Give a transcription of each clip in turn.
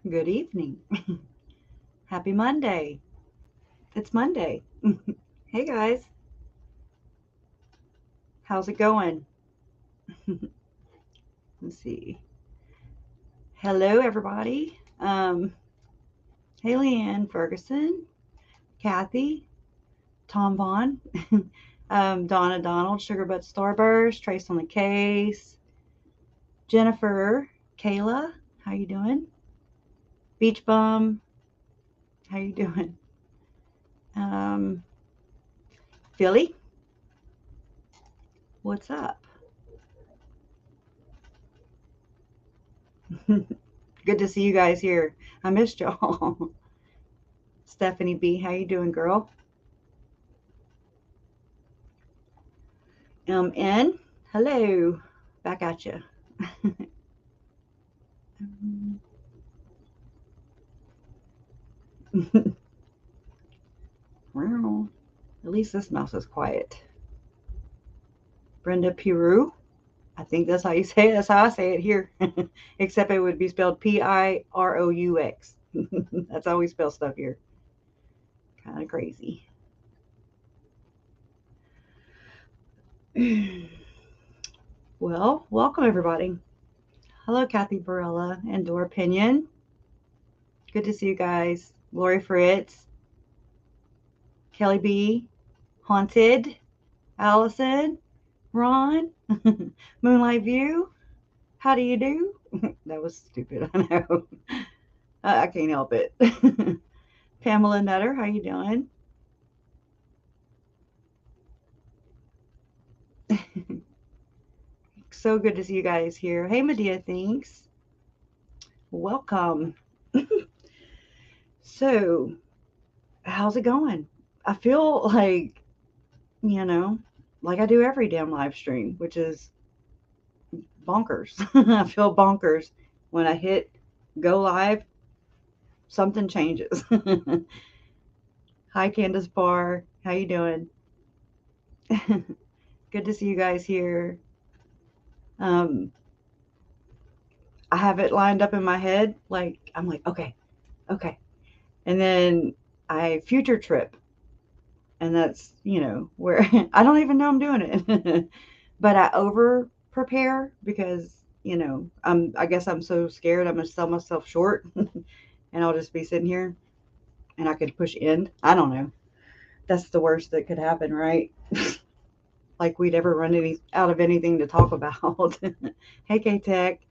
Good evening. Happy Monday. It's Monday. Hey guys, how's it going? Let's see. Hello everybody. Hey Leanne Ferguson, Kathy, Tom Vaughn, Donna Donald, Sugarbutt Starburst, Trace on the Case, Jennifer, Kayla, how you doing? Beach Bum, how you doing? Um, Philly, what's up? Good to see you guys here. I missed y'all. Stephanie B, how you doing, girl? N, hello, back at you. Well, at least this mouse is quiet. Brenda Pirou, I think that's how you say it. That's how I say it here, except it would be spelled Pirous. That's how we spell stuff here. Kind of crazy. Well, welcome everybody. Hello, Kathy Barella and Dora Pinion. Good to see you guys. Lori Fritz, Kelly B, Haunted, Allison, Ron, Moonlight View. How do you do? That was stupid. I know. I can't help it. Pamela Nutter, how you doing? So good to see you guys here. Hey, Medea, thanks. Welcome. So, how's it going? I feel you know, like I do every damn live stream, which is bonkers. I feel bonkers when I hit go live, something changes. Hi, Candace Barr. How you doing? Good to see you guys here. Um, I have it lined up in my head. Like I'm like, okay, okay, and then I future trip, and that's where I don't even know I'm doing it, but I over prepare because I guess I'm so scared I'm gonna sell myself short, and I'll just be sitting here, and I could push end. I don't know. That's the worst that could happen, right? Like we'd ever run out of anything to talk about. Hey, K Tech.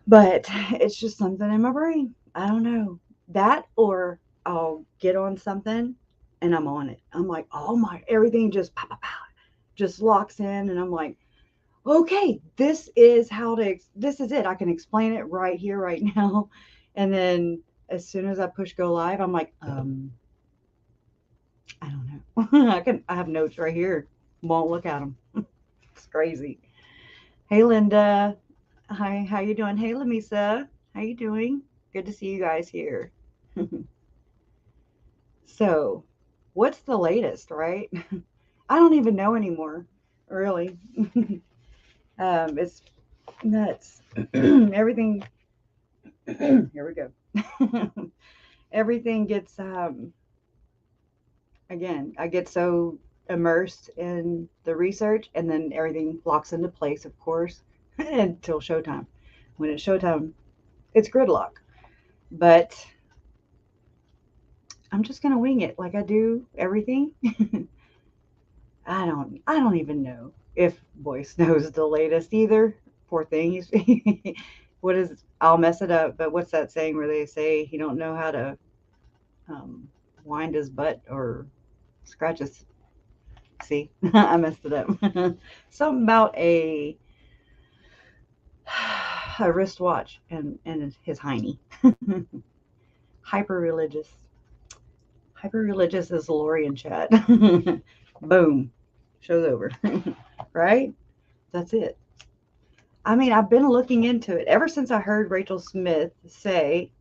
But it's just something in my brain. I don't know. That or I'll get on something and I'm on it. I'm like, oh my, everything just pow, pow, pow, just locks in. And I'm like, okay, this is it. I can explain it right here, right now. And then as soon as I push go live, I'm like, I don't know. I have notes right here. Won't look at them. It's crazy. Hey, Linda. Hi, how you doing? Hey, Lamisa. How you doing? Good to see you guys here. So, what's the latest, right? I don't even know anymore, really. It's nuts. Everything. Here we go. Everything gets. Again, I get so immersed in the research, and then everything locks into place, of course, until showtime. When it's showtime, it's gridlock. But I'm just gonna wing it like I do everything. I don't even know if Boyce knows the latest either. Poor thing. What is I'll mess it up, but what's that saying where they say he don't know how to um, wind his butt or scratch his see? I messed it up. Something about a wristwatch and his hiney. Hyper religious. Hyper religious is Lori in chat. Boom. Show's over. Right? That's it. I mean, I've been looking into it ever since I heard Rachel Smith say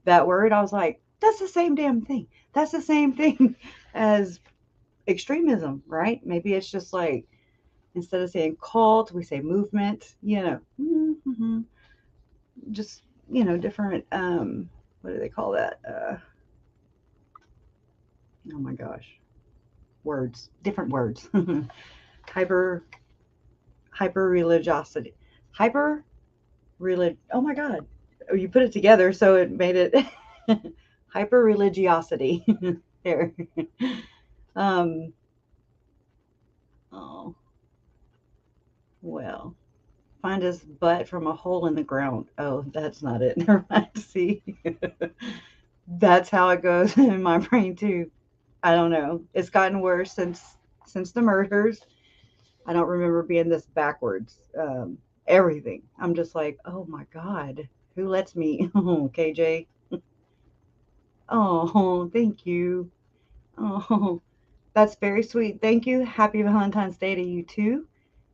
that word. I was like, that's the same damn thing. That's the same thing as extremism, right? Maybe it's just like instead of saying cult, we say movement, mm-hmm. Just different, what do they call that? Oh my gosh, different words. hyper Religiosity, hyper oh my god, you put it together so it made it hyper religiosity. There. um oh well, find his butt from a hole in the ground. Oh, that's not it. Never mind. See, that's how it goes in my brain too. I don't know, it's gotten worse since the murders. I don't remember being this backwards. Everything. I'm just like, oh my God, who lets me? Oh, KJ. Oh, thank you. Oh, that's very sweet. Thank you. Happy Valentine's Day to you too.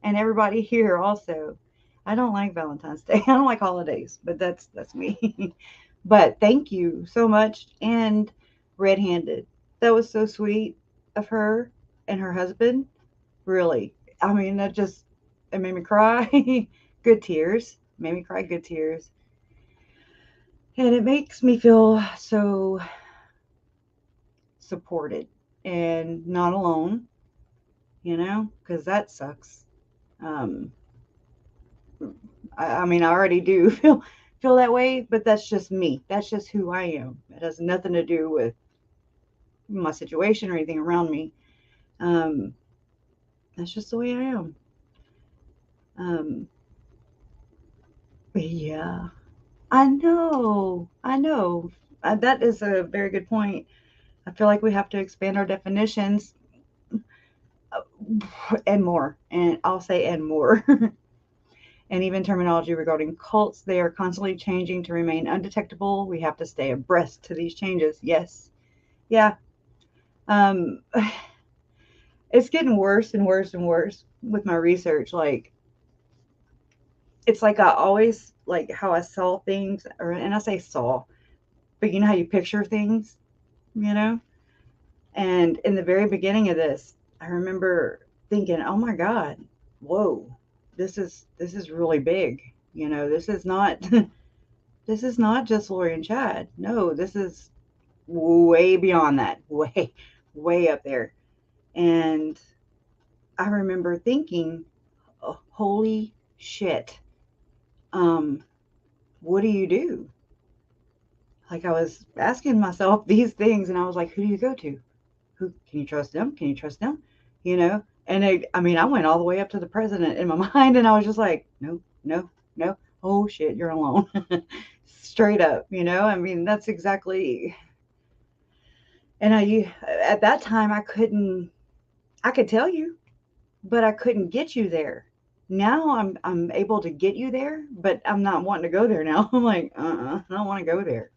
And everybody here also. I don't like Valentine's Day. I don't like holidays, but that's me. But thank you so much. And Red Handed. That was so sweet of her and her husband. Really. I mean, it made me cry. Good tears. Made me cry good tears. And it makes me feel so supported and not alone, because that sucks. Um, I mean, I already do feel that way, but that's just me. That's just who I am. It has nothing to do with my situation or anything around me. Um, that's just the way I am. Um, but yeah, I know. I know. That is a very good point. I feel like we have to expand our definitions and more. And I'll say and more. And even terminology regarding cults, they are constantly changing to remain undetectable. We have to stay abreast to these changes. Yes. Yeah. Um, it's getting worse and worse and worse with my research. Like, it's like I always, like how I saw things, and I say saw, but you know how you picture things, you know? And in the very beginning of this, I remember thinking, "Oh my God, whoa, this is really big. This is not this is not just Lori and Chad. No, this is way beyond that, way up there." And I remember thinking, oh, "Holy shit, um, what do you do?" Like I was asking myself these things, and I was like, "Who do you go to? Who can you trust them? Can you trust them?" And I mean, I went all the way up to the president in my mind, and I was just like, no, no, no. Oh shit, you're alone. Straight up, I mean, that's exactly. And at that time, I could tell you, but I couldn't get you there. Now I'm able to get you there, but I'm not wanting to go there now. I'm like, I don't want to go there.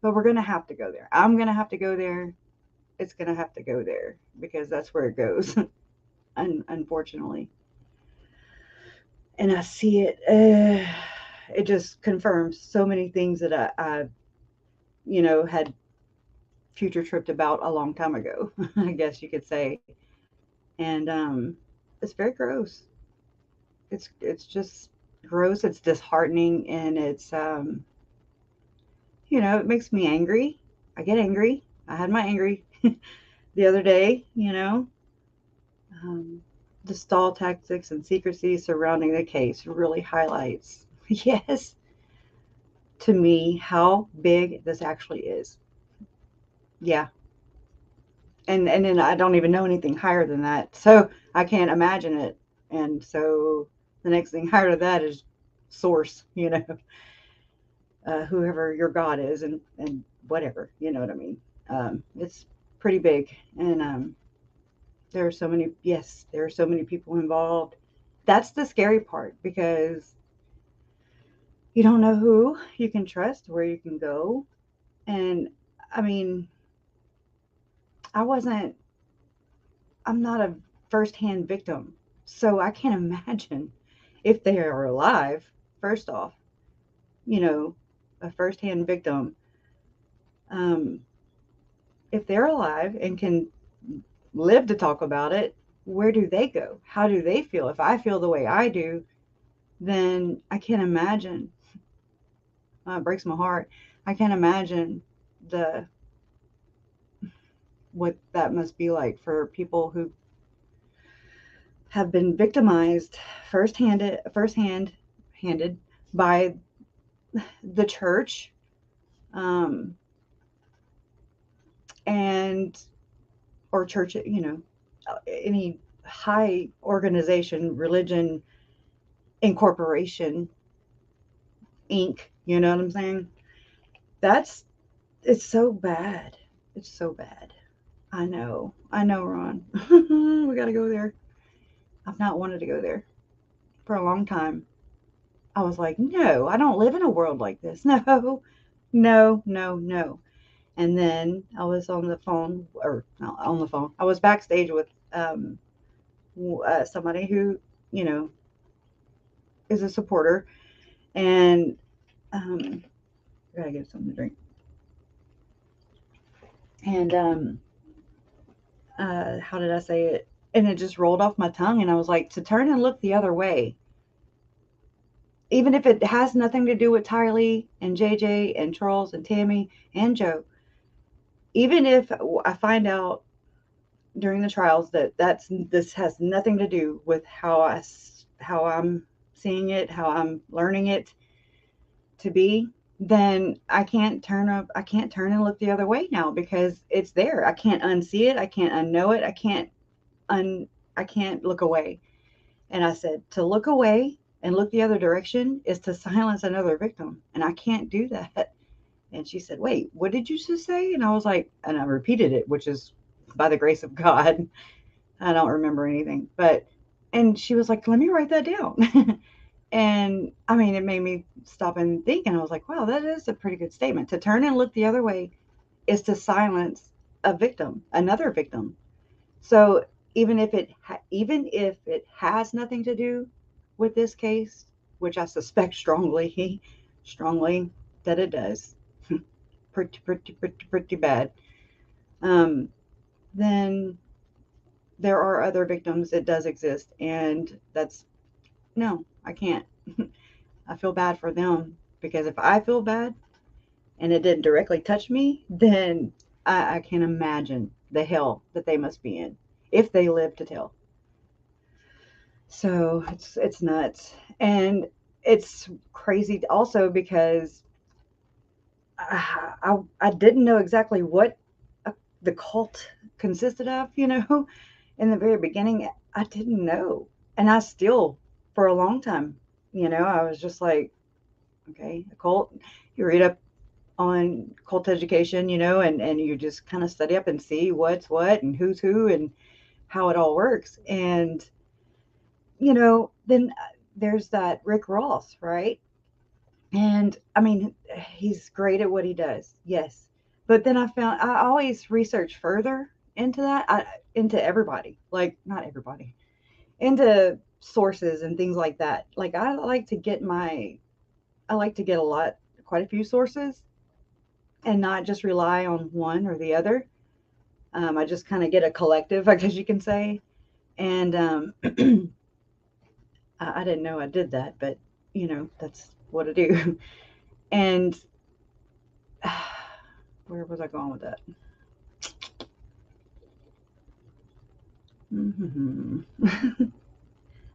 But we're gonna have to go there. I'm gonna have to go there. It's gonna have to go there because that's where it goes. Unfortunately. And I see it. It just confirms so many things that I had future tripped about a long time ago. I guess you could say. And it's very gross. It's just gross. It's disheartening, and it makes me angry. I get angry. I had my angry the other day. Um, the stall tactics and secrecy surrounding the case really highlights, yes, to me, how big this actually is. Yeah. And then I don't even know anything higher than that. So I can't imagine it. And so the next thing higher to that is source, whoever your God is and whatever, you know what I mean? It's pretty big. And there are so many people involved. That's the scary part because you don't know who you can trust, where you can go. And I mean, I wasn't, I'm not a firsthand victim. So I can't imagine if they are alive, first off, you know, a firsthand victim. Um, if they're alive and can live to talk about it, where do they go? How do they feel? If I feel the way I do, then I can't imagine It breaks my heart. I can't imagine what that must be like for people who have been victimized handed by the church, um, and or church, any high organization, religion, incorporation, Inc. You know what I'm saying? That's it's so bad. It's so bad. I know, Ron. We gotta go there. I've not wanted to go there for a long time. I was like, no, I don't live in a world like this. No, no, no, no. And then I was on the phone, or not on the phone. I was backstage with somebody who, you know, is a supporter, and I gotta get something to drink. And how did I say it? And it just rolled off my tongue, and I was like, to turn and look the other way, even if it has nothing to do with Tylee and JJ and Charles and Tammy and Joe. Even if I find out during the trials that this has nothing to do with how I'm seeing it, how I'm learning it to be, then I can't turn and look the other way now, because it's there. I can't unsee it. I can't unknow it. I can't look away. And I said, to look away and look the other direction is to silence another victim, and I can't do that. And she said, wait, what did you just say? And I was like, and I repeated it, which is by the grace of God. I don't remember anything, and she was like, let me write that down. And I mean, it made me stop and think. And I was like, wow, that is a pretty good statement. To turn and look the other way is to silence a victim, another victim. So even if it has nothing to do with this case, which I suspect strongly, strongly that it does, pretty bad, um, then there are other victims. It does exist, and that's no, I can't. I feel bad for them, because if I feel bad and it didn't directly touch me, then I can't imagine the hell that they must be in if they live to tell. So it's nuts, and it's crazy also because I didn't know exactly what the cult consisted of. In the very beginning, I didn't know, and I still, for a long time, I was just like, okay, a cult. You read up on cult education, and you just kind of study up and see what's what and who's who and how it all works. And then there's that Rick Ross, right? And I mean, he's great at what he does, yes. But then I always research further into that, into everybody, like not everybody, into sources and things like that. Like I like to get quite a few sources, and not just rely on one or the other. I just kind of get a collective, I guess you can say. And I didn't know I did that, but that's what I do. And where was I going with that?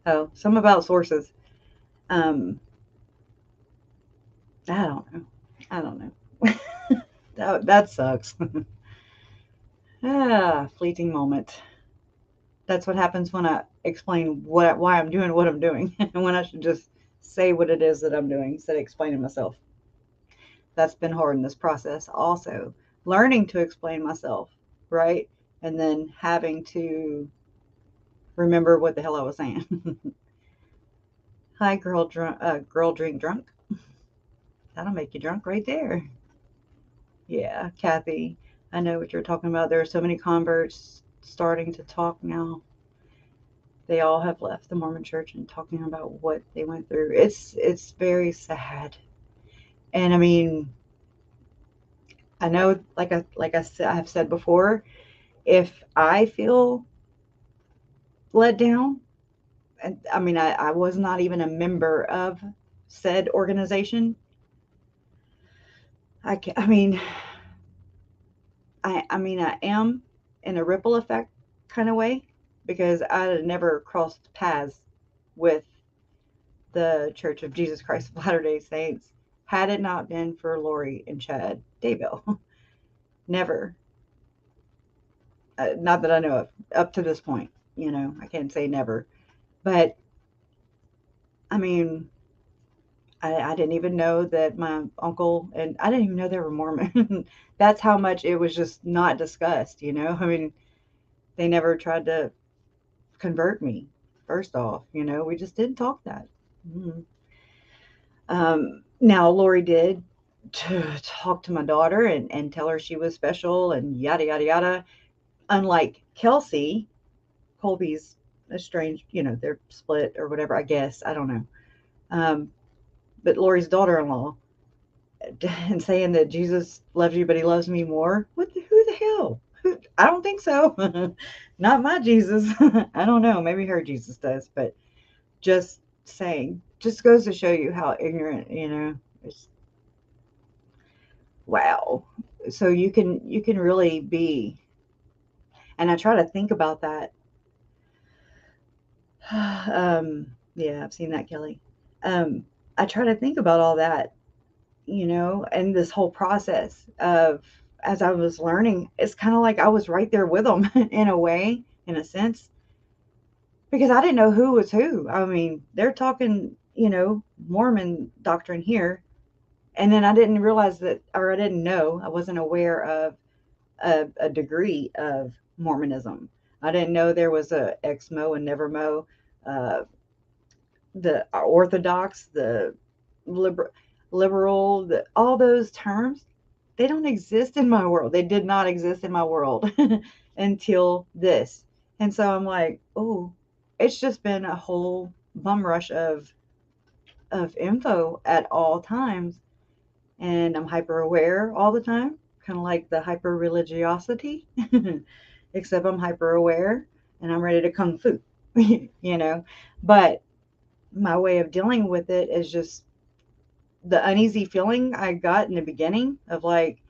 Oh, some about sources. Um, I don't know. I don't know. That sucks. Fleeting moment. That's what happens when I explain why I'm doing what I'm doing, and when I should just say what it is that I'm doing instead of explaining myself. That's been hard in this process also, learning to explain myself, right? And then having to remember what the hell I was saying. Hi, girl drink drunk. That'll make you drunk right there. Yeah, Kathy, I know what you're talking about. There are so many converts starting to talk now. They all have left the Mormon church and talking about what they went through. It's very sad. And I mean, I know, I have said before, if I feel let down, and I mean, I was not even a member of said organization, I mean, I am in a ripple effect kind of way because I had never crossed paths with the Church of Jesus Christ of Latter-day Saints had it not been for Lori and Chad Daybell. Never. Not that I know of, up to this point. I can't say never. But, I mean, I didn't even know that my uncle, and I didn't even know they were Mormon. That's how much it was just not discussed, I mean, they never tried to convert me, first off, we just didn't talk that. Mm. Now, Lori did talk to my daughter and tell her she was special and yada, yada, yada. Unlike Kelsey, Colby's estranged, they're split or whatever, I guess. I don't know. But Lori's daughter-in-law and saying that Jesus loves you, but he loves me more. Who the hell? I don't think so. Not my Jesus. I don't know. Maybe her Jesus does, but just saying, just goes to show you how ignorant, it's wow. So you can really be, and I try to think about that. Yeah, I've seen that, Kelly. Um, I try to think about all that, and this whole process of as I was learning, it's kind of like I was right there with them in a way, in a sense, because I didn't know who was who. I mean, they're talking, Mormon doctrine here, and then I didn't realize that, or I didn't know, I wasn't aware of a degree of Mormonism. I didn't know there was a ex-mo and never-mo, uh, the Orthodox, the liberal, all those terms, they don't exist in my world. They did not exist in my world until this. And so I'm like, oh, it's just been a whole bum rush of info at all times. And I'm hyper aware all the time, kind of like the hyper religiosity, except I'm hyper aware and I'm ready to kung fu, you know. But my way of dealing with it is just the uneasy feeling I got in the beginning of like,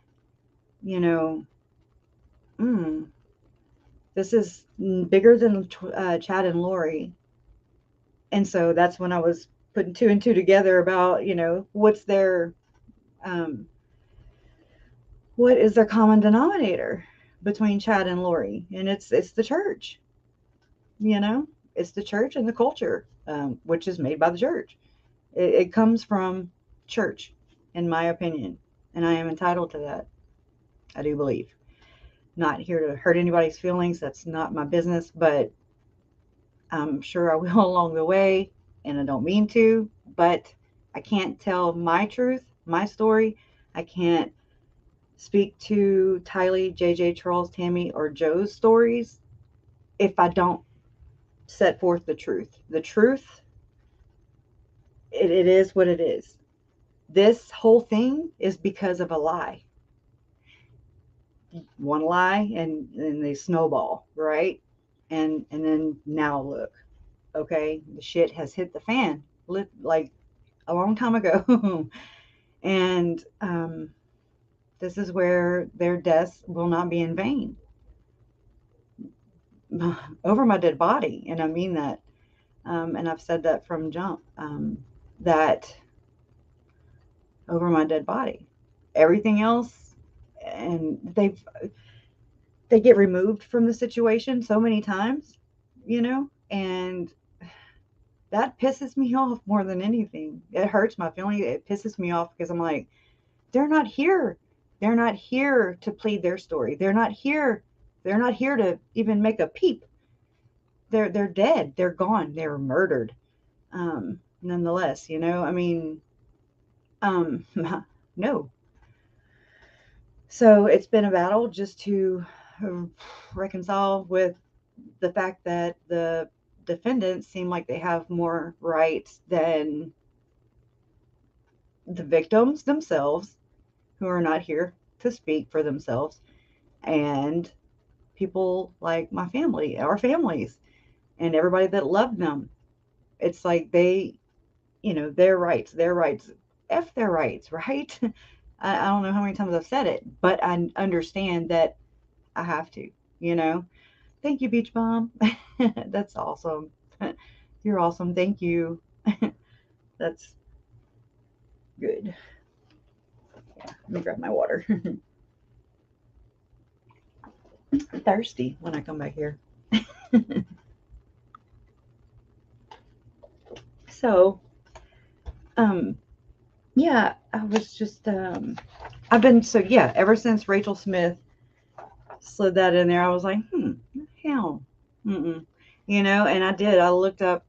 you know, mm, this is bigger than Chad and Lori. And so that's when I was putting two and two together about, what's um, what is their common denominator between Chad and Lori? And it's the church, you know, it's the church and the culture, which is made by the church. It comes from church, in my opinion, and I am entitled to that. I do believe. Not here to hurt anybody's feelings. That's not my business, but I'm sure I will along the way, and I don't mean to, but I can't tell my truth, my story. I can't speak to Tylee, JJ, Charles, Tammy, or Joe's stories if I don't set forth the truth. The truth, it is what it is. This whole thing is because of a lie. One lie and they snowball, right? And then now look, okay, the shit has hit the fan, like a long time ago. And this is where their deaths will not be in vain over my dead body. And I mean that. And I've said that from jump, that over my dead body. Everything else, and they get removed from the situation so many times, and that pisses me off more than anything. It hurts my feelings. It pisses me off because I'm like, they're not here. They're not here to plead their story. They're not here. They're not here to even make a peep. They're dead. They're gone. They were murdered. Nonetheless, I mean, no. So it's been a battle just to reconcile with the fact that the defendants seem like they have more rights than the victims themselves, who are not here to speak for themselves, and people like my family, our families, and everybody that loved them. It's like they, their rights, F their rights, right? I don't know how many times I've said it, but I understand that I have to, you know. Thank you, Beach Bomb. That's awesome. You're awesome. Thank you. That's good. Yeah, let me grab my water. I'm thirsty when I come back here. So, um, yeah, I was just, I've been, so yeah, ever since Rachel Smith slid that in there, I was like, hell, mm-mm. You know, and I did. I looked the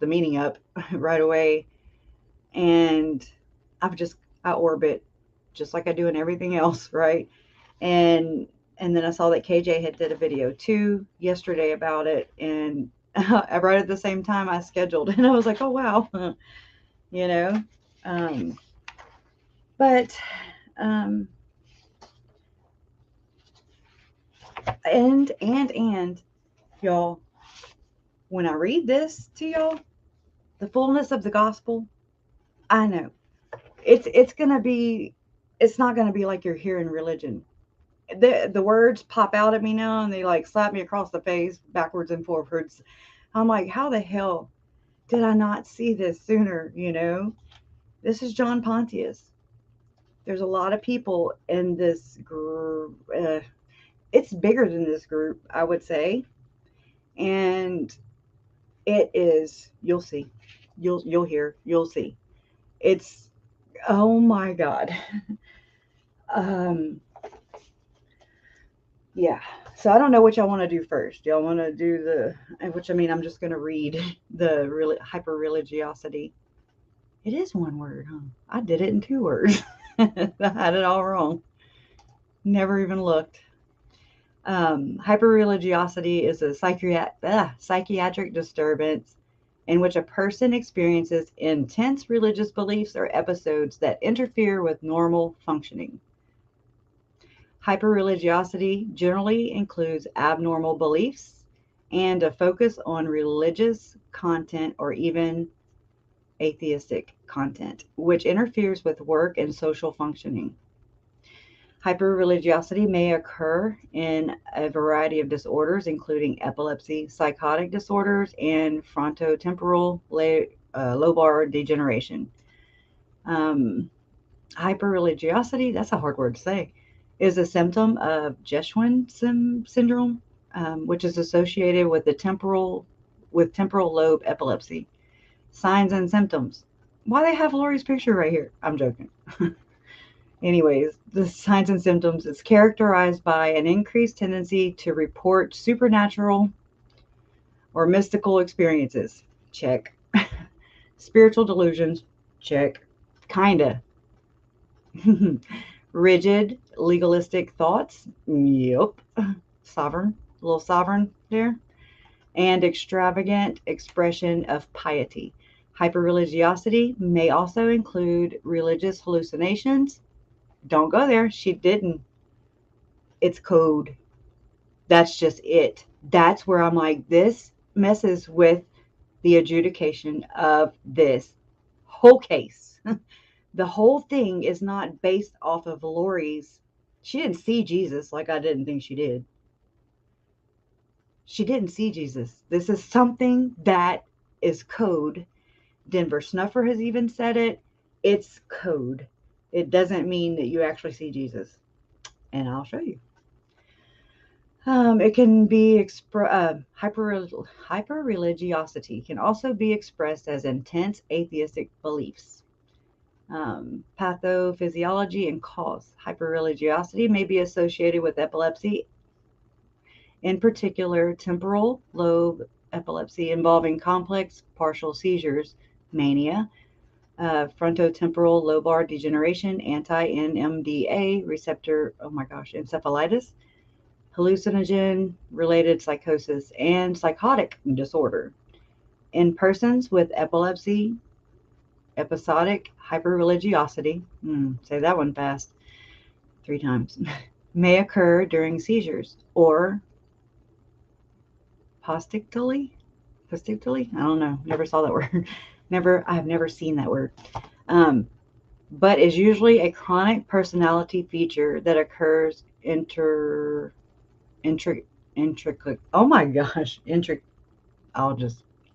meaning up right away, and I've just, I orbit just like I do in everything else, right? And and then I saw that KJ had did a video too yesterday about it, and right at the same time I scheduled, and I was like, oh wow, you know, um, but um, and y'all, when I read this to y'all, the fullness of the gospel, I know it's gonna be, it's not gonna be like you're hearing religion. The words pop out at me now, and they like slap me across the face backwards and forwards. I'm like, how the hell did I not see this sooner? You know, this is John Pontius. There's a lot of people in this group. It's bigger than this group, I would say, and it is. You'll see. You'll hear. You'll see. It's, oh my God. Um, yeah. So I don't know what y'all want to do first. Y'all want to do which I mean, I'm just going to read the hyper religiosity. It is one word, huh? I did it in 2 words. I had it all wrong. Never even looked. Hyperreligiosity is a psychiatric disturbance in which a person experiences intense religious beliefs or episodes that interfere with normal functioning. Hyperreligiosity generally includes abnormal beliefs and a focus on religious content or even atheistic content, which interferes with work and social functioning. Hyperreligiosity may occur in a variety of disorders, including epilepsy, psychotic disorders, and frontotemporal lobar degeneration. Um, Hyperreligiosity, that's a hard word to say, is a symptom of Geschwin syndrome, which is associated with temporal lobe epilepsy. Signs and symptoms. Why they have Lori's picture right here? I'm joking. Anyways, the signs and symptoms is characterized by an increased tendency to report supernatural or mystical experiences. Check. Spiritual delusions. Check. Kinda. Rigid, legalistic thoughts. Yep. Sovereign. A little sovereign there. And extravagant expression of piety. Hyperreligiosity may also include religious hallucinations. Don't go there. She didn't. It's code. That's just it. That's where I'm like, this messes with the adjudication of this whole case. The whole thing is not based off of Lori's. She didn't see Jesus like I didn't think she did. She didn't see Jesus. This is something that is code. Denver Snuffer has even said it. It's code. It doesn't mean that you actually see Jesus. And I'll show you. It can be hyper religiosity can also be expressed as intense atheistic beliefs. Pathophysiology and cause. Hyperreligiosity may be associated with epilepsy, in particular temporal lobe epilepsy involving complex partial seizures, mania, frontotemporal lobar degeneration, anti-NMDA receptor, oh my gosh, encephalitis, hallucinogen related psychosis, and psychotic disorder. In persons with epilepsy, episodic hyperreligiosity, say that one fast 3 times, may occur during seizures or postictally. I don't know. Never saw that word. I've never seen that word. Um, but is usually a chronic personality feature that occurs intricate. Oh my gosh, it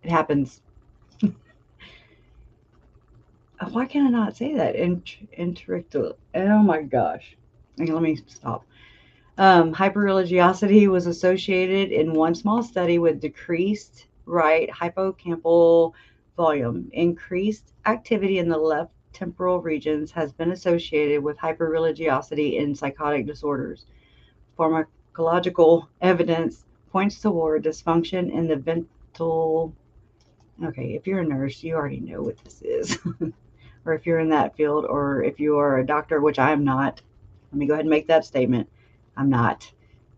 happens. Why can I not say that? Intricate. Oh my gosh. Okay, let me stop. Hyperreligiosity was associated in one small study with decreased right hippocampal volume. Increased activity in the left temporal regions has been associated with hyperreligiosity in psychotic disorders. Pharmacological evidence points toward dysfunction in the ventral. Okay, if you're a nurse, you already know what this is. Or if you're in that field, or if you are a doctor, which I am not. Let me go ahead and make that statement. I'm not.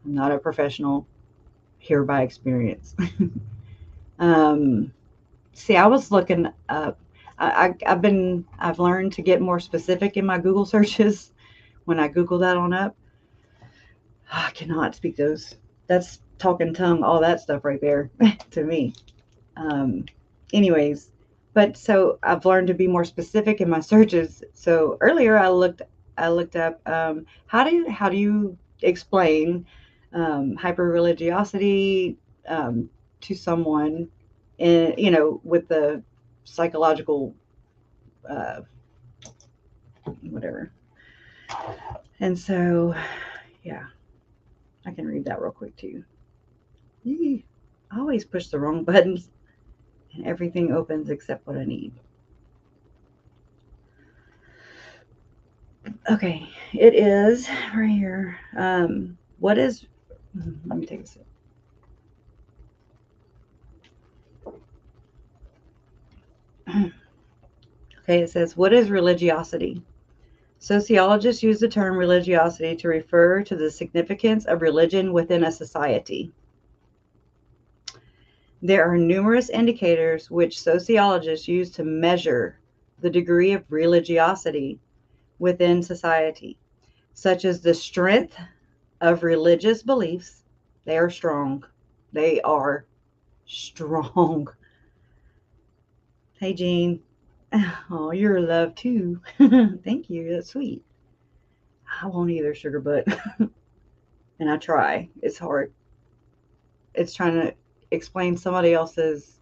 I'm not a professional here by experience. um, See, I was looking up. I've learned to get more specific in my Google searches. When I Google that on up, I cannot speak those. That's talking tongue, all that stuff right there to me. Um, Anyways, but so I've learned to be more specific in my searches. So earlier I looked up how do you explain hyper religiosity to someone in with the psychological uh, whatever. And so yeah, I can read that real quick too. Yee. I always push the wrong buttons and everything opens except what I need. Okay, it is right here. What is? Let me take a sip. Okay, it says, what is religiosity? Sociologists use the term religiosity to refer to the significance of religion within a society. There are numerous indicators which sociologists use to measure the degree of religiosity within society, such as the strength of religious beliefs. They are strong. They are strong. Hey, Jean. Oh, you're love too. Thank you. That's sweet. I won't either, sugar butt. And I try. It's hard. It's trying to explain somebody else's.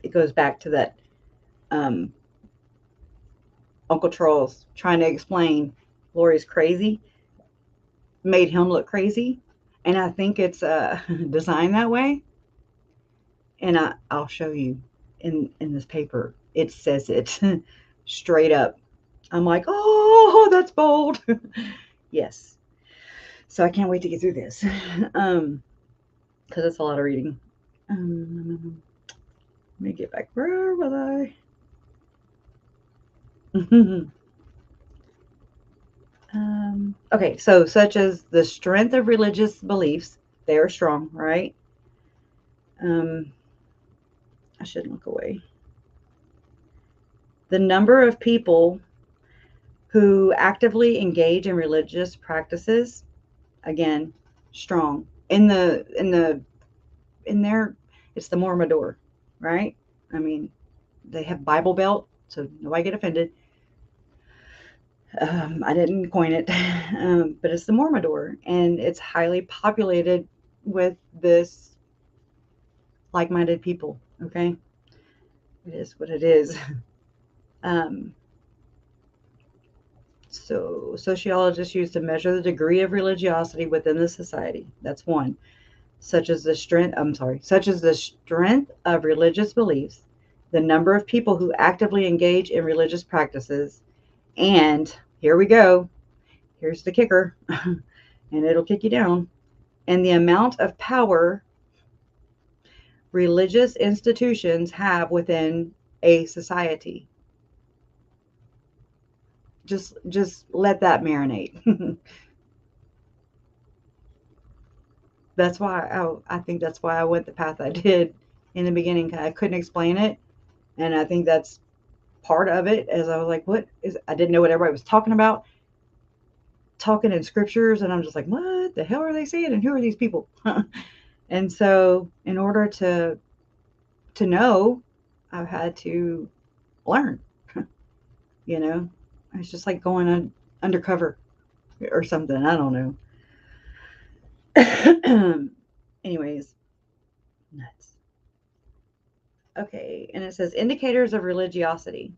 It goes back to that um, Uncle Charles trying to explain Lori's crazy, made him look crazy. And I think it's designed that way. And I'll show you in this paper. It says it straight up. I'm like, oh, that's bold. Yes. So I can't wait to get through this because it's a lot of reading. Let me get back. Where was I? Okay, so such as the strength of religious beliefs, they are strong, right? I shouldn't look away. The number of people who actively engage in religious practices, again, strong. In their, it's the Mormidor, right? I mean, they have Bible Belt, so nobody get offended. I didn't coin it, but it's the Mormidor, and it's highly populated with this like-minded people. Okay, it is what it is. So sociologists use to measure the degree of religiosity within the society. That's one. Such as the strength of religious beliefs, the number of people who actively engage in religious practices, and here we go. Here's the kicker, and it'll kick you down. And the amount of power religious institutions have within a society. Just let that marinate. That's why I think that's why I went the path I did in the beginning. I couldn't explain it, and I think that's part of it. As I was like, what is? I didn't know what everybody was talking about, talking in scriptures, and I'm just like, what the hell are they saying? And who are these people? And so, in order to know, I've had to learn. You know, It's just like going undercover or something. I don't know. Anyways, nuts. Okay, and it says indicators of religiosity.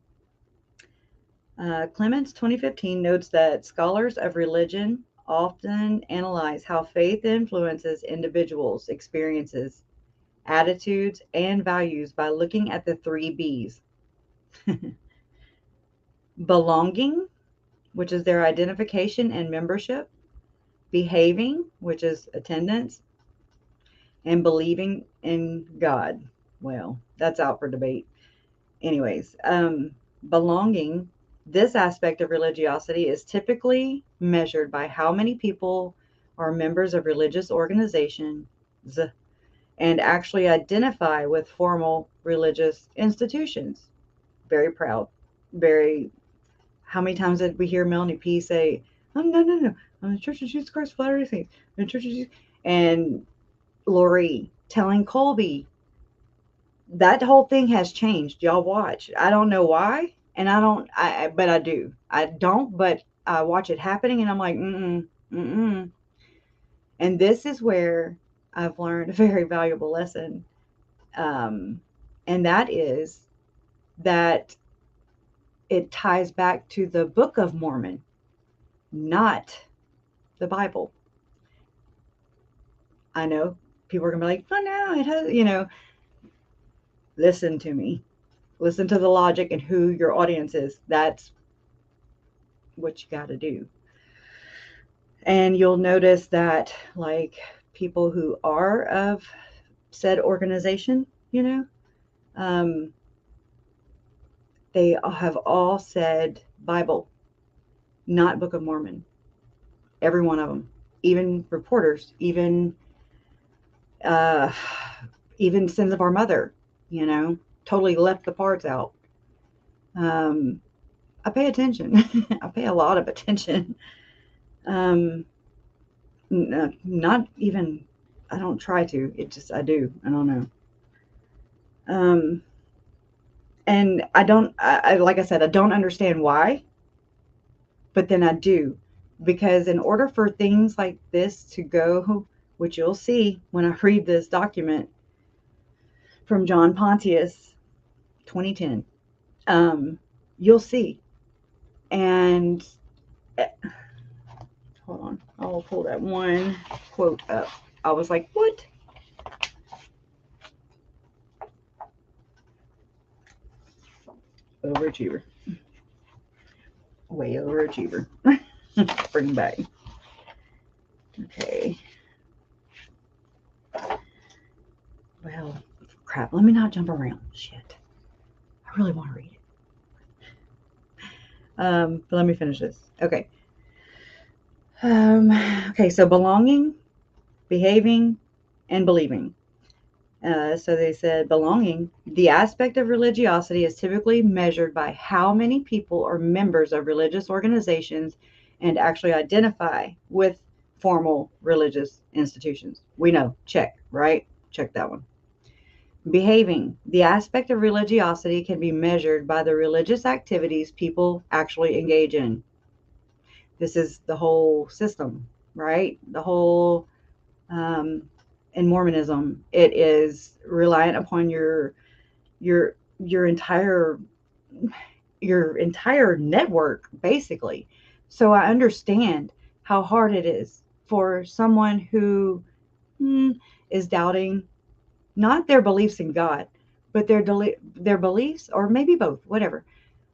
Clements 2015 notes that scholars of religion often analyze how faith influences individuals' experiences, attitudes, and values by looking at the three B's. Belonging, which is their identification and membership, behaving, which is attendance, and believing in God. Well, that's out for debate. Anyways, belonging, this aspect of religiosity is typically measured by how many people are members of religious organizations and actually identify with formal religious institutions. Very proud. Very, how many times did we hear Melanie P say, oh, no, I'm the Church of Jesus Christ of Latter-day Saints. I'm the Church of Jesus. And Lori telling Colby, that whole thing has changed. Y'all watch. I don't know why, and but I do. I don't, but I watch it happening, and I'm like, mm-mm. And this is where I've learned a very valuable lesson, and that is that it ties back to the Book of Mormon, not the Bible. I know people are gonna be like, oh no, it has, listen to me. Listen to the logic and who your audience is. That's what you got to do. And you'll notice that, like, people who are of said organization, they have all said Bible, not Book of Mormon. Every one of them, even reporters, uh, even Sins of Our Mother, totally left the parts out. I pay attention. I pay a lot of attention. Not even, I don't try to. I do. I don't know. And like I said, I don't understand why, but then I do. Because in order for things like this to go, which you'll see when I read this document from John Pontius, 2010, you'll see. And hold on, I'll pull that one quote up. I was like, what? Overachiever. Way overachiever. Bring back. Okay. Well, crap. Let me not jump around. Shit. I really want to read it. But let me finish this. Okay. Okay, so belonging, behaving, and believing. So they said belonging, the aspect of religiosity is typically measured by how many people are members of religious organizations and actually identify with formal religious institutions. We know, check, right? Check that one. Behaving, the aspect of religiosity can be measured by the religious activities people actually engage in. This is the whole system, right? The whole, in Mormonism, it is reliant upon your entire network, basically. So I understand how hard it is for someone who is doubting not their beliefs in God, but their beliefs, or maybe both, whatever,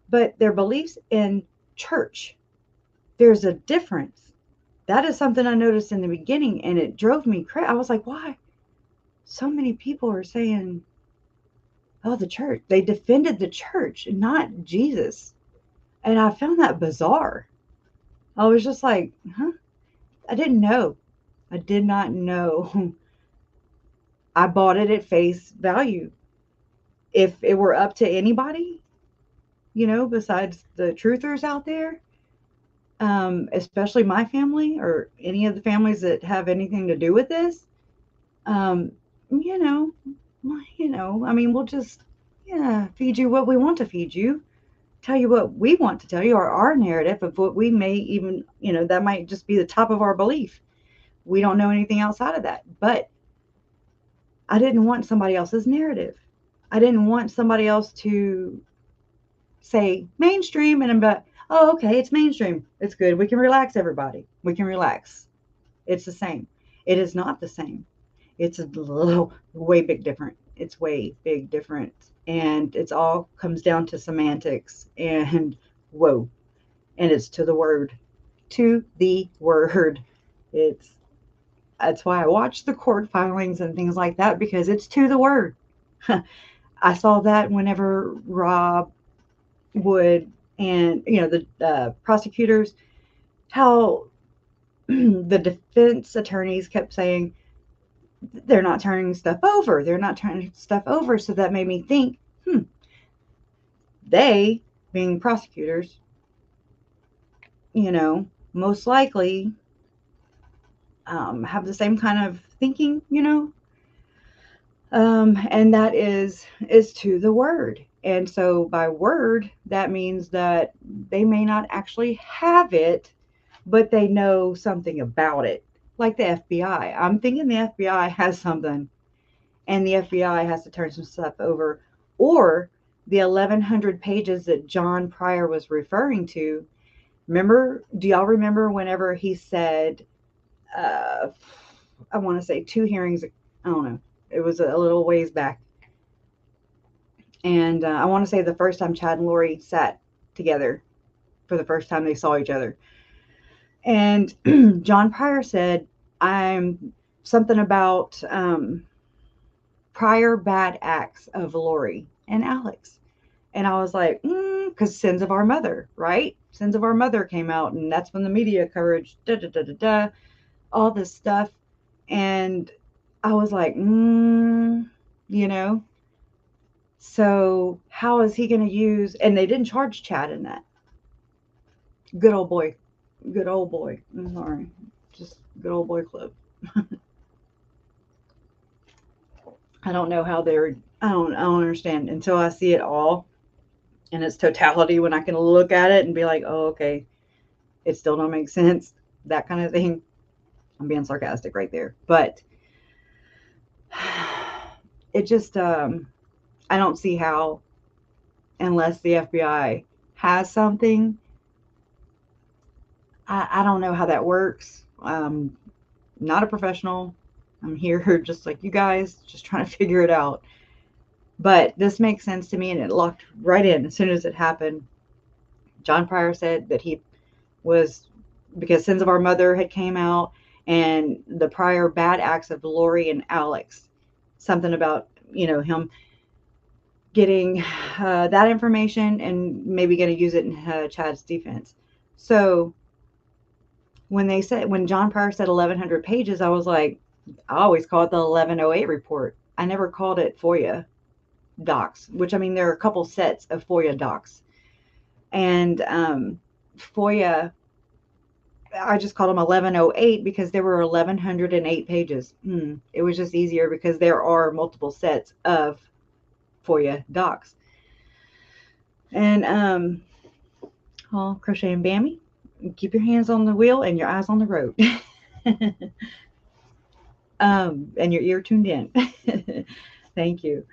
but their beliefs in church. There's a difference. That is something I noticed in the beginning, and it drove me crazy. I was like, why? So many people are saying, oh, the church. They defended the church, not Jesus. And I found that bizarre. I was just like, huh? I didn't know. I did not know. I bought it at face value. If it were up to anybody, besides the truthers out there, especially my family or any of the families that have anything to do with this, um, you know, I mean, we'll just, feed you what we want to feed you. tell you what we want to tell you, or our narrative of what we may even, that might just be the top of our belief. We don't know anything outside of that. But I didn't want somebody else's narrative. I didn't want somebody else to say mainstream and I'm like, oh, okay, it's mainstream. It's good. We can relax, everybody. We can relax. It's the same. It is not the same. It's a little way big different. It's way big different. And it's all comes down to semantics and whoa. And it's to the word. To the word. That's why I watch the court filings and things like that, because it's to the word. I saw that whenever Rob Wood and the prosecutors, how the defense attorneys kept saying they're not turning stuff over. They're not turning stuff over. So that made me think, they, being prosecutors, most likely have the same kind of thinking, and that is to the word. And so by word, that means that they may not actually have it, but they know something about it. Like the FBI. I'm thinking the FBI has something, and the FBI has to turn some stuff over. Or the 1,100 pages that John Pryor was referring to. Do y'all remember whenever he said, I want to say 2 hearings, I don't know, it was a little ways back. And I want to say the first time Chad and Lori sat together for the first time they saw each other. And John Pryor said, I'm something about prior bad acts of Lori and Alex. And I was like, because Sins of Our Mother, right? Sins of Our Mother came out, and that's when the media coverage, all this stuff. And I was like, so how is he going to use, and they didn't charge Chad in that. Good old boy. I'm sorry. Just good old boy club. I don't know how I don't understand until I see it all in its totality, when I can look at it and be like, oh, okay, it still don't make sense. That kind of thing. I'm being sarcastic right there. But it just, I don't see how, unless the FBI has something. I don't know how that works. Not a professional. I'm here just like you guys, just trying to figure it out. But this makes sense to me, and it locked right in as soon as it happened. John Pryor said that he was, because Sins of Our Mother had came out, and the prior bad acts of Lori and Alex, something about, him getting that information and maybe going to use it in Chad's defense. So when John Pryor said 1,100 pages, I was like, I always call it the 1108 report. I never called it FOIA docs, which, I mean, there are a couple sets of FOIA docs. And FOIA, I just called them 1108 because there were 1,108 pages. It was just easier because there are multiple sets of FOIA docs. And Crochet and Bammy, keep your hands on the wheel and your eyes on the road. And your ear tuned in. Thank you.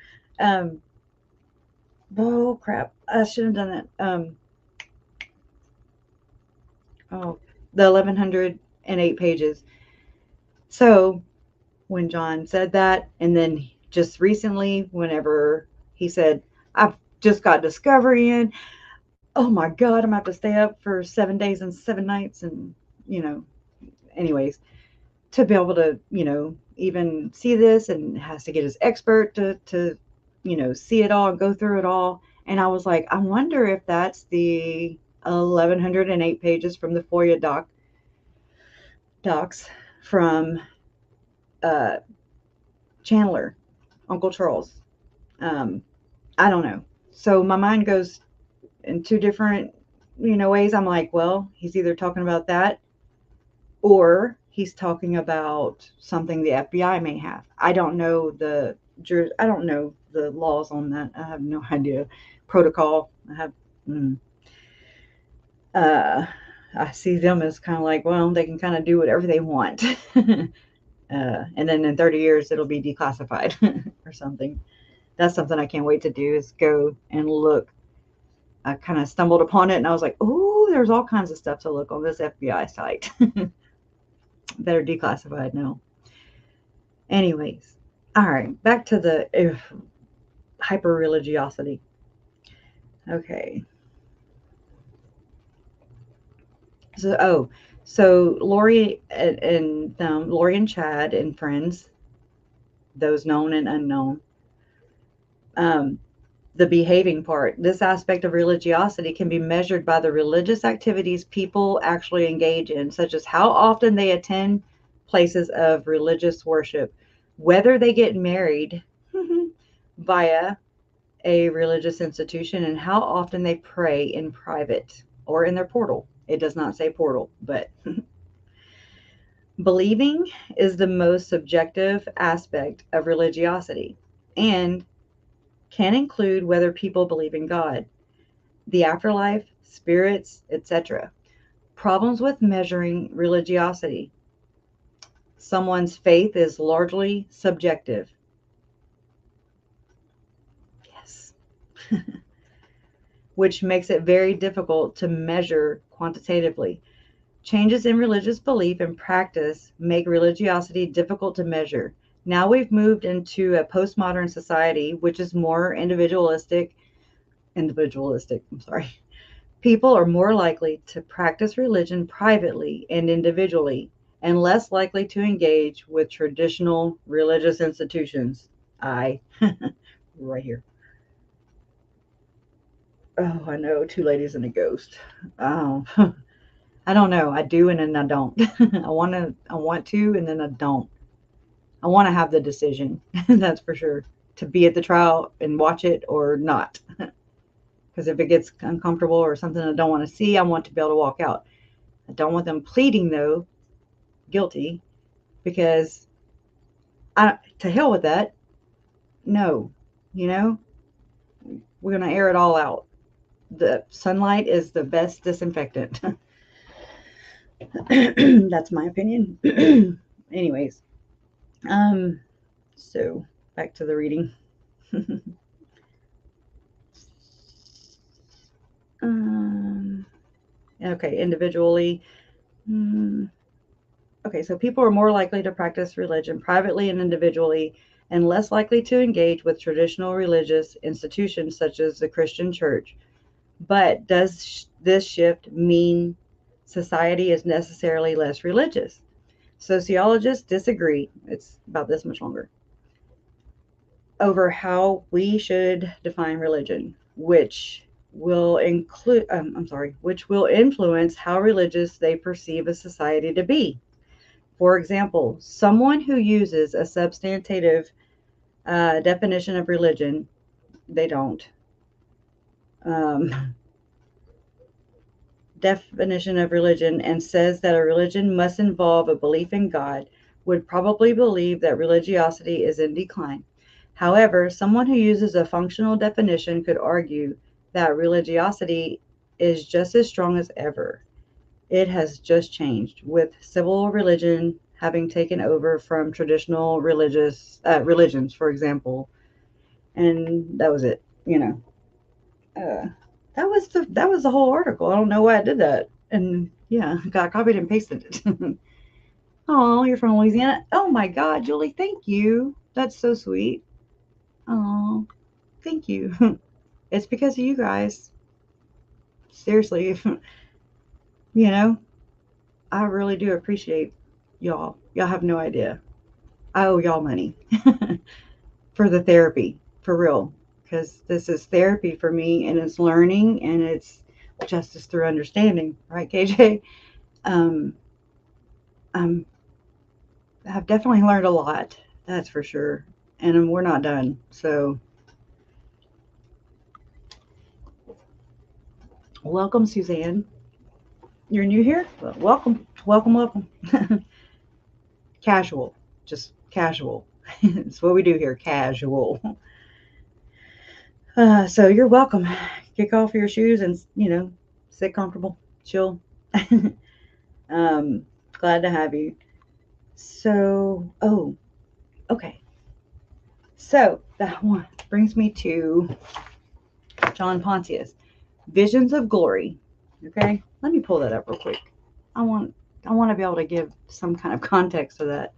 Oh crap, I should have done that. The 1,108 pages. So when John said that, and then just recently, whenever he said, I've just got Discovery in, oh my God, I'm going to have to stay up for 7 days and 7 nights. And, anyways, to be able to, even see this, and has to get his expert to see it all and go through it all. And I was like, I wonder if that's the 1,108 pages from the FOIA docs from Chandler, Uncle Charles. I don't know. So my mind goes in 2 different, ways. I'm like, well, he's either talking about that, or he's talking about something the FBI may have. I don't know the laws on that. I have no idea. Protocol. I have Mm. I see them as kind of like, well, they can kind of do whatever they want. And then in 30 years, it'll be declassified or something. That's something I can't wait to do, is go and look. I kind of stumbled upon it and I was like, oh, there's all kinds of stuff to look on this FBI site that are declassified now. Anyways, all right, back to the hyper religiosity. Okay. So Lori and Lori and Chad and friends, those known and unknown. Um, the behaving part. This aspect of religiosity can be measured by the religious activities people actually engage in, such as how often they attend places of religious worship, whether they get married via a religious institution, and how often they pray in private or in their portal. It does not say portal, but believing is the most subjective aspect of religiosity and can include whether people believe in God, the afterlife, spirits, etc. Problems with measuring religiosity. Someone's faith is largely subjective. Yes. Which makes it very difficult to measure quantitatively. Changes in religious belief and practice make religiosity difficult to measure. Now we've moved into a postmodern society, which is more individualistic. I'm sorry. People are more likely to practice religion privately and individually, and less likely to engage with traditional religious institutions. Right here. Oh, I know, two ladies and a ghost. Oh, I don't know. I do and then I don't. I want to and then I don't. I want to have the decision, that's for sure, to be at the trial and watch it or not. Because if it gets uncomfortable or something I don't want to see, I want to be able to walk out. I don't want them pleading, though, guilty, because to hell with that. No, you know, we're going to air it all out. The sunlight is the best disinfectant. That's my opinion. Anyways, so back to the reading. Okay, individually. Okay, so people are more likely to practice religion privately and individually, and less likely to engage with traditional religious institutions such as the Christian church. But does this shift mean society is necessarily less religious? Sociologists disagree. It's about this much longer. Over how we should define religion, which will which will influence how religious they perceive a society to be. For example, someone who uses a substantive definition of religion, they don't. Definition of religion and says that a religion must involve a belief in God would probably believe that religiosity is in decline. However, someone who uses a functional definition could argue that religiosity is just as strong as ever. It has just changed, with civil religion having taken over from traditional religions, for example, and that was it. That was the whole article. I don't know why I did that, and yeah, got copied and pasted it. Oh, you're from Louisiana. Oh my God, Julie, thank you. That's so sweet. Oh, thank you. It's because of you guys. Seriously, you know, I really do appreciate y'all. Y'all have no idea. I owe y'all money for the therapy, for real. Because this is therapy for me, and it's learning, and it's justice through understanding, right, KJ? Um, I've definitely learned a lot, that's for sure. And we're not done. So, welcome, Suzanne. You're new here? Well, welcome, welcome, welcome. Casual, just casual. It's what we do here, casual. So you're welcome. kick off your shoes and, sit comfortable, chill. Glad to have you. So, okay. So that one brings me to John Pontius, Visions of Glory. Okay, let me pull that up real quick. I want to be able to give some kind of context to that.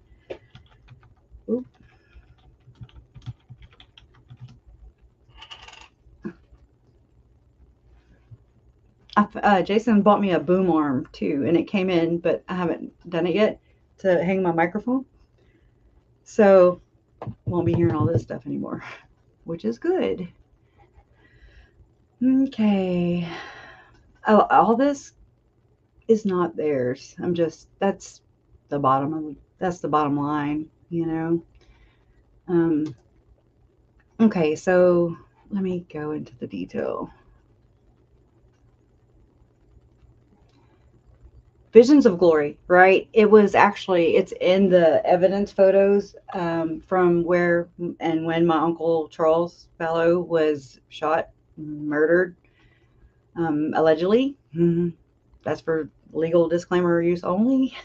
Oop. Jason bought me a boom arm too, and it came in, but I haven't done it yet to hang my microphone. So won't be hearing all this stuff anymore, which is good. Okay. Oh, all this is not theirs. That's the bottom line, Okay, so let me go into the detail. Visions of Glory, right? It's in the evidence photos from where and when my uncle Charles Vallow was shot, murdered, allegedly. Mm-hmm. That's for legal disclaimer use only.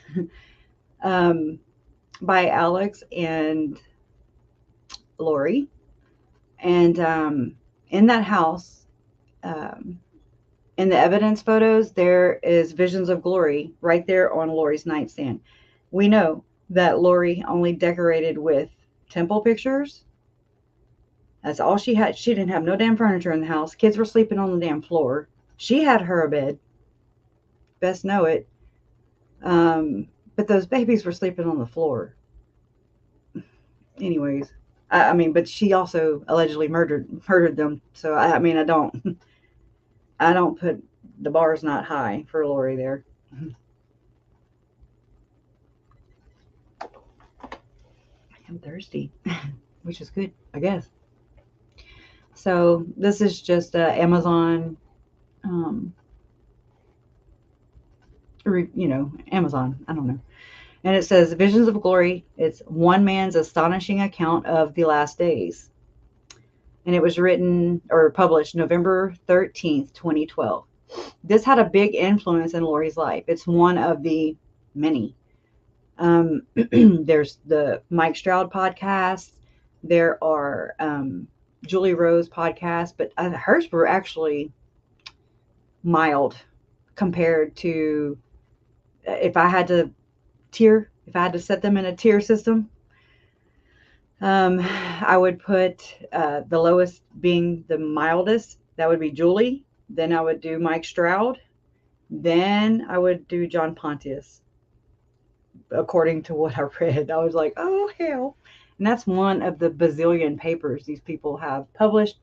By Alex and Lori. And in that house, in the evidence photos, there is Visions of Glory right there on Lori's nightstand. We know that Lori only decorated with temple pictures. That's all she had. She didn't have no damn furniture in the house. Kids were sleeping on the damn floor. She had her a bed. Best know it. But those babies were sleeping on the floor. Anyways, but she also allegedly murdered them. So I don't put the bar's not high for Lori there. I'm thirsty, which is good, I guess. So this is just Amazon, Amazon. I don't know. And it says Visions of Glory. It's one man's astonishing account of the last days. And it was written or published November 13th, 2012. This had a big influence in Lori's life. It's one of the many. There's the Mike Stroud podcast. There are Julie Rose podcasts, but hers were actually mild compared to if I had to set them in a tier system. I would put the lowest being the mildest. That would be Julie. Then I would do Mike Stroud. Then I would do John Pontius. According to what I read, I was like, oh, hell. And that's one of the bazillion papers these people have published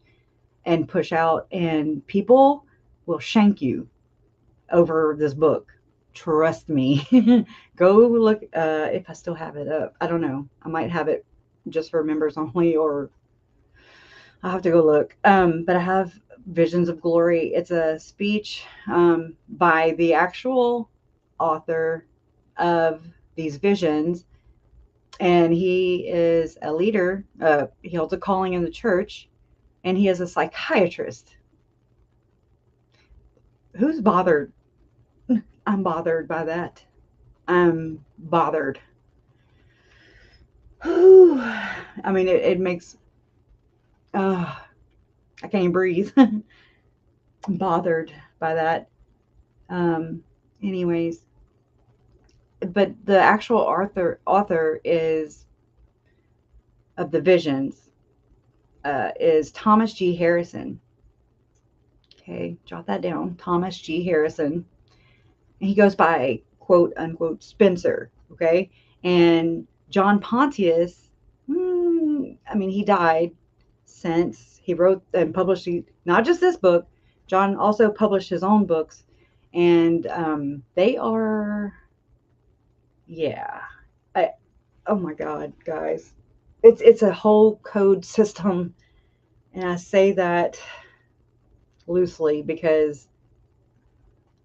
and push out. And people will shank you over this book. Trust me. Go look if I still have it up. I don't know. I might have it just for members only, or I'll have to go look. But I have Visions of Glory. It's a speech by the actual author of these visions, and he is a leader. He holds a calling in the church, and he is a psychiatrist. Who's bothered? I'm bothered by that. I'm bothered. I mean, it makes I can't even breathe. I'm bothered by that. Anyways, but the actual author is of the visions is Thomas G. Harrison. Okay, jot that down. Thomas G. Harrison. And he goes by quote unquote Spencer. Okay, and John Pontius. He died since he wrote and published not just this book. John also published his own books, and they are, oh my God, guys, it's a whole code system, and I say that loosely because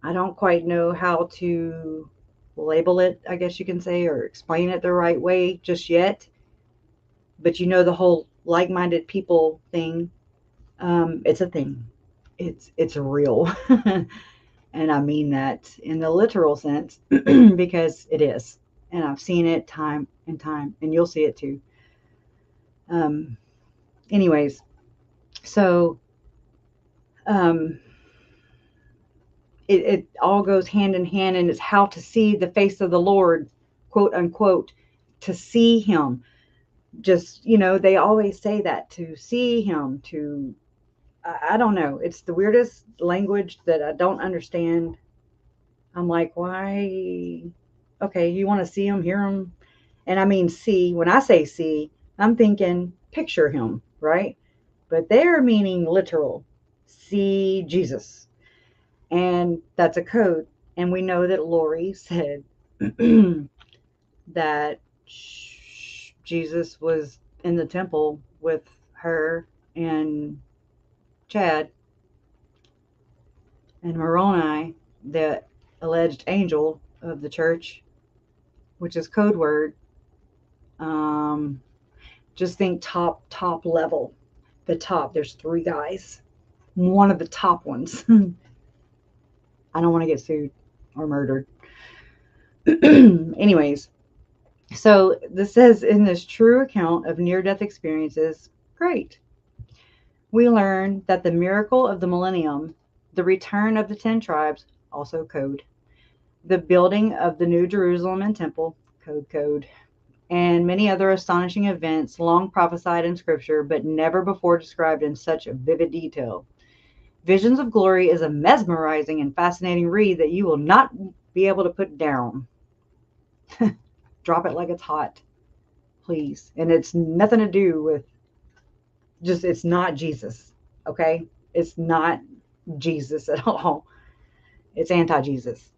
I don't quite know how to label it, I guess you can say, or explain it the right way just yet. But the whole like-minded people thing, it's a thing. it's real. And I mean that in the literal sense because it is. And I've seen it time and time, and you'll see it too. Um, anyways, so um, it all goes hand in hand, and it's how to see the face of the Lord, quote unquote, to see him. Just, they always say that, to see him, I don't know. It's the weirdest language that I don't understand. I'm like, why? Okay, you want to see him, hear him? And I mean, see, when I say see, I'm thinking picture him, right? But they're meaning literal. See Jesus. And that's a code. And we know that Lori said that Jesus was in the temple with her and Chad and Moroni, the alleged angel of the church, which is code word. Just think top level. The top, there's 3 guys. One of the top ones. I don't want to get sued or murdered. Anyways, so this says, in this true account of near-death experiences, great. We learn that the miracle of the millennium, the return of the 10 tribes, also code, the building of the New Jerusalem and Temple, code, and many other astonishing events long prophesied in Scripture, but never before described in such vivid detail. Visions of Glory is a mesmerizing and fascinating read that you will not be able to put down. Drop it like it's hot, please. And it's nothing to do with it's not Jesus, okay? It's not Jesus at all. It's anti-Jesus.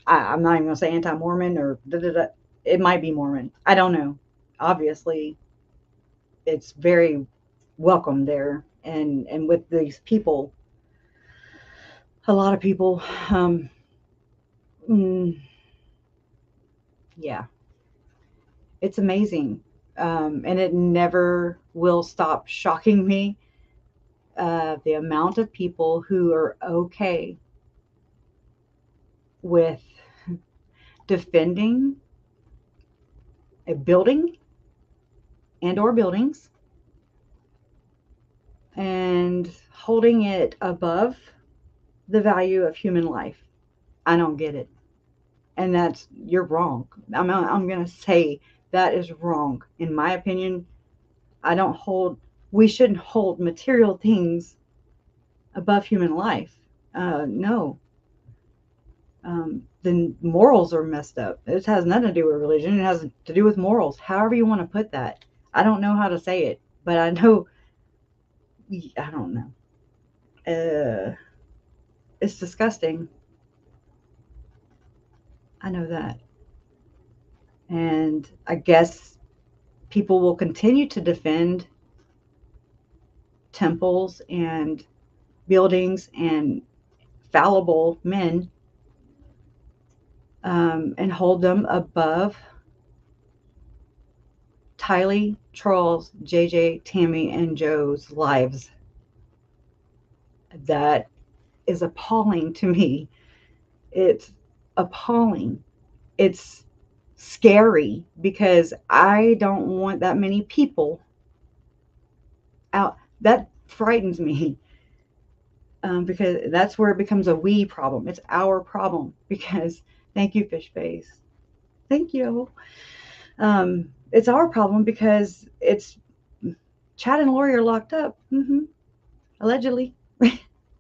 I'm not even going to say anti-Mormon or da-da-da. It might be Mormon. I don't know. Obviously, it's very welcome there. And with these people, a lot of people, yeah, it's amazing. And it never will stop shocking me, the amount of people who are okay with defending a building and or buildings and holding it above the value of human life. I don't get it. And you're wrong. I'm going to say that is wrong. In my opinion, we shouldn't hold material things above human life. No. The morals are messed up. It has nothing to do with religion. It has to do with morals. However you want to put that. I don't know how to say it, but I know, I don't know. It's disgusting. I know that. And I guess people will continue to defend temples and buildings and fallible men, and hold them above Tylee, Charles, JJ, Tammy, and Joe's lives. That is appalling to me. It's appalling. It's scary because I don't want that many people out. That frightens me, because that's where it becomes a we problem. It's our problem because, thank you, fish face. Thank you. It's our problem because it's Chad and Lori are locked up, allegedly.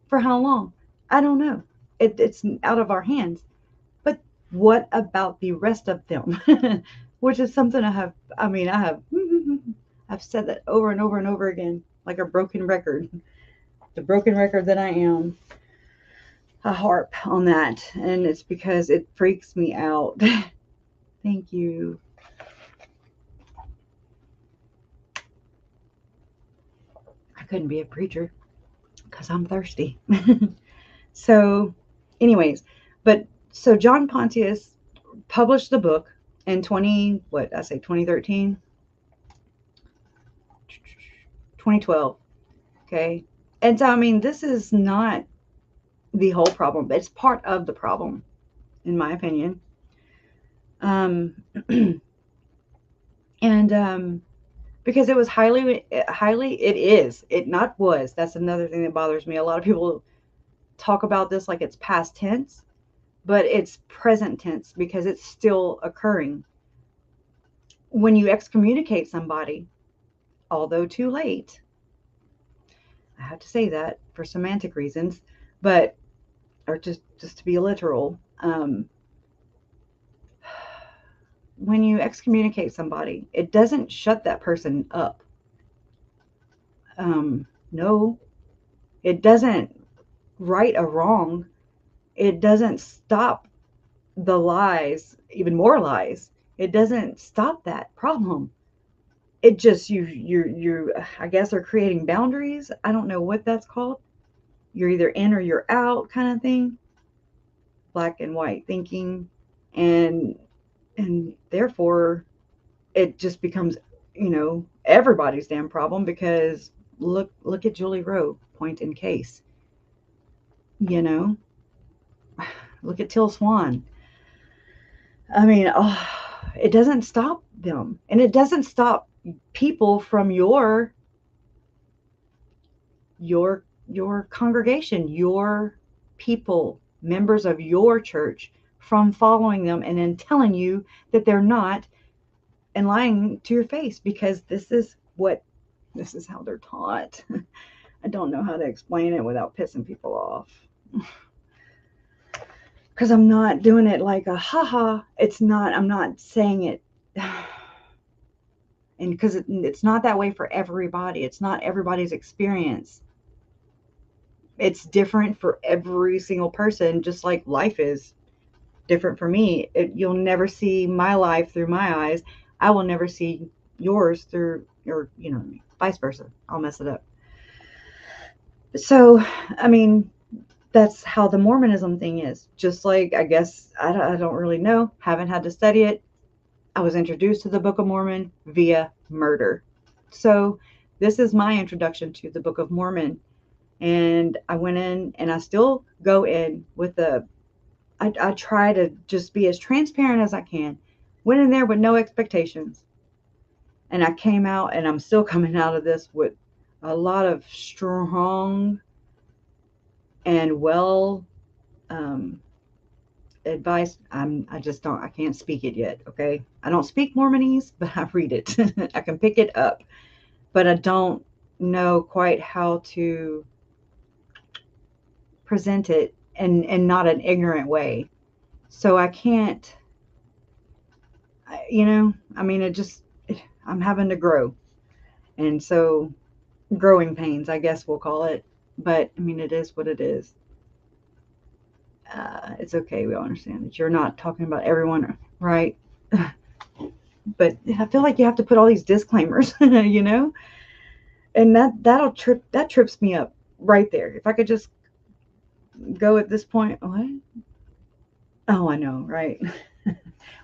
For how long? I don't know. It's out of our hands. But what about the rest of them? Which is something I've said that over and over and over again, like a broken record. The broken record that I am. I harp on that, and it's because it freaks me out. Thank you. I couldn't be a preacher because I'm thirsty. So, anyways, so John Pontius published the book in 2013? 2012. Okay. And so, this is not the whole problem. It's part of the problem, in my opinion. And because it was it not was. That's another thing that bothers me. A lot of people talk about this like it's past tense, but it's present tense because it's still occurring. When you excommunicate somebody, although too late, I have to say that for semantic reasons, but or just to be literal, when you excommunicate somebody, it doesn't shut that person up. No, it doesn't right a wrong. It doesn't stop the lies, even more lies. It doesn't stop that problem. It just you I guess are creating boundaries. I don't know what that's called. You're either in or you're out kind of thing. Black and white thinking, and therefore it just becomes, everybody's damn problem, because look at Julie Rowe, point in case. Look at Till Swan. I mean, it doesn't stop them, and it doesn't stop people from your congregation, your people, members of your church, from following them and then telling you that they're not, and lying to your face, because this is how they're taught. I don't know how to explain it without pissing people off. Because I'm not doing it like a haha. I'm not saying it. And because it's not that way for everybody. It's not everybody's experience. It's different for every single person, just like life is different for me. You'll never see my life through my eyes. I will never see yours through your, vice versa. I'll mess it up. So, I mean, that's how the Mormonism thing is. Just like, I guess, I don't really know. Haven't had to study it. I was introduced to the Book of Mormon via murder. So this is my introduction to the Book of Mormon. And I went in, and I still go in with I try to just be as transparent as I can. Went in there with no expectations. And I came out, and I'm still coming out of this with a lot of strong and well advice. I can't speak it yet. Okay. I don't speak Mormonese, but I read it. I can pick it up, but I don't know quite how to present it in not an ignorant way. So I can't, I'm having to grow. And so growing pains, I guess we'll call it. But it is what it is. It's okay. We all understand that you're not talking about everyone, right? But I feel like you have to put all these disclaimers, and that trips me up right there. If I could just go at this point, what? Oh, I know, right?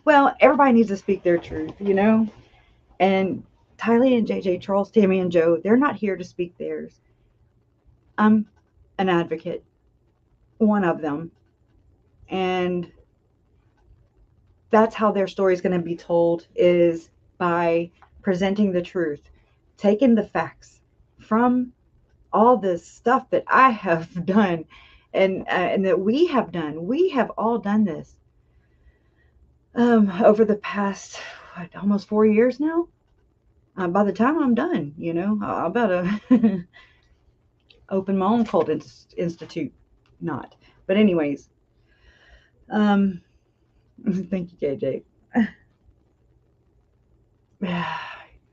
Well, everybody needs to speak their truth, and Tylee and JJ, Charles, Tammy, and Joe, they're not here to speak theirs. I'm an advocate, one of them, and that's how their story is going to be told, is by presenting the truth, taking the facts from all this stuff that I have done, and that we have done. We have all done this over the past almost 4 years now. By the time I'm done, I'll better open my own cult institute. Not, but anyways, thank you, KJ.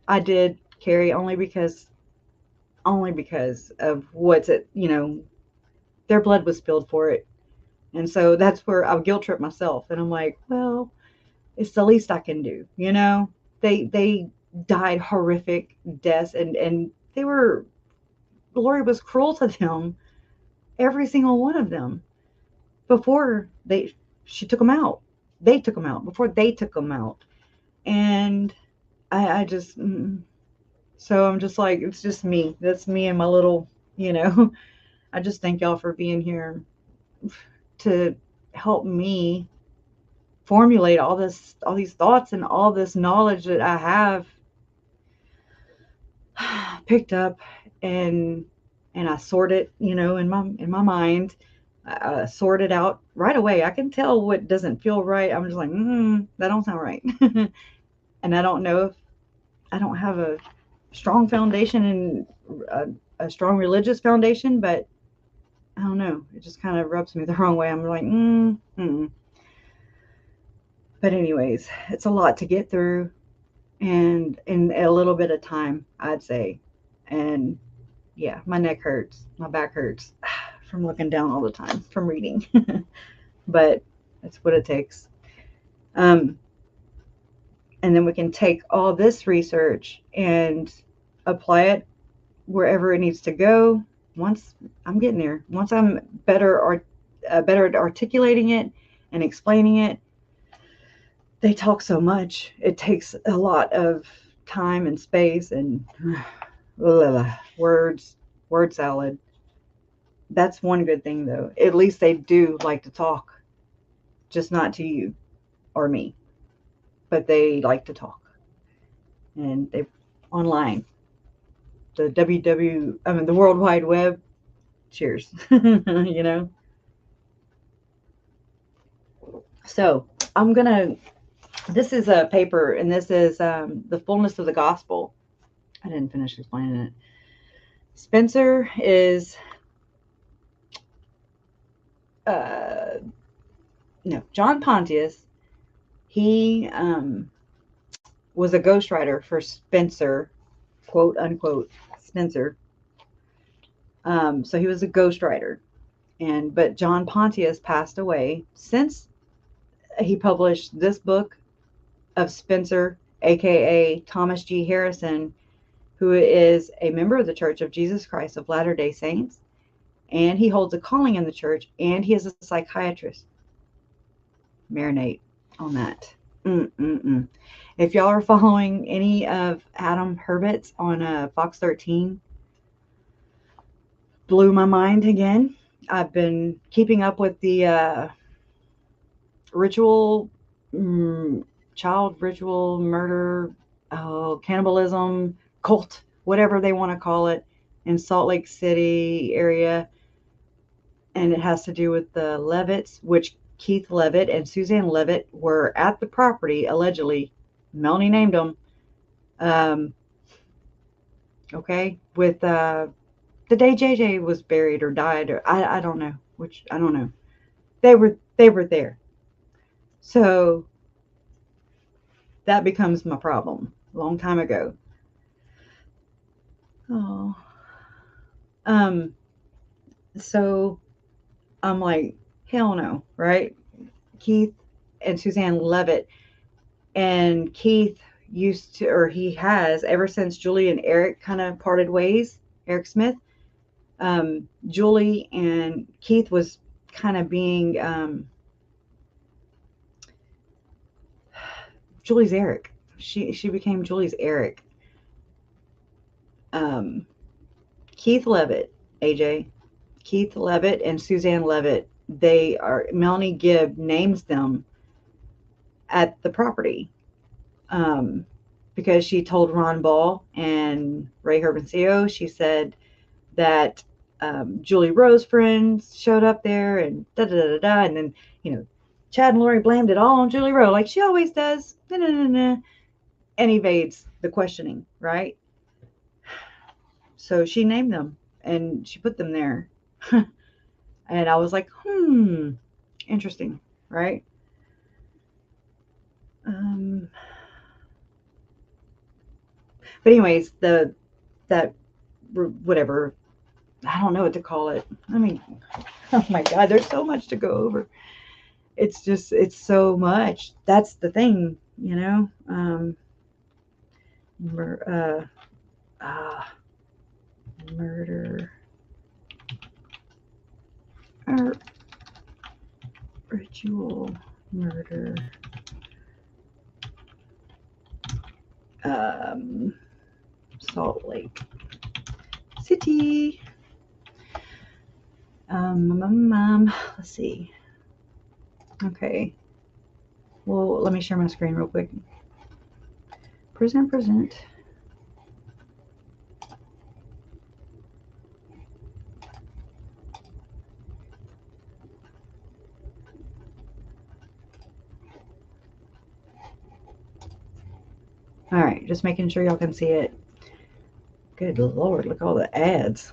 I did carry only because of what's it, their blood was spilled for it. And so that's where I'll guilt trip myself. And I'm like, well, it's the least I can do. They died horrific deaths, and Lori was cruel to them, every single one of them, before she took them out. They took them out before they took them out. And I just, so I'm just like, it's just me. That's me and my little, I just thank y'all for being here. to help me formulate all these thoughts and all this knowledge that I have picked up, and I sort it, in my mind. I sort it out right away. I can tell what doesn't feel right. I'm just like, that don't sound right. And I don't know if I don't have a strong foundation and a strong religious foundation, but I don't know. It just kind of rubs me the wrong way. I'm like, But anyways, it's a lot to get through, and in a little bit of time, I'd say. And yeah, my neck hurts, my back hurts from looking down all the time from reading. But that's what it takes. And then we can take all this research and apply it wherever it needs to go. Once I'm getting there, once I'm better at articulating it and explaining it. They talk so much. It takes a lot of time and space and words, word salad. That's one good thing, though. At least they do like to talk, just not to you or me, but they like to talk. And they online, the World Wide Web. Cheers, So this is a paper, and this is the Fullness of the Gospel. I didn't finish explaining it. Spencer is John Pontius. He was a ghostwriter for Spencer, quote unquote Spencer. So he was a ghostwriter, but John Pontius passed away since he published this book of Spencer, aka Thomas G. Harrison, who is a member of the Church of Jesus Christ of Latter-day Saints, and he holds a calling in the church, and he is a psychiatrist. Marinate on that. If y'all are following any of Adam Herbert's on Fox 13, blew my mind again. I've been keeping up with the child ritual murder, cannibalism, cult, whatever they want to call it, in Salt Lake City area. And it has to do with the Levitts, which Keith Levitt and Suzanne Levitt were at the property, allegedly. Melanie named them. Okay, with the day JJ was buried or died, or I don't know, I don't know. They were there. So that becomes my problem. A long time ago. Oh. So I'm like, hell no, right? Keith and Suzanne Levitt. And Keith he has, ever since Julie and Eric kind of parted ways, Eric Smith, Julie and Keith was kind of being Julie's Eric. She became Julie's Eric. Keith Levitt, AJ, Keith Levitt and Suzanne Levitt, Melanie Gibb names them at the property because she told Ron Ball and Ray Herbencio, she said that Julie Rose friends showed up there and da-da-da-da-da, and then, Chad and Lori blamed it all on Julie Rose, like she always does, and evades the questioning, right? So she named them, and she put them there. And I was like, interesting, right? But anyways, whatever, I don't know what to call it. I mean, oh my God, there's so much to go over. It's so much. That's the thing, murder or ritual murder. Salt Lake City. Let's see. Okay. Well, let me share my screen real quick. Present. All right, just making sure y'all can see it. Good Lord, look at all the ads.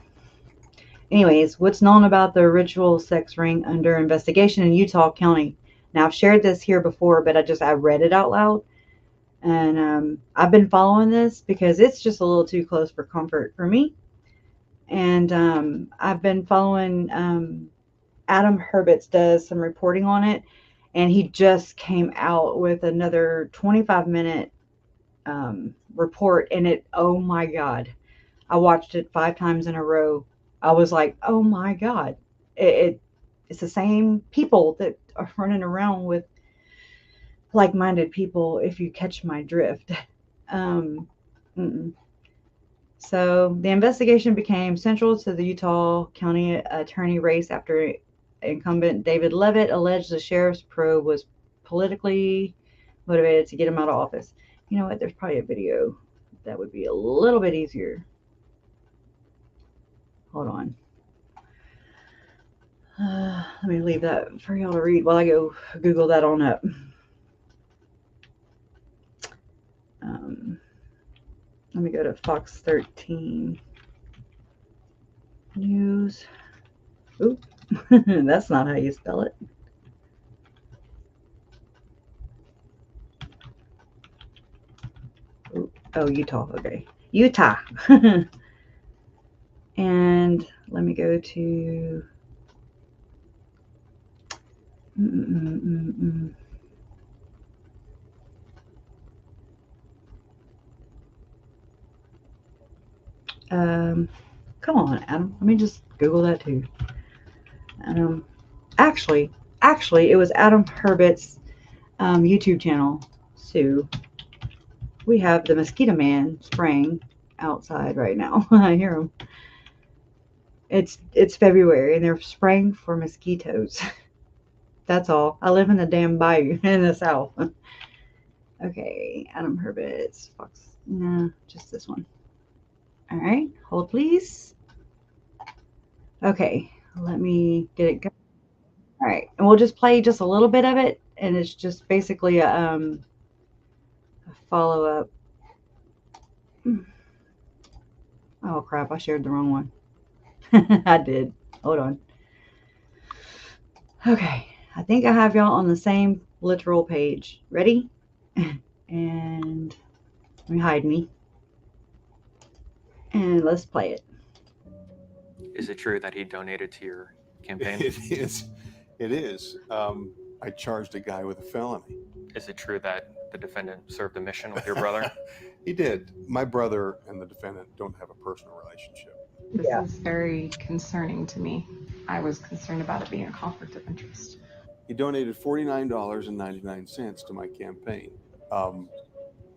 Anyways, what's known about the ritual sex ring under investigation in Utah County? Now, I've shared this here before, but I read it out loud. And I've been following this because it's just a little too close for comfort for me. And I've been following Adam Herbets does some reporting on it. And he just came out with another 25-minute report. And it, oh my God, I watched it 5 times in a row. I was like, oh my God, it's the same people that are running around with like-minded people, if you catch my drift. So the investigation became central to the Utah County attorney race after incumbent David Levitt alleged the sheriff's probe was politically motivated to get him out of office. You know what? There's probably a video that would be a little bit easier. Hold on. Let me leave that for y'all to read while I go Google that on up. Let me go to Fox 13 News. Oop, that's not how you spell it. Oop. Oh, Utah. Okay. Utah. And let me go to come on, Adam. Let me just Google that too. Actually, it was Adam Herbert's YouTube channel. So we have the mosquito man spraying outside right now. I hear him. It's February and they're spraying for mosquitoes. That's all. I live in the damn bayou in the south. Okay, Adam Herbert's Fox. Nah, just this one. All right, hold please. Okay, let me get it going. All right, and we'll just play just a little bit of it, and it's just basically a follow-up. Oh crap, I shared the wrong one. I did. Hold on. Okay, I think I have y'all on the same literal page. Ready? And let me hide me. And let's play it. Is it true that he donated to your campaign? It is. It is. I charged a guy with a felony. Is it true that the defendant served a mission with your brother? He did. My brother and the defendant don't have a personal relationship. This is very concerning to me. I was concerned about it being a conflict of interest. He donated $49.99 to my campaign.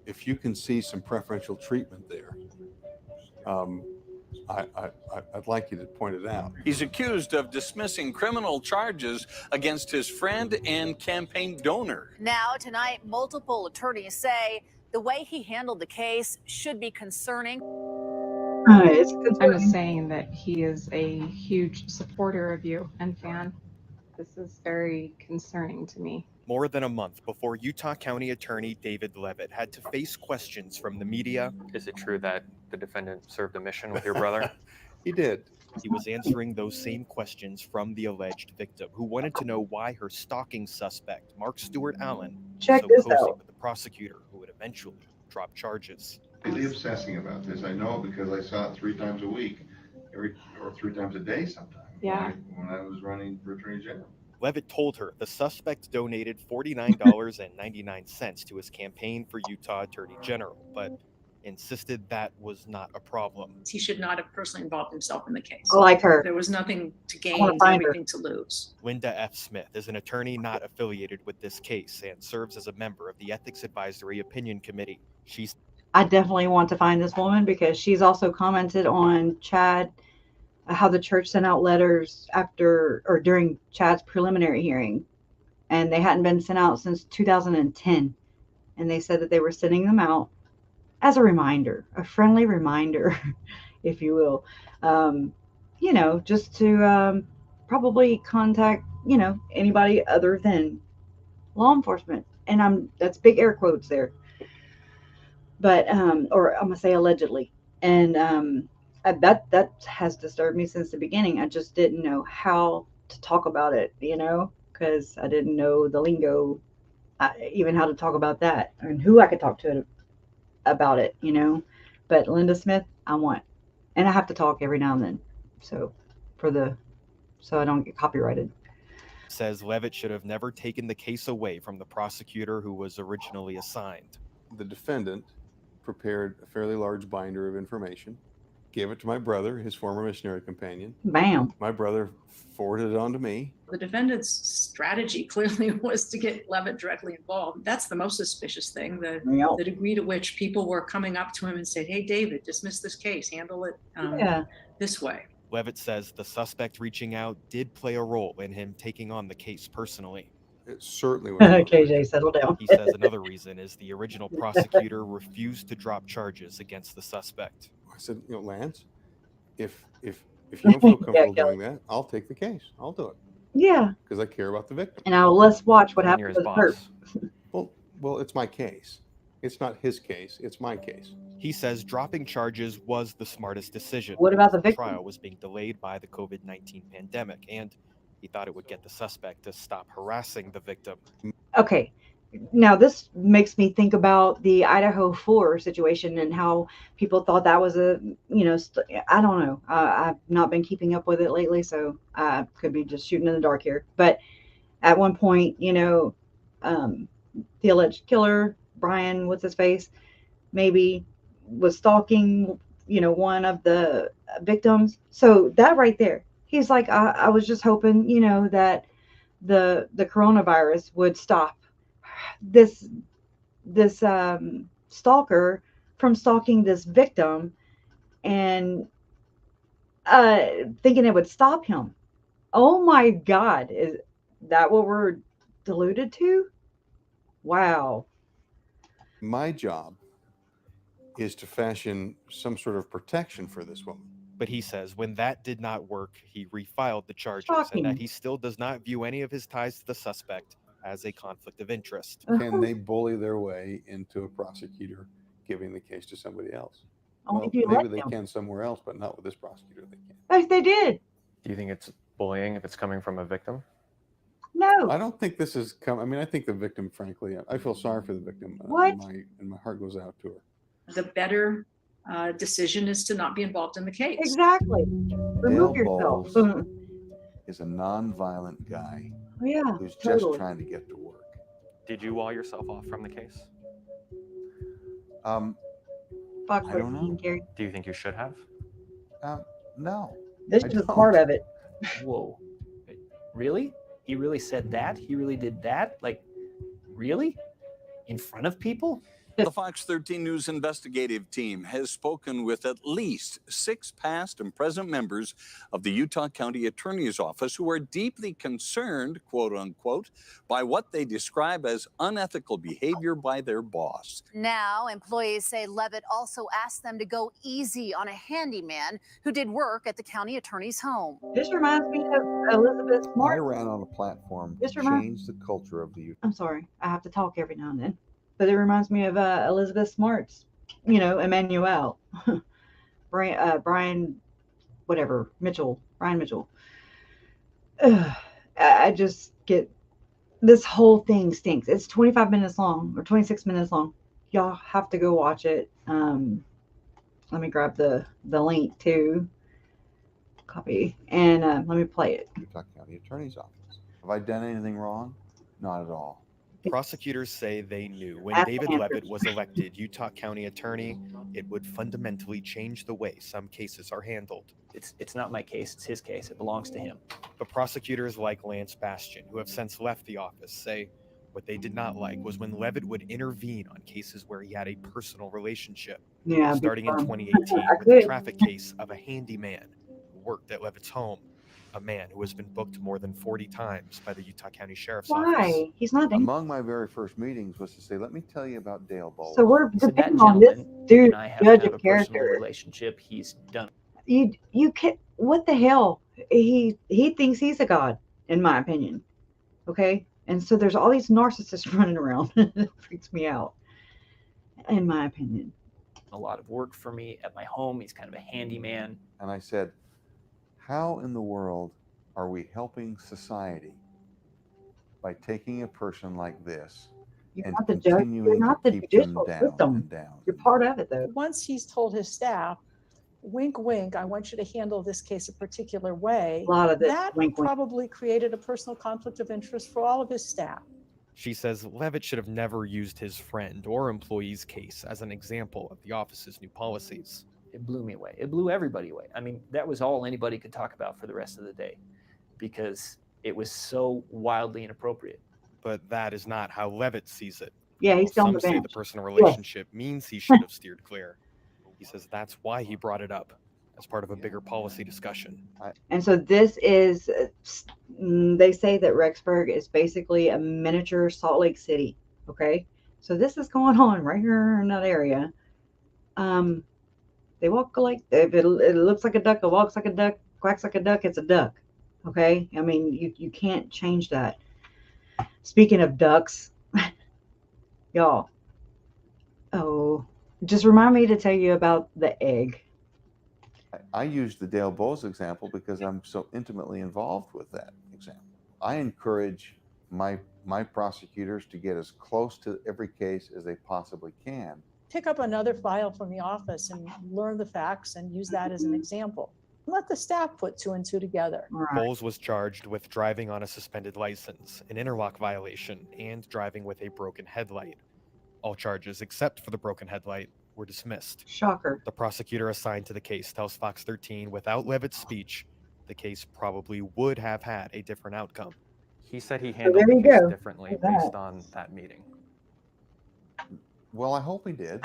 If you can see some preferential treatment there, I'd like you to point it out. He's accused of dismissing criminal charges against his friend and campaign donor. Now, tonight, multiple attorneys say the way he handled the case should be concerning. It's concerning. I'm just saying that he is a huge supporter of you and fan. This is very concerning to me. More than a month before Utah County Attorney David Levitt had to face questions from the media. Is it true that the defendant served a mission with your brother? He did. He was answering those same questions from the alleged victim, who wanted to know why her stalking suspect, Mark Stewart Allen, was Check so this cozy out. with the prosecutor who would eventually drop charges. Really obsessing about this. I know because I saw it 3 times a week, or 3 times a day sometimes. Yeah. When I was running for Attorney General. Levitt told her the suspect donated $49.99 to his campaign for Utah Attorney General, but insisted that was not a problem. He should not have personally involved himself in the case. I like her. There was nothing to gain, wanna find her. everything to lose. Linda F. Smith is an attorney not affiliated with this case and serves as a member of the Ethics Advisory Opinion Committee. She's I definitely want to find this woman because she's also commented on Chad how the church sent out letters after or during Chad's preliminary hearing, and they hadn't been sent out since 2010. And they said that they were sending them out as a reminder, a friendly reminder, if you will, just to probably contact, anybody other than law enforcement. And that's big air quotes there. But, or I'm going to say allegedly. And that has disturbed me since the beginning. I just didn't know how to talk about it, because I didn't know the lingo, even how to talk about that and who I could talk to about it, But Linda Smith, I want, and I have to talk every now and then, so I don't get copyrighted. Says Levitt should have never taken the case away from the prosecutor who was originally assigned. The defendant prepared a fairly large binder of information, gave it to my brother, his former missionary companion. Bam. My brother forwarded it on to me. The defendant's strategy clearly was to get Levitt directly involved. That's the most suspicious thing. The degree to which people were coming up to him and said, "Hey, David, dismiss this case, handle it this way." Levitt says the suspect reaching out did play a role in him taking on the case personally. It certainly was. KJ, settle down. He says another reason is the original prosecutor refused to drop charges against the suspect. I said, Lance, if you don't feel comfortable doing that, I'll take the case. I'll do it. Yeah. Because I care about the victim. And let's watch what And happens you're with his her. boss. Well, it's my case. It's not his case. It's my case. He says dropping charges was the smartest decision. What about the The victim? trial was being delayed by the COVID-19 pandemic, and he thought it would get the suspect to stop harassing the victim. Okay. Now this makes me think about the Idaho 4 situation and how people thought that was I don't know. I've not been keeping up with it lately, so I could be just shooting in the dark here. But at one point, the alleged killer, Brian, what's his face, maybe was stalking, one of the victims. So that right there, he's like, I was just hoping, that the coronavirus would stop this stalker from stalking this victim, and thinking it would stop him. Oh my God, is that what we're deluded to? Wow. My job is to fashion some sort of protection for this woman. But he says when that did not work, he refiled the charges Shocking. and that he still does not view any of his ties to the suspect as a conflict of interest. Can they bully their way into a prosecutor giving the case to somebody else? Only Well, if you maybe let they them. can somewhere else, but not with this prosecutor. They can't. Yes, they did. Do you think it's bullying if it's coming from a victim? No. I don't think this is I mean, I think the victim, frankly, I feel sorry for the victim. What? And my heart goes out to her. The better decision is to not be involved in the case. Exactly. Remove yourself. Daybell'S is a non-violent guy Yeah, who's just totally. trying to get to work. Did you wall yourself off from the case? Fuck I what don't know. Gary. Do you think you should have? No. This I is don't. part of it. Whoa. Really? He really said that? He really did that? Like, really? In front of people? The Fox 13 News investigative team has spoken with at least 6 past and present members of the Utah County Attorney's Office who are deeply concerned, quote unquote, by what they describe as unethical behavior by their boss. Now, employees say Levitt also asked them to go easy on a handyman who did work at the county attorney's home. This reminds me of Elizabeth I Smart. ran on a platform This to reminds- change the culture of the Utah. I'm sorry. I have to talk every now and then. But it reminds me of Elizabeth Smart's, Emmanuel. Brian, whatever, Mitchell. Brian Mitchell. I just get, this whole thing stinks. It's 25 minutes long or 26 minutes long. Y'all have to go watch it. Let me grab the link too. Copy. And let me play it. Utah County Attorney's Office. Have I done anything wrong? Not at all. Prosecutors say they knew when Ask David Andrew. Levitt was elected Utah County Attorney, it would fundamentally change the way some cases are handled. It's not my case. It's his case. It belongs to him. But prosecutors like Lance Bastian, who have since left the office, say what they did not like was when Levitt would intervene on cases where he had a personal relationship. Yeah. Starting in big 2018 I with the could. traffic case of a handyman who worked at Levitt's home, a man who has been booked more than 40 times by the Utah County Sheriff's Office. Why? He's not dangerous. Among my very first meetings was to say, let me tell you about Daybell'S. So we're He said that depending on this gentleman dude and I have judge to have of a personal character. relationship. He's done. You can't. What the hell? He thinks he's a god, in my opinion. Okay, and so there's all these narcissists running around. It freaks me out, in my opinion. a lot of work for me at my home. He's kind of a handyman. And I said, how in the world are we helping society by taking a person like this You're and not the judge. continuing You're not to the keep them judicial down system. and down? You're part of it, though. Once he's told his staff, wink, wink, I want you to handle this case a particular way, A lot of this that wink, wink. probably created a personal conflict of interest for all of his staff. She says Levitt should have never used his friend or employee's case as an example of the office's new policies. It blew me away. It blew everybody away. I mean, that was all anybody could talk about for the rest of the day because it was so wildly inappropriate. But that is not how Levitt sees it. Yeah, he's still on Some the say the bench. personal relationship means he should have steered clear. He says that's why he brought it up as part of a bigger policy discussion. And so this is, they say that Rexburg is basically a miniature Salt Lake City. Okay. So this is going on right here in that area. They walk like, if it looks like a duck, it walks like a duck, quacks like a duck, it's a duck. Okay. I mean, you can't change that. Speaking of ducks, y'all, just remind me to tell you about the egg. I used the Daybell'S example because I'm so intimately involved with that example. I encourage my prosecutors to get as close to every case as they possibly can. Pick up another file from the office and learn the facts and use that as an example. Let the staff put two and two together. Bowles was charged with driving on a suspended license, an interlock violation, and driving with a broken headlight. All charges, except for the broken headlight, were dismissed. Shocker. The prosecutor assigned to the case tells Fox 13 without Levitt's speech, the case probably would have had a different outcome. He said he handled there the you case go. differently Look at that. based on that meeting. Well, I hope he did.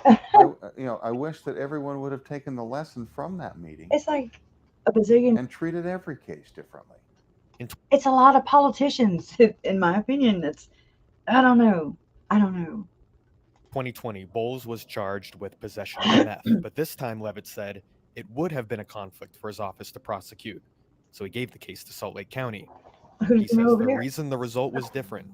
I wish that everyone would have taken the lesson from that meeting It's like a bazillion. and treated every case differently. It's a lot of politicians, in my opinion. I don't know. 2020, Bowles was charged with possession of meth, but this time Levitt said it would have been a conflict for his office to prosecute, so he gave the case to Salt Lake County. He says the reason the result was different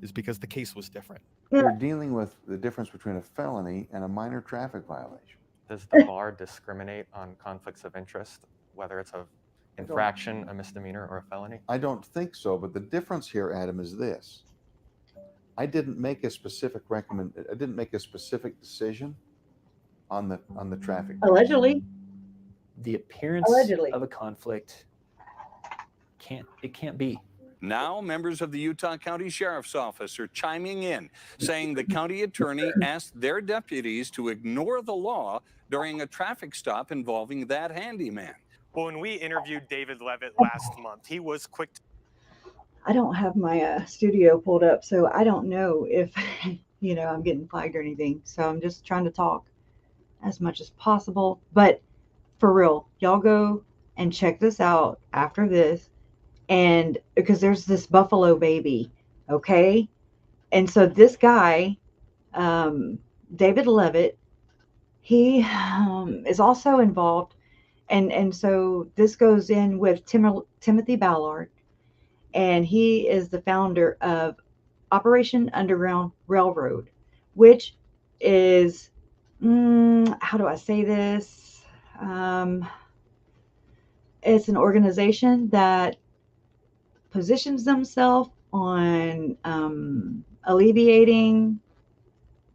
is because the case was different. You're dealing with the difference between a felony and a minor traffic violation. Does the bar discriminate on conflicts of interest, whether it's an infraction, a misdemeanor, or a felony? I don't think so, but the difference here, Adam, is this. I didn't make a specific decision on the traffic. Allegedly. The appearance Allegedly. of a conflict can't be. Now, members of the Utah County Sheriff's Office are chiming in, saying the county attorney asked their deputies to ignore the law during a traffic stop involving that handyman. Well, when we interviewed David Levitt last month, he was quick. I don't have my studio pulled up, so I don't know if, I'm getting flagged or anything. So I'm just trying to talk as much as possible. But for real, y'all go and check this out after this. And because there's this buffalo baby, okay? And so this guy, David Levitt, he is also involved. And so this goes in with Timothy Ballard. And he is the founder of Operation Underground Railroad, which is, how do I say this? It's an organization that positions themselves on alleviating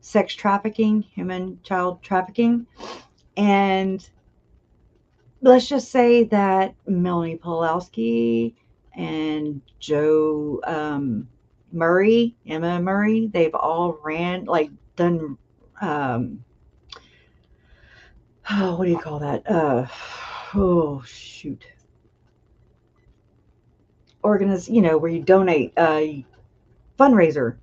sex trafficking, human child trafficking. And let's just say that Melanie Pulowski and Joe Emma Murray, they've all done, what do you call that? Where you donate, a fundraiser.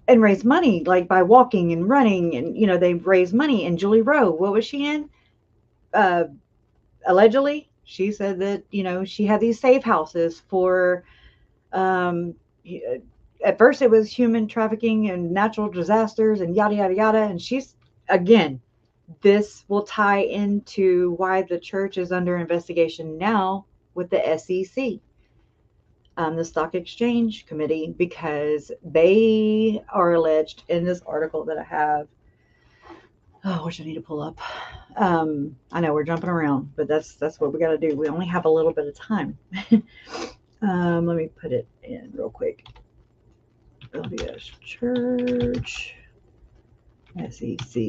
and raise money, like by walking and running, and they raise money. And Julie Rowe, what was she in? Allegedly, she said that she had these safe houses for at first it was human trafficking and natural disasters and yada yada yada. And she's, again, this will tie into why the church is under investigation now with the SEC, the Stock Exchange Committee, because they are alleged in this article that I have. Oh, which I need to pull up. I know we're jumping around, but that's what we got to do. We only have a little bit of time. Let me put it in real quick. LDS Church, SEC.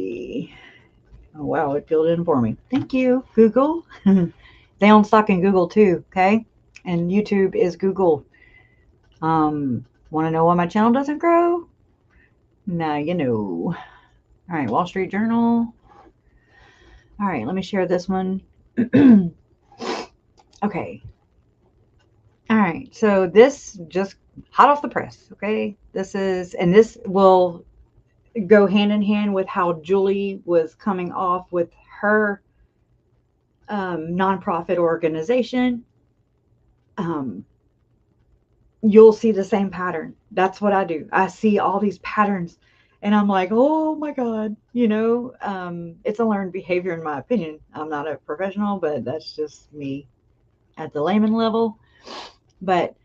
Oh, wow, it filled in for me. Thank you, Google. They own stock in Google too, okay? And YouTube is Google. Want to know why my channel doesn't grow? Now you know. All right, Wall Street Journal. All right, let me share this one. Okay. All right, so this just hot off the press, okay? This will go hand in hand with how Julie was coming off with her nonprofit organization. You'll see the same pattern. That's what I do. I see all these patterns and I'm like, oh my God, it's a learned behavior in my opinion. I'm not a professional, but that's just me at the layman level. But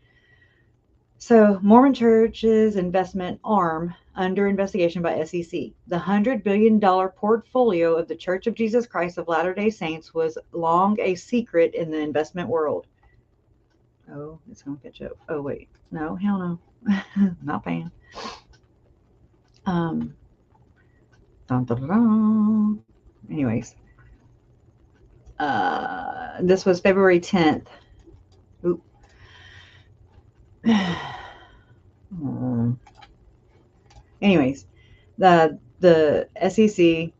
so Mormon Church's investment arm under investigation by SEC. The $100 billion portfolio of the Church of Jesus Christ of Latter-day Saints was long a secret in the investment world. Oh, it's going to catch up. Oh, wait. No, hell no. Not paying. Dun, dun, dun, dun. Anyways. This was February 10th. Oop. Anyways, the SEC,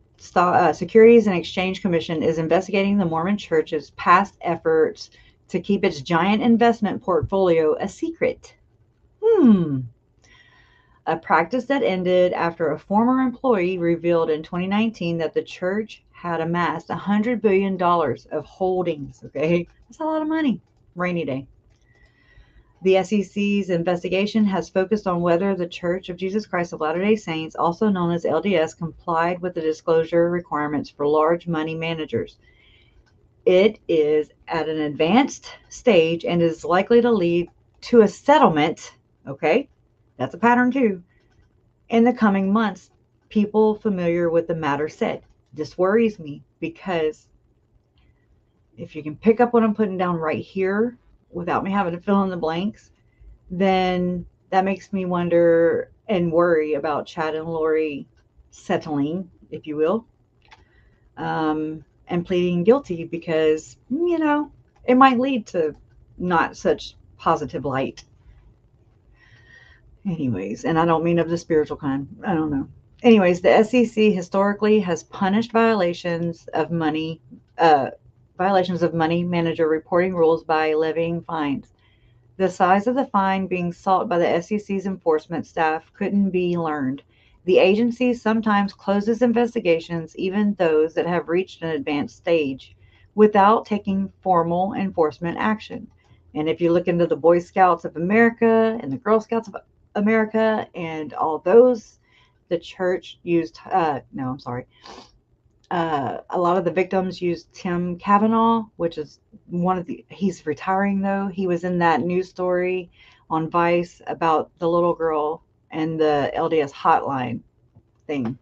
Securities and Exchange Commission, is investigating the Mormon Church's past efforts to keep its giant investment portfolio a secret. A practice that ended after a former employee revealed in 2019 that the church had amassed $100 billion of holdings. Okay, that's a lot of money. Rainy day. The SEC's investigation has focused on whether the Church of Jesus Christ of Latter-day Saints, also known as LDS, complied with the disclosure requirements for large money managers. It is at an advanced stage and is likely to lead to a settlement. Okay, that's a pattern too. In the coming months, people familiar with the matter said. This worries me because if you can pick up what I'm putting down right here without me having to fill in the blanks, then that makes me wonder and worry about Chad and Lori settling, if you will, and pleading guilty because, it might lead to not such positive light. Anyways, and I don't mean of the spiritual kind. I don't know. Anyways, the SEC historically has punished violations of money manager reporting rules by levying fines. The size of the fine being sought by the SEC's enforcement staff couldn't be learned. The agency sometimes closes investigations, even those that have reached an advanced stage, without taking formal enforcement action. And if you look into the Boy Scouts of America and the Girl Scouts of America and all those, the church used, a lot of the victims used Tim Kavanaugh, which is he's retiring though. He was in that news story on Vice about the little girl and the LDS hotline thing.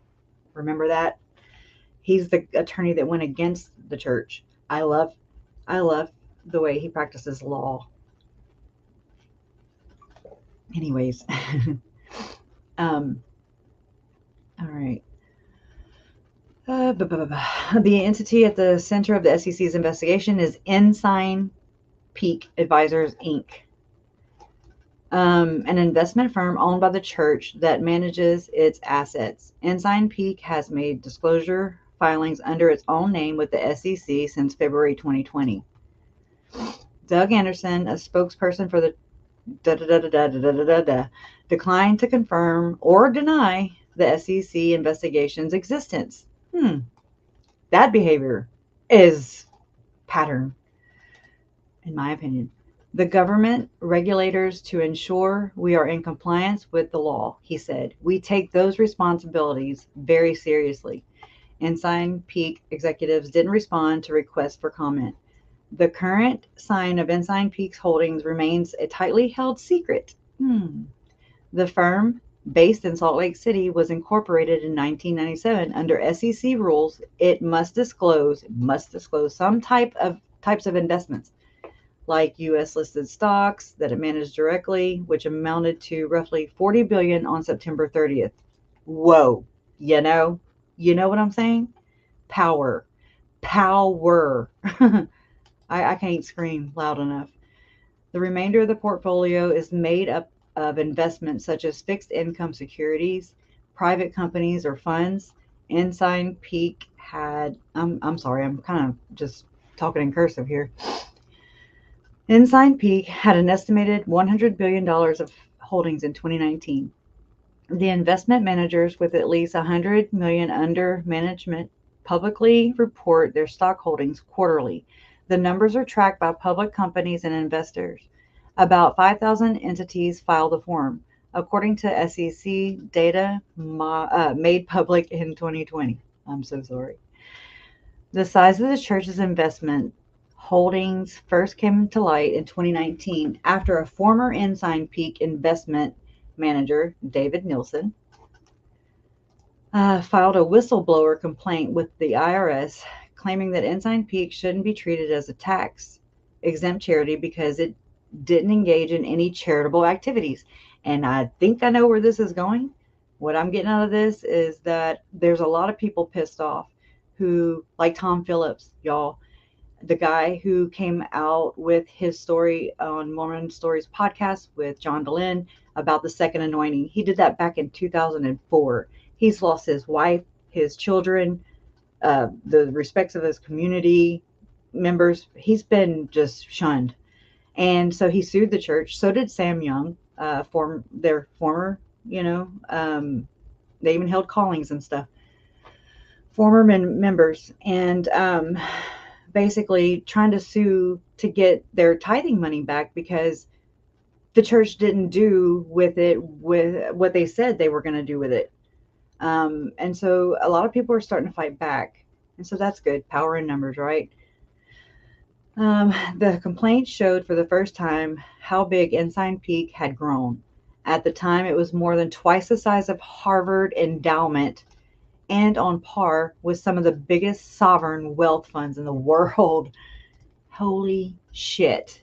Remember that? He's the attorney that went against the church. I love the way he practices law. Anyways. All right. The entity at the center of the SEC's investigation is Ensign Peak Advisors, Inc., an investment firm owned by the church that manages its assets. Ensign Peak has made disclosure filings under its own name with the SEC since February 2020. Doug Anderson, a spokesperson for the declined to confirm or deny the SEC investigation's existence. That behavior is pattern, in my opinion. The government regulators to ensure we are in compliance with the law, he said. We take those responsibilities very seriously. Ensign Peak executives didn't respond to requests for comment. The current sign of Ensign Peak's holdings remains a tightly held secret. The firm, based in Salt Lake City, was incorporated in 1997. Under SEC rules, it must disclose some types of investments, like U.S. listed stocks that it managed directly, which amounted to roughly $40 billion on September 30th. Whoa, you know what I'm saying? Power. I can't scream loud enough. The remainder of the portfolio is made up of investments such as fixed income securities, private companies or funds. Ensign Peak had, I'm sorry, I'm kind of just talking in cursive here. Ensign Peak had an estimated $100 billion of holdings in 2019. The investment managers with at least $100 million under management publicly report their stock holdings quarterly. The numbers are tracked by public companies and investors. About 5,000 entities file the form, according to SEC data made public in 2020. I'm so sorry. The size of the church's investment holdings first came to light in 2019 after a former Ensign Peak investment manager, David Nielsen, filed a whistleblower complaint with the IRS claiming that Ensign Peak shouldn't be treated as a tax-exempt charity because it didn't engage in any charitable activities. And I think I know where this is going. What I'm getting out of this is that there's a lot of people pissed off who, like Tom Phillips, y'all, the guy who came out with his story on Mormon Stories podcast with John Dehlin about the second anointing. He did that back in 2004. He's lost his wife, his children, the respects of his community members. He's been just shunned. And so he sued the church. So did Sam Young, their former, they even held callings and stuff. Former members. And basically trying to sue to get their tithing money back because the church didn't do with it with what they said they were going to do with it. And so a lot of people are starting to fight back. And so that's good. Power in numbers, right? The complaint showed for the first time how big Ensign Peak had grown. At the time, it was more than twice the size of Harvard Endowment and on par with some of the biggest sovereign wealth funds in the world. Holy shit.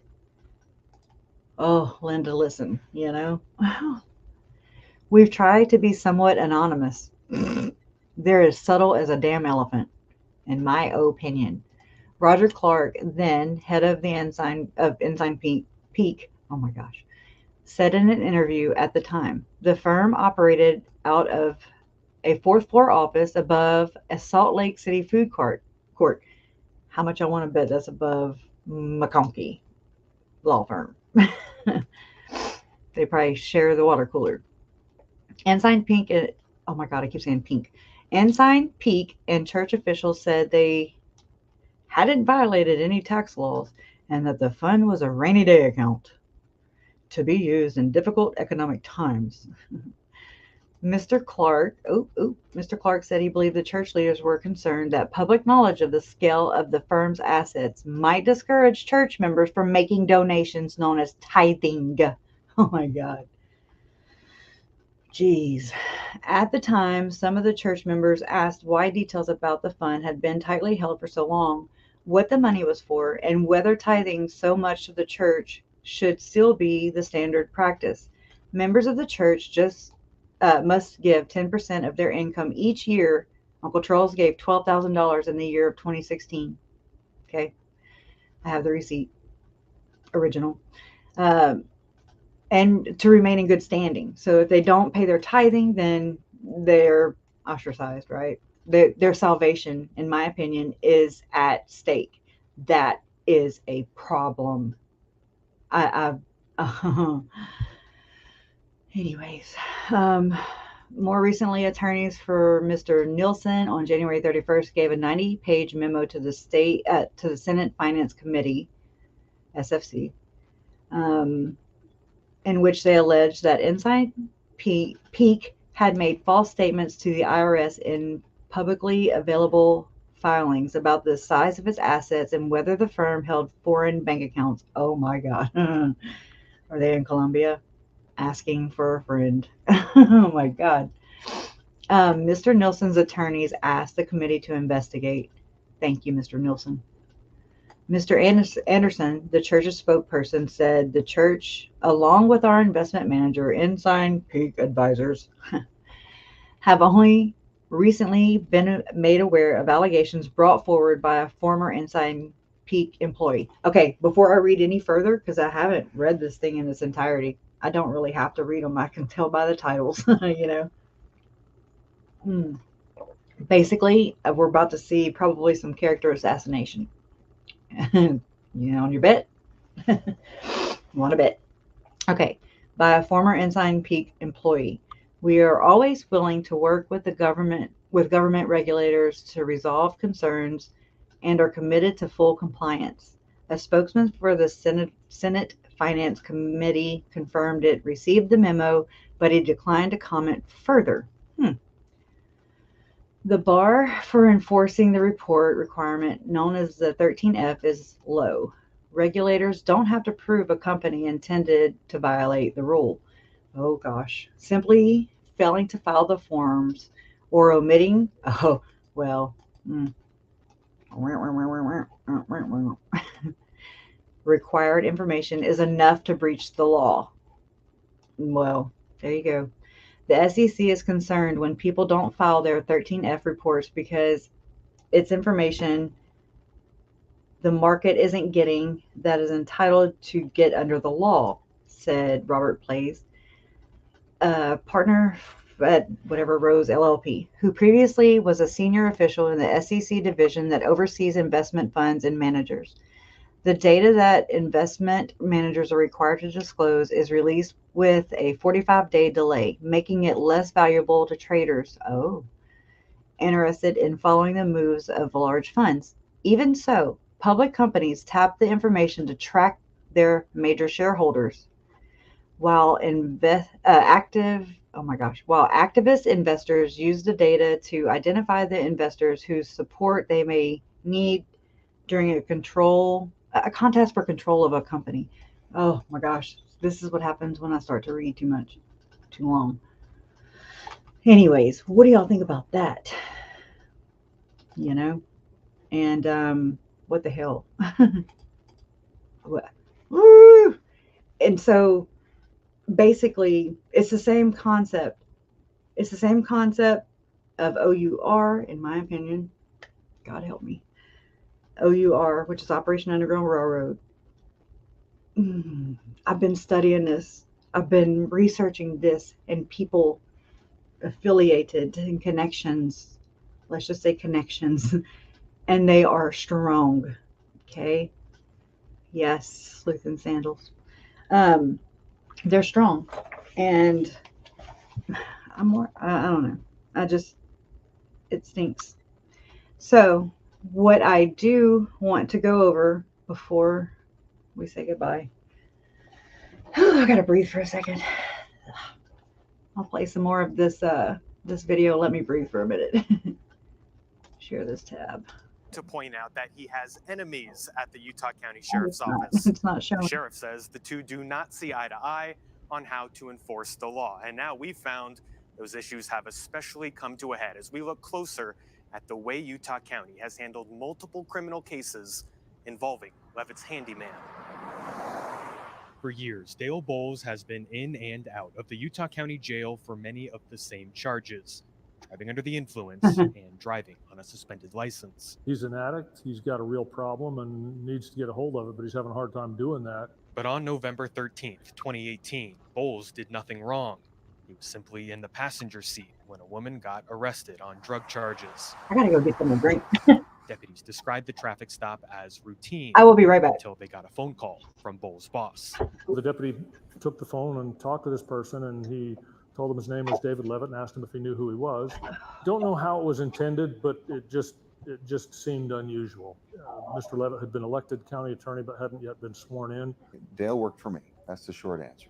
Oh, Linda, listen, We've tried to be somewhat anonymous. They're as subtle as a damn elephant, in my opinion. Roger Clark, then head of the Ensign Peak, oh my gosh, said in an interview at the time, the firm operated out of a fourth floor office above a Salt Lake City food court. How much I want to bet that's above McConkey law firm. They probably share the water cooler. Ensign Peak, oh my God, I keep saying pink. Ensign Peak and church officials said they hadn't violated any tax laws and that the fund was a rainy day account to be used in difficult economic times. Mr. Clark said he believed the church leaders were concerned that public knowledge of the scale of the firm's assets might discourage church members from making donations known as tithing. Oh my God. Jeez. At the time, some of the church members asked why details about the fund had been tightly held for so long, what the money was for, and whether tithing so much to the church should still be the standard practice. Members of the church just must give 10% of their income each year. Uncle Charles gave $12,000 in the year of 2016. Okay. I have the receipt. Original. And to remain in good standing. So if they don't pay their tithing, then they're ostracized, right? Their salvation, in my opinion, is at stake. That is a problem. I'm Anyways, more recently, attorneys for Mr. Nielsen on January 31st gave a 90-page memo to the Senate Finance Committee, SFC, in which they alleged that Inside Peak had made false statements to the IRS in publicly available filings about the size of its assets and whether the firm held foreign bank accounts. Oh my God. Are they in Colombia? Asking for a friend. Oh my God. Mr. Nielsen's attorneys asked the committee to investigate. Thank you, Mr. Nielsen. Mr. Anderson, the church's spokesperson, said the church, along with our investment manager, Inside Peak Advisors, have only recently been made aware of allegations brought forward by a former Inside Peak employee. Okay, before I read any further, because I haven't read this thing in its entirety, I don't really have to read them. I can tell by the titles, you know. Basically, we're about to see probably some character assassination. You know, on your bet? Want to bet? Okay. By a former Inside Peak employee. We are always willing to work with the government regulators to resolve concerns and are committed to full compliance. A spokesman for the Senate Finance Committee confirmed it received the memo, but he declined to comment further. The bar for enforcing the report requirement, known as the 13F, is low. Regulators don't have to prove a company intended to violate the rule. Oh gosh. Simply failing to file the forms or omitting, required information is enough to breach the law. Well, there you go. The SEC is concerned when people don't file their 13F reports because it's information the market isn't getting that is entitled to get under the law, said Robert Plays, partner at Rose LLP, who previously was a senior official in the SEC division that oversees investment funds and managers. The data that investment managers are required to disclose is released with a 45-day delay, making it less valuable to traders interested in following the moves of large funds. Even so, public companies tap the information to track their major shareholders, while activist investors use the data to identify the investors whose support they may need during a contest for control of a company. Oh my gosh, this is what happens when I start to read too much, too long. Anyways, what do y'all think about that? You know, and what the hell? Woo! And so basically, it's the same concept. It's the same concept of OUR, in my opinion. God help me. OUR, which is Operation Underground Railroad. I've been studying this. I've been researching this and people affiliated and connections. Let's just say connections. And they are strong. Okay. Yes, sleuth and sandals. They're strong. And I don't know. It stinks. So what I do want to go over before we say goodbye. I gotta breathe for a second. I'll play some more of this video. Let me breathe for a minute. Share this tab. To point out that he has enemies at the Utah County Sheriff's Office. It's not showing. The sheriff says the two do not see eye to eye on how to enforce the law. And now we found those issues have especially come to a head as we look closer at the way Utah County has handled multiple criminal cases involving Levitt's handyman. For years, Daybell'S has been in and out of the Utah County Jail for many of the same charges: driving under the influence and driving on a suspended license. He's an addict. He's got a real problem and needs to get a hold of it, but he's having a hard time doing that. But on November 13th, 2018, Bowles did nothing wrong. He was simply in the passenger seat when a woman got arrested on drug charges. I gotta go get them a drink. Deputies described the traffic stop as routine. I will be right back. Until they got a phone call from Bowles' boss. The deputy took the phone and talked to this person, and he told him his name was David Levitt and asked him if he knew who he was. Don't know how it was intended, but it just seemed unusual. Mr. Levitt had been elected county attorney, but hadn't yet been sworn in. Dale worked for me. That's the short answer.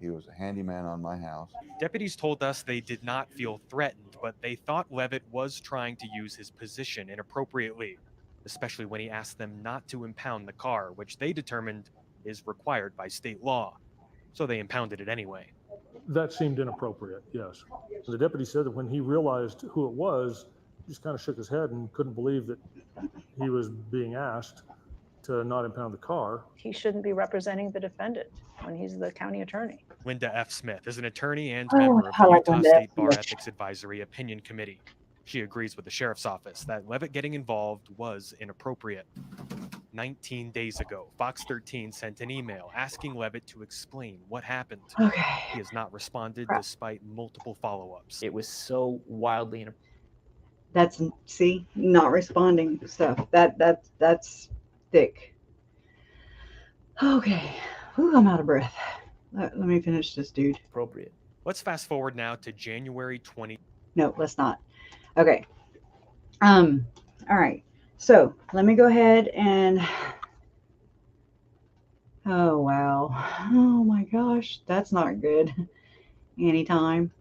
He was a handyman on my house. Deputies told us they did not feel threatened, but they thought Levitt was trying to use his position inappropriately, especially when he asked them not to impound the car, which they determined is required by state law. So they impounded it anyway. That seemed inappropriate, yes. The deputy said that when he realized who it was, he just kind of shook his head and couldn't believe that he was being asked to not impound the car. He shouldn't be representing the defendant when he's the county attorney. Linda F. Smith is an attorney and member of the Utah State Bar Ethics Advisory Opinion Committee. She agrees with the sheriff's office that Levitt getting involved was inappropriate. 19 days ago, Fox 13 sent an email asking Levitt to explain what happened. Okay. He has not responded despite multiple follow-ups. It was so wildly That's, see, not responding stuff. That's thick. Okay. Ooh, I'm out of breath. Let me finish this, dude. appropriate. Let's fast forward now to January 20. No, let's not. Okay. All right. So let me go ahead and, oh, wow. Oh my gosh. That's not good. Anytime.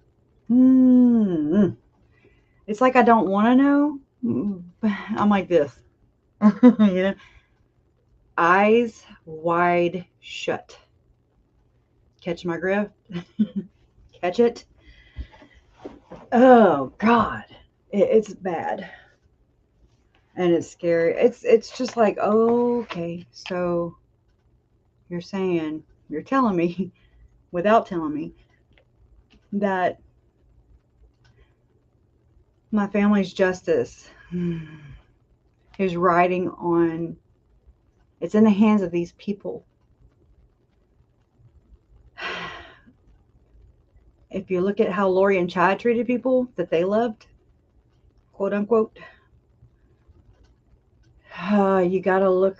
It's like I don't want to know. I'm like this. You know? Eyes wide shut. Catch my grift? Catch it? Oh, God. It's bad. And it's scary. It's just like, oh, okay, so you're telling me, without telling me, that my family's justice is riding on, it's in the hands of these people. If you look at how Lori and Chad treated people that they loved, quote unquote, you got to look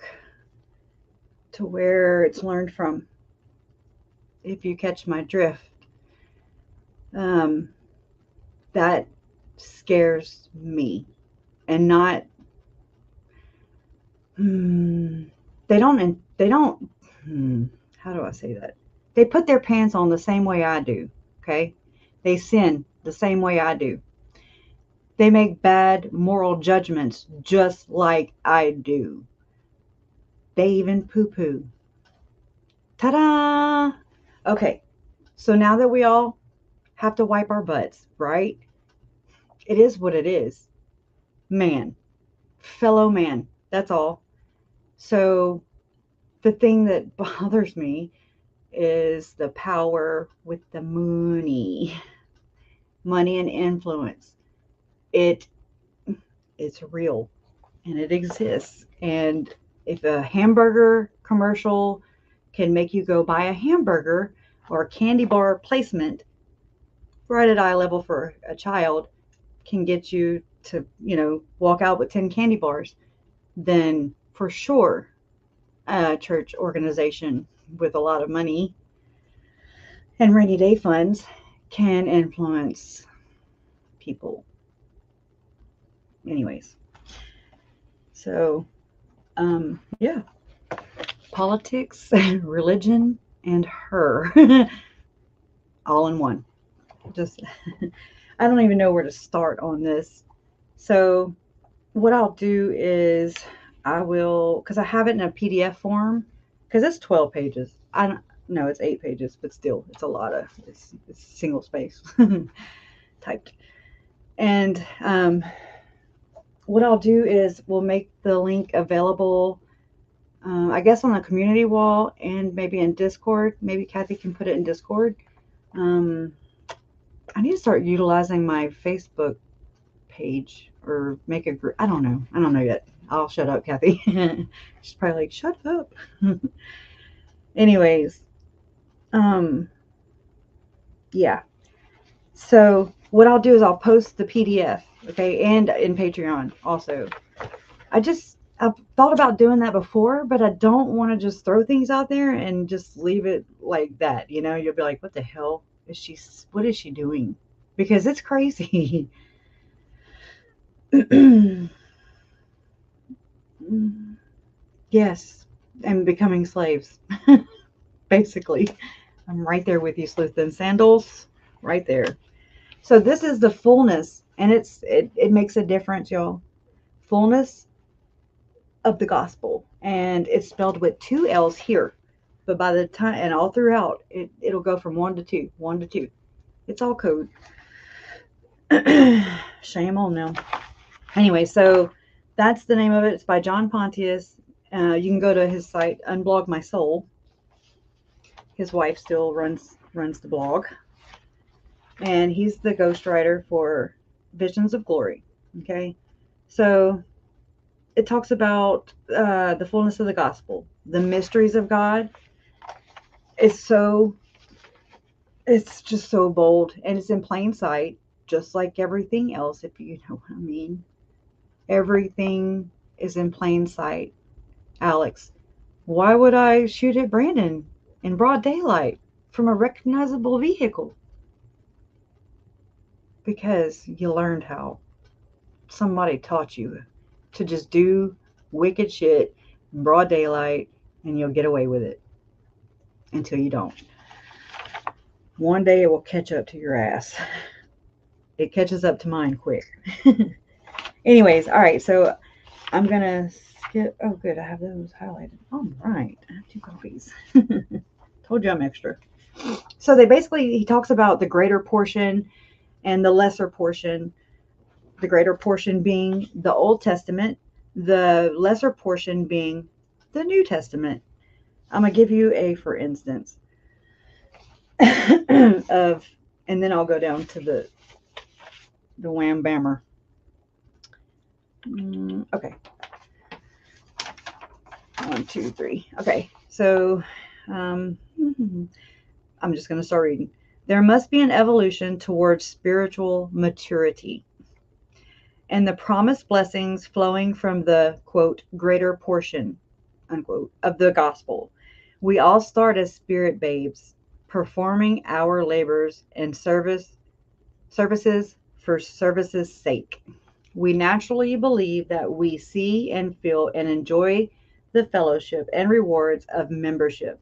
to where it's learned from, if you catch my drift. That scares me. And not, they don't, how do I say that? They put their pants on the same way I do, okay? They sin the same way I do. They make bad moral judgments just like I do. They even poo-poo. Ta-da! Okay, so now that we all have to wipe our butts, right? It is what it is. Man. Fellow man. That's all. So the thing that bothers me is the power with the money and influence. It's real and it exists. And if a hamburger commercial can make you go buy a hamburger, or a candy bar placement right at eye level for a child can get you to, walk out with 10 candy bars, then for sure a church organization with a lot of money and rainy day funds can influence people. Anyways, so yeah, politics, religion, and her all in one. Just I don't even know where to start on this. So what I'll do is I will, because I have it in a PDF form, because it's 12 pages. No, it's 8 pages, but still, it's a lot of, it's single space typed. And what I'll do is we'll make the link available, I guess, on the community wall and maybe in Discord. Maybe Kathy can put it in Discord. I need to start utilizing my Facebook page or make a group. I don't know yet. I'll shut up, Kathy. She's probably like, shut up. Anyways, yeah. So what I'll do is I'll post the PDF, okay, and in Patreon also. I've thought about doing that before, but I don't want to just throw things out there and just leave it like that. You know, you'll be like, what the hell what is she doing? Because it's crazy. Yes, and becoming slaves. Basically. I'm right there with you, Sleuth and Sandals. Right there. So this is the fullness, and it makes a difference, y'all. Fullness of the gospel, and it's spelled with 2 L's here, but by the time and all throughout it'll go from 1 to 2, 1 to 2. It's all code. Shame on them. Anyway, so that's the name of it. It's by John Pontius. You can go to his site, Unblog My Soul. His wife still runs the blog, and he's the ghostwriter for Visions of Glory. Okay, so it talks about the fullness of the gospel, the mysteries of God. It's just so bold, and it's in plain sight, just like everything else, if you know what I mean. Everything is in plain sight. Alex, why would I shoot at Brandon in broad daylight from a recognizable vehicle? Because you learned how. Somebody taught you to just do wicked shit in broad daylight, and you'll get away with it until you don't. One day it will catch up to your ass. It catches up to mine quick. Anyways, all right, so I'm gonna skip. Oh, good, I have those highlighted. All right, I have 2 copies. Told you I'm extra. So he talks about the greater portion and the lesser portion. The greater portion being the Old Testament, the lesser portion being the New Testament. I'm gonna give you a for instance of, and then I'll go down to the wham bammer. Okay. 1, 2, 3. Okay, so I'm just going to start reading. There must be an evolution towards spiritual maturity, and the promised blessings flowing from the, quote, greater portion, unquote, of the gospel. We all start as spirit babes, performing our labors and services for service's sake. We naturally believe that we see and feel and enjoy the fellowship and rewards of membership.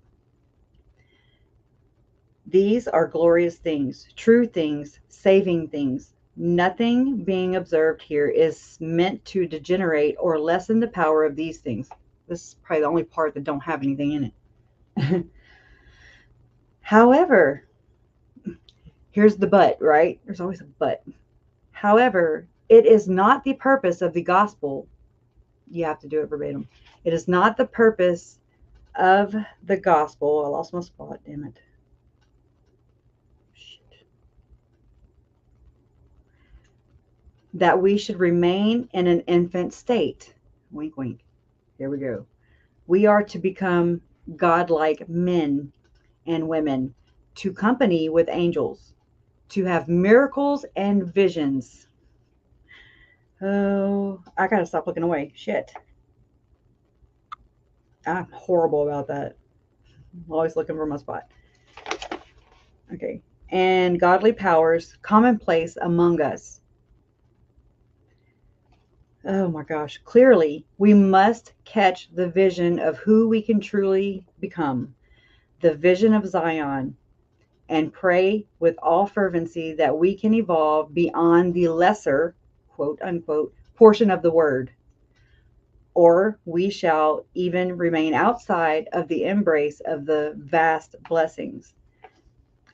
These are glorious things, true things, saving things. Nothing being observed here is meant to degenerate or lessen the power of these things. This is probably the only part that don't have anything in it. However, here's the but, right? There's always a but. However, it is not the purpose of the gospel. You have to do it verbatim. It is not the purpose of the gospel. I lost my spot, damn it. That we should remain in an infant state. Wink, wink. Here we go. We are to become godlike men and women, to company with angels, to have miracles and visions. Oh, I gotta stop looking away. Shit. I'm horrible about that. I'm always looking for my spot. Okay. And godly powers commonplace among us. Oh my gosh. Clearly, we must catch the vision of who we can truly become, the vision of Zion, and pray with all fervency that we can evolve beyond the lesser, quote unquote, portion of the word, or we shall even remain outside of the embrace of the vast blessings.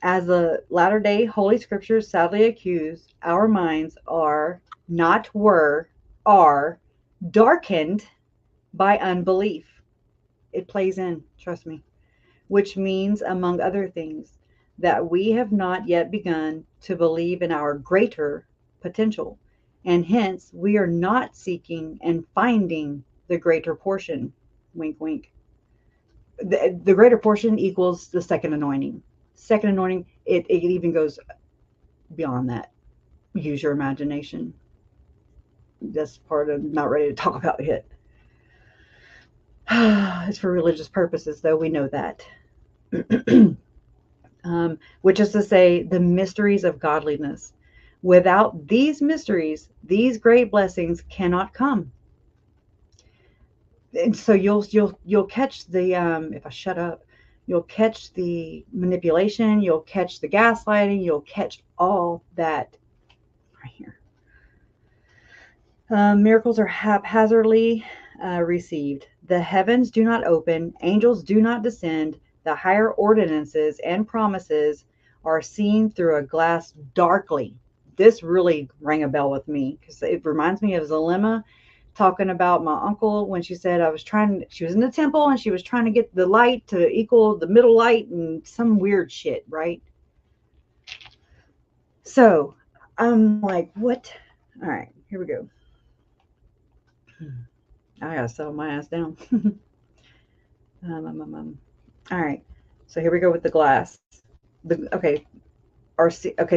As the latter-day Holy Scriptures sadly accuse, our minds are darkened by unbelief. It plays in, trust me, which means, among other things, that we have not yet begun to believe in our greater potential, and hence we are not seeking and finding the greater portion. Wink, wink. The greater portion equals the second anointing. Second anointing, it even goes beyond that. Use your imagination. That's part I'm not ready to talk about yet. It's for religious purposes, though, we know that. Which is to say, the mysteries of godliness. Without these mysteries, these great blessings cannot come. And so you'll catch the if I shut up, you'll catch the manipulation, you'll catch the gaslighting, you'll catch all that right here. Miracles are haphazardly received. The heavens do not open, angels do not descend, the higher ordinances and promises are seen through a glass darkly. This really rang a bell with me because it reminds me of Zalema talking about my uncle when she said she was in the temple and she was trying to get the light to equal the middle light and some weird shit, right? So I'm like, what? All right, here we go. I gotta settle my ass down. All right, so here we go with the glass. Okay,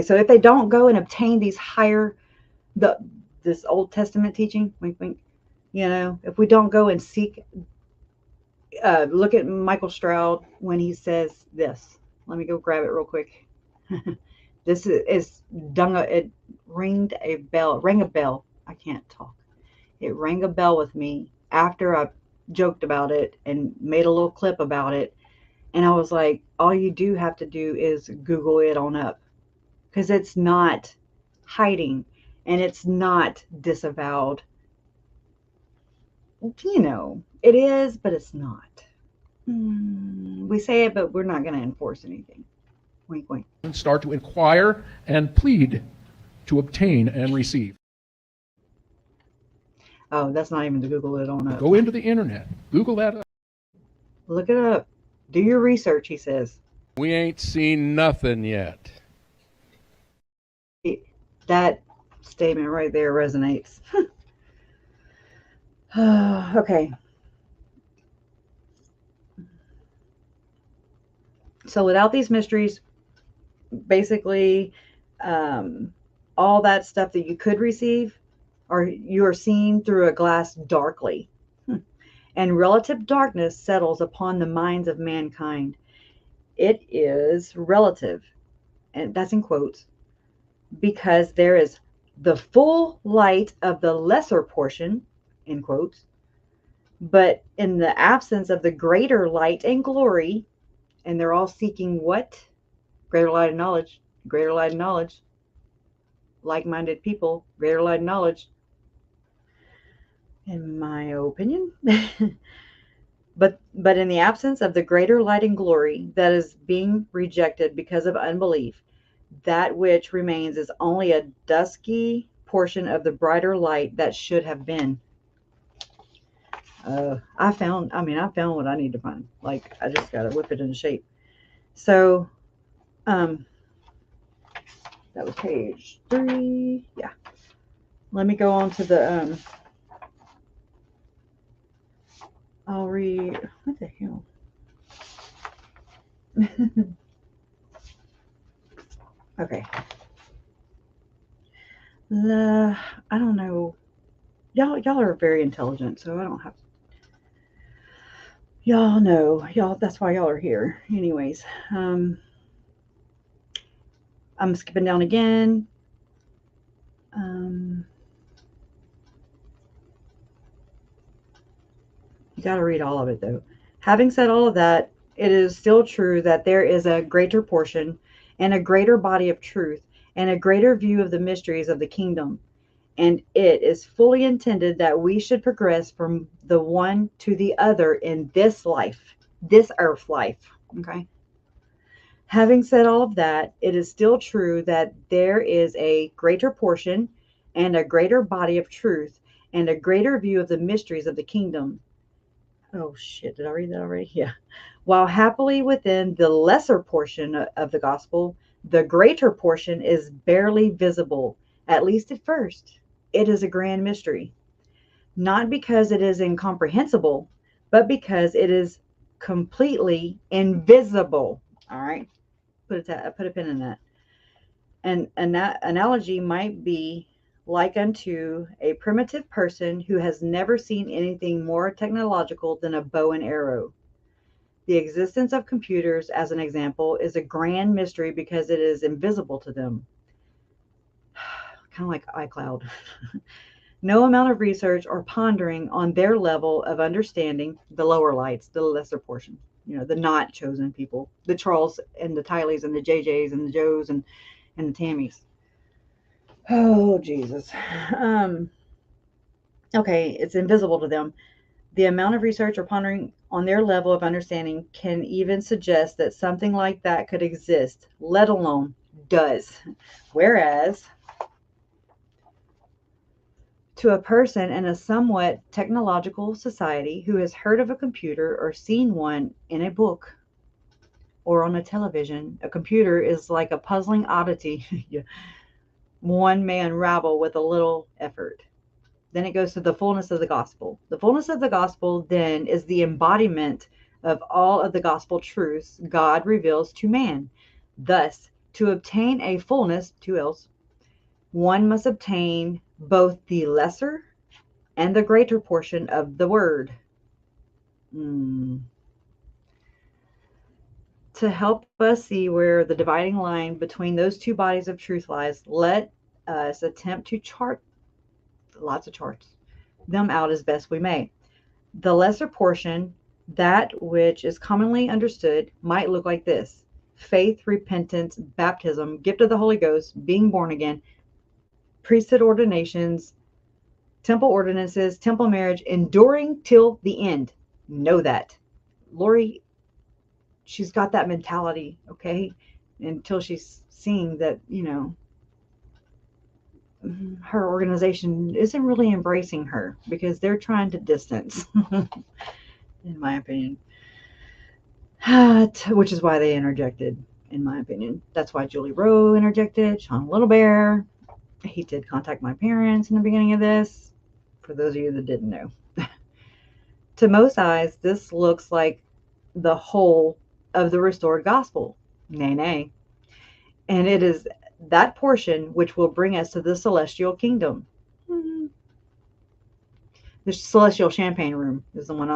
so if they don't go and obtain these higher, this Old Testament teaching, wink, wink, if we don't go and seek, look at Michael Stroud when he says this. Let me go grab it real quick. This is it rang a bell. I can't talk. It rang a bell with me after I joked about it and made a little clip about it. And I was like, all you do have to do is Google it on up, because it's not hiding and it's not disavowed. It is, but it's not. We say it, but we're not going to enforce anything. Wink, wink. And start to inquire and plead to obtain and receive. Oh, that's not even to Google it on up. Go into the internet. Google that up. Look it up. Do your research, he says. We ain't seen nothing yet. That statement right there resonates. Okay. So without these mysteries, basically, all that stuff that you could receive, or you are seen through a glass darkly. And relative darkness settles upon the minds of mankind. It is relative, and that's in quotes, because there is the full light of the lesser portion, in quotes, but in the absence of the greater light and glory, and they're all seeking what? Greater light and knowledge, greater light and knowledge, like-minded people, greater light and knowledge, in my opinion. But in the absence of the greater light and glory that is being rejected because of unbelief, that which remains is only a dusky portion of the brighter light that should have been. I found what I need to find. Like, I just got to whip it into shape. So, that was page 3. Yeah. Let me go on to the, I'll read, what the hell? Okay. I don't know. Y'all are very intelligent, so I don't have. Y'all know. That's why y'all are here. Anyways, I'm skipping down again. You got to read all of it, though. Having said all of that, it is still true that there is a greater portion and a greater body of truth and a greater view of the mysteries of the kingdom. And it is fully intended that we should progress from the one to the other in this life, this earth life. Okay. Having said all of that, it is still true that there is a greater portion and a greater body of truth and a greater view of the mysteries of the kingdom. Oh shit, did I read that already? Yeah. While happily within the lesser portion of the gospel, the greater portion is barely visible, at least at first. It is a grand mystery. Not because it is incomprehensible, but because it is completely invisible. All right. Put a pin in that. And that analogy might be like unto a primitive person who has never seen anything more technological than a bow and arrow. The existence of computers, as an example, is a grand mystery because it is invisible to them. Kind of like iCloud. No amount of research or pondering on their level of understanding, the lower lights, the lesser portion, the not chosen people, the Charles and the Tylees and the JJs and the Joes and the Tammys. Oh, Jesus. Okay, it's invisible to them. The amount of research or pondering on their level of understanding can even suggest that something like that could exist, let alone does. Whereas, to a person in a somewhat technological society who has heard of a computer or seen one in a book or on a television, a computer is like a puzzling oddity one may unravel with a little effort. Then it goes to the fullness of the gospel. The fullness of the gospel then is the embodiment of all of the gospel truths God reveals to man. Thus, to obtain a fullness, 2 L's, one must obtain both the lesser and the greater portion of the word. To help us see where the dividing line between those two bodies of truth lies, let us attempt to chart, lots of charts, them out as best we may. The lesser portion, that which is commonly understood, might look like this: faith, repentance, baptism, gift of the Holy Ghost, being born again, priesthood ordinations, temple ordinances, temple marriage, enduring till the end. Know that. Lori, she's got that mentality, okay? Until she's seeing that, her organization isn't really embracing her because they're trying to distance, in my opinion. Which is why they interjected, in my opinion. That's why Julie Rowe interjected, Sean Little Bear. He did contact my parents in the beginning of this, for those of you that didn't know. To most eyes, this looks like the whole of the restored gospel. Nay, nay. And it is that portion which will bring us to the celestial kingdom. The celestial champagne room is the one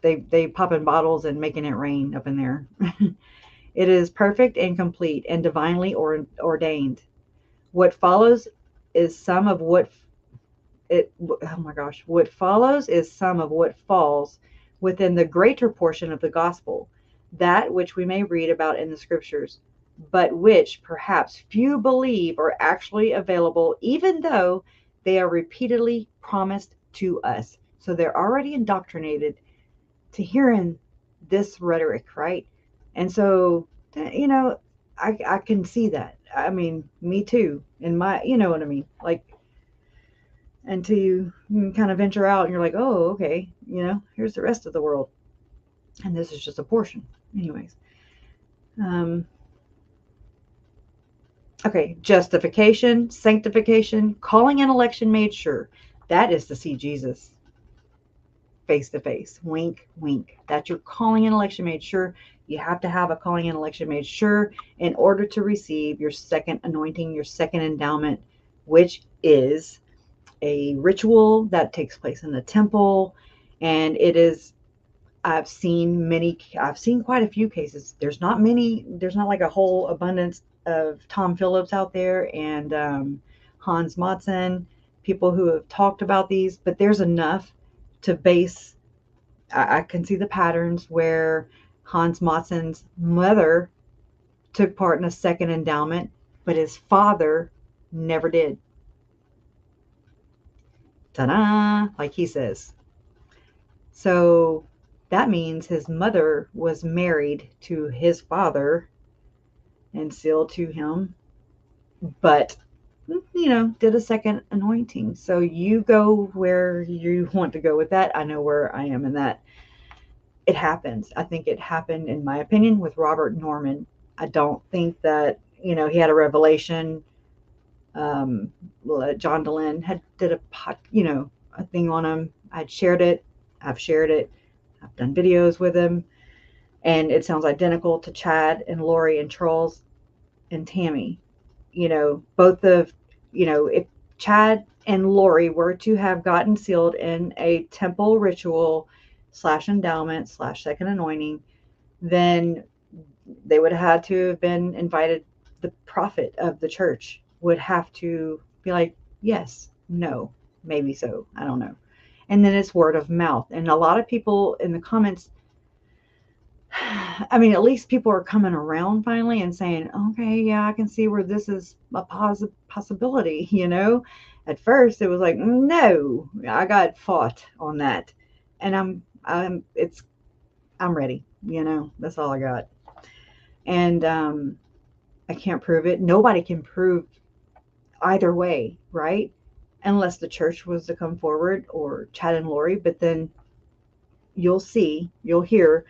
they pop in bottles and making it rain up in there. It is perfect and complete and divinely ordained. What follows is some of what falls within the greater portion of the gospel, that which we may read about in the scriptures, but which perhaps few believe are actually available, even though they are repeatedly promised to us. So they're already indoctrinated to hearing this rhetoric, right? And so, I can see that. I mean, me too. In my, you know what I mean? Like, until you kind of venture out and you're like, oh, okay, here's the rest of the world. And this is just a portion. Anyways. Okay, justification, sanctification, calling and election made sure. That is to see Jesus face to face. Wink, wink. That's your calling and election made sure. You have to have a calling and election made sure in order to receive your second anointing, your second endowment, which is a ritual that takes place in the temple. And it is, I've seen quite a few cases. There's not like a whole abundance of Tom Phillips out there and Hans Mattson, people who have talked about these, but there's enough to base. I can see the patterns where Hans Mattson's mother took part in a second endowment, but his father never did. Ta-da! Like he says. So that means his mother was married to his father and sealed to him, but did a second anointing. So you go where you want to go with that. I know where I am in that. It happens. I think it happened, in my opinion, with Robert Norman. I don't think that, he had a revelation. John DeLynn did a thing on him. I've shared it. I've done videos with him, and it sounds identical to Chad and Lori and Charles and Tammy. both of, if Chad and Lori were to have gotten sealed in a temple ritual / endowment / second anointing, then they would have had to have been invited. The prophet of the church would have to be like, yes, no, maybe so. I don't know. And then it's word of mouth. And a lot of people in the comments, I mean, at least people are coming around finally and saying, okay, yeah, I can see where this is a possibility, At first it was like, no, I got fought on that. And I'm ready, that's all I got. And I can't prove it. Nobody can prove either way, right? Unless the church was to come forward or Chad and Lori, but then you'll hear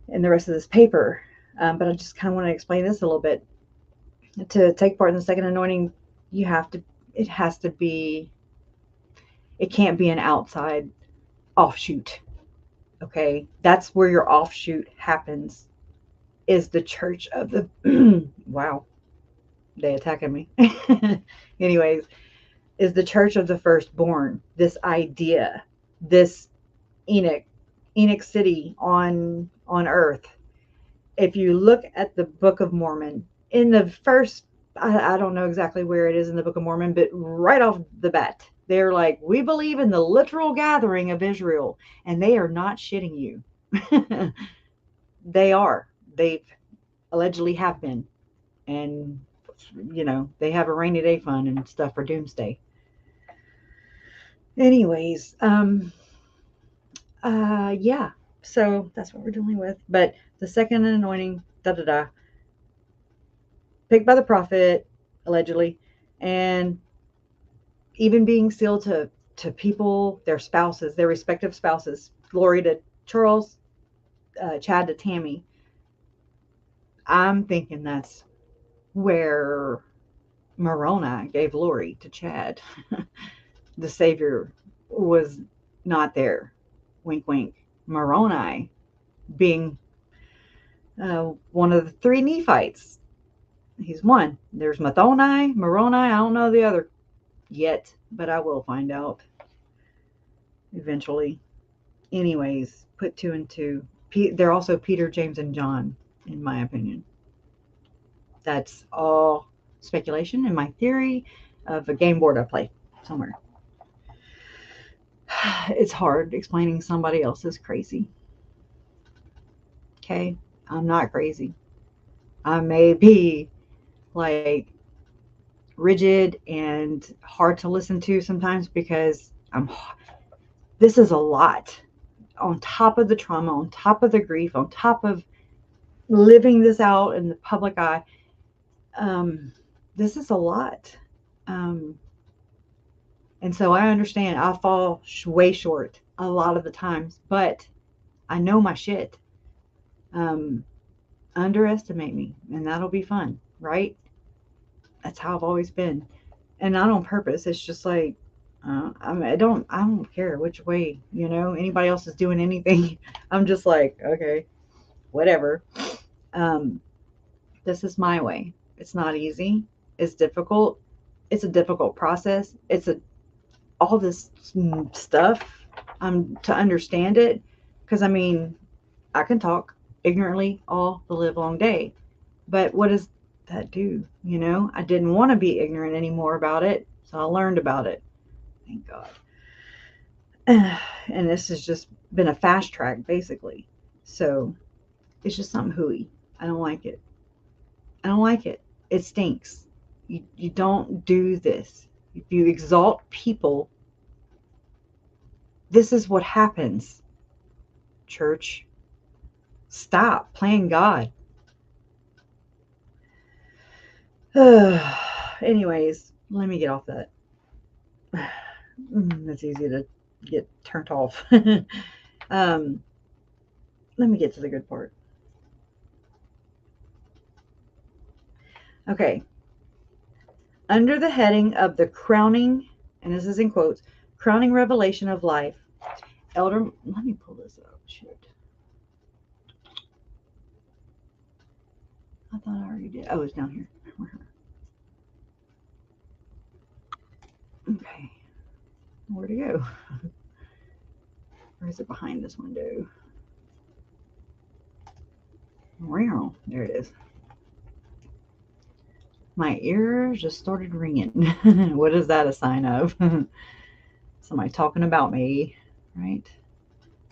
in the rest of this paper. But I just kind of want to explain this a little bit. To take part in the second anointing, it can't be an outside offshoot. Okay. That's where your offshoot happens, is the church of the, wow, they attacking me. Anyways, is the church of the firstborn, this idea, this Enoch City on earth. If you look at the Book of Mormon, in the first, I don't know exactly where it is in the Book of Mormon, but right off the bat, they're like, we believe in the literal gathering of Israel, and they are not shitting you. They've allegedly have been. And, they have a rainy day fund and stuff for doomsday. Anyways, yeah, so that's what we're dealing with. But the second anointing, picked by the prophet, allegedly, and even being sealed to people, their spouses, their respective spouses, Glory to Charles, Chad to Tammy. I'm thinking that's where Moroni gave Lori to Chad. The Savior was not there. Wink, wink. Moroni being one of the three Nephites. He's one. There's Moroni. I don't know the other yet, but I will find out eventually. Anyways, put 2 and 2. They're also Peter, James, and John, in my opinion. That's all speculation and my theory of a game board I play somewhere. It's hard explaining somebody else's crazy. Okay, I'm not crazy. I may be like rigid and hard to listen to sometimes because this is a lot on top of the trauma, on top of the grief, on top of living this out in the public eye. This is a lot. And so I understand I fall way short a lot of the times, but I know my shit. Underestimate me and that'll be fun, right? That's how I've always been. And not on purpose. It's just like, I don't care which way, anybody else is doing anything. I'm just like, okay, whatever. This is my way. It's not easy. It's difficult. It's a difficult process. All this stuff to understand it. Because I can talk ignorantly all the live long day, but what does that do? I didn't want to be ignorant anymore about it, so I learned about it. Thank God. And this has just been a fast track, basically. So it's just something hooey. I don't like it. It stinks. You don't do this. If you exalt people, this is what happens. Church, stop playing God. Anyways, let me get off that. That's easy to get turned off. Let me get to the good part. Okay. Under the heading of the crowning, and this is in quotes, crowning revelation of life, let me pull this up. Shit. I thought I already did. Oh, it's down here. Okay. Where'd it go? Or is it behind this window? Wow, there it is. My ears just started ringing. What is that a sign of? Somebody talking about me, right?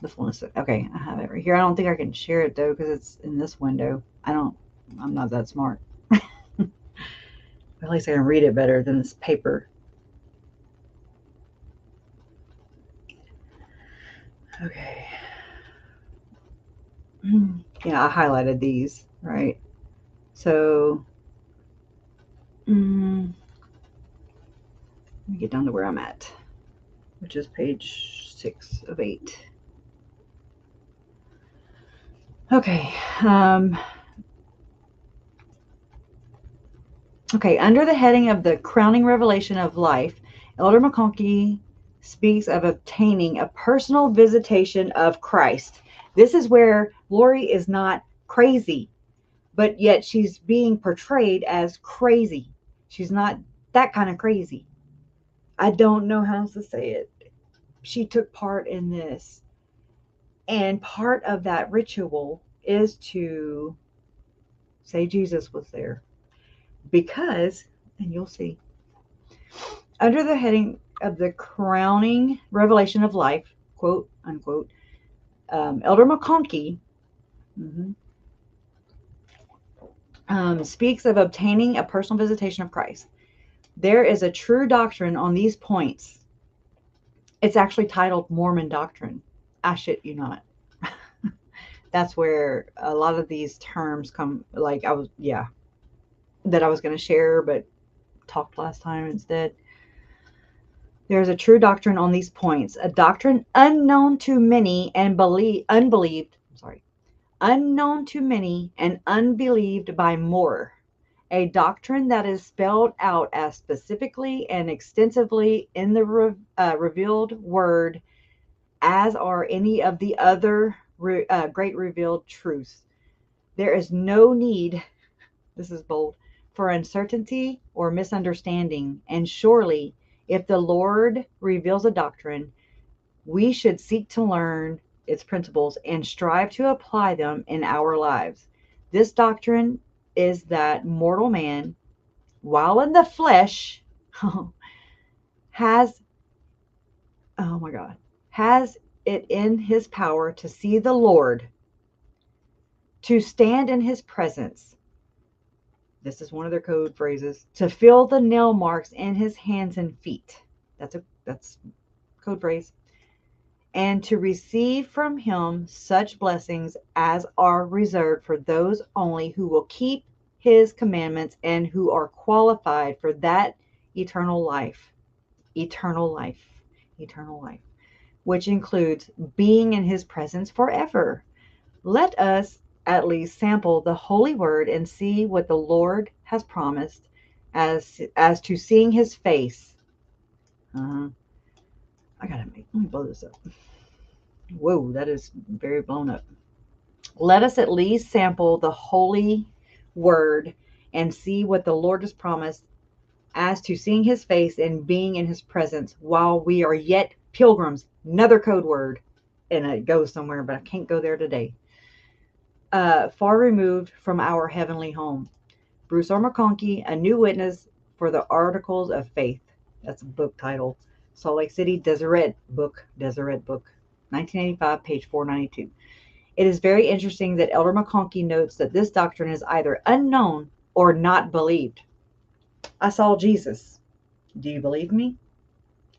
The fullness. Okay, I have it right here. I don't think I can share it though because it's in this window. I'm not that smart. At least I can read it better than this paper. Okay. Yeah, I highlighted these, right? So, let me get down to where I'm at, which is page 6 of 8. Okay. Okay, under the heading of the crowning revelation of life, Elder McConkie speaks of obtaining a personal visitation of Christ. This is where Lori is not crazy, but yet she's being portrayed as crazy. She's not that kind of crazy. I don't know how else to say it. She took part in this. And part of that ritual is to say Jesus was there. Because, and you'll see, under the heading of the crowning revelation of life, quote unquote, Elder McConkie speaks of obtaining a personal visitation of Christ. There is a true doctrine on these points. It's actually titled Mormon Doctrine. I shit you not. That's where a lot of these terms come, like that I was going to share, but talked last time instead. There is a true doctrine on these points, a doctrine unknown to many and unknown to many and unbelieved by more. A doctrine that is spelled out as specifically and extensively in the revealed word as are any of the other great revealed truths. There is no need, this is bold, for uncertainty or misunderstanding. And surely, if the Lord reveals a doctrine, we should seek to learn its principles and strive to apply them in our lives. This doctrine is that mortal man, while in the flesh, has it in his power to see the Lord, to stand in his presence. This is one of their code phrases. To feel the nail marks in his hands and feet. That's code phrase. And to receive from him such blessings as are reserved for those only who will keep his commandments and who are qualified for that eternal life, which includes being in his presence forever. Let us at least sample the holy word and see what the Lord has promised as to seeing his face. Let me blow this up. Whoa, that is very blown up. Let us at least sample the holy word and see what the Lord has promised as to seeing his face and being in his presence while we are yet pilgrims. Another code word, and it goes somewhere, but I can't go there today. Far removed from our heavenly home. Bruce R. McConkie, A New Witness for the Articles of Faith. That's a book title. Salt Lake City Deseret Book, 1985, page 492. It is very interesting that Elder McConkie notes that this doctrine is either unknown or not believed. I saw Jesus. Do you believe me?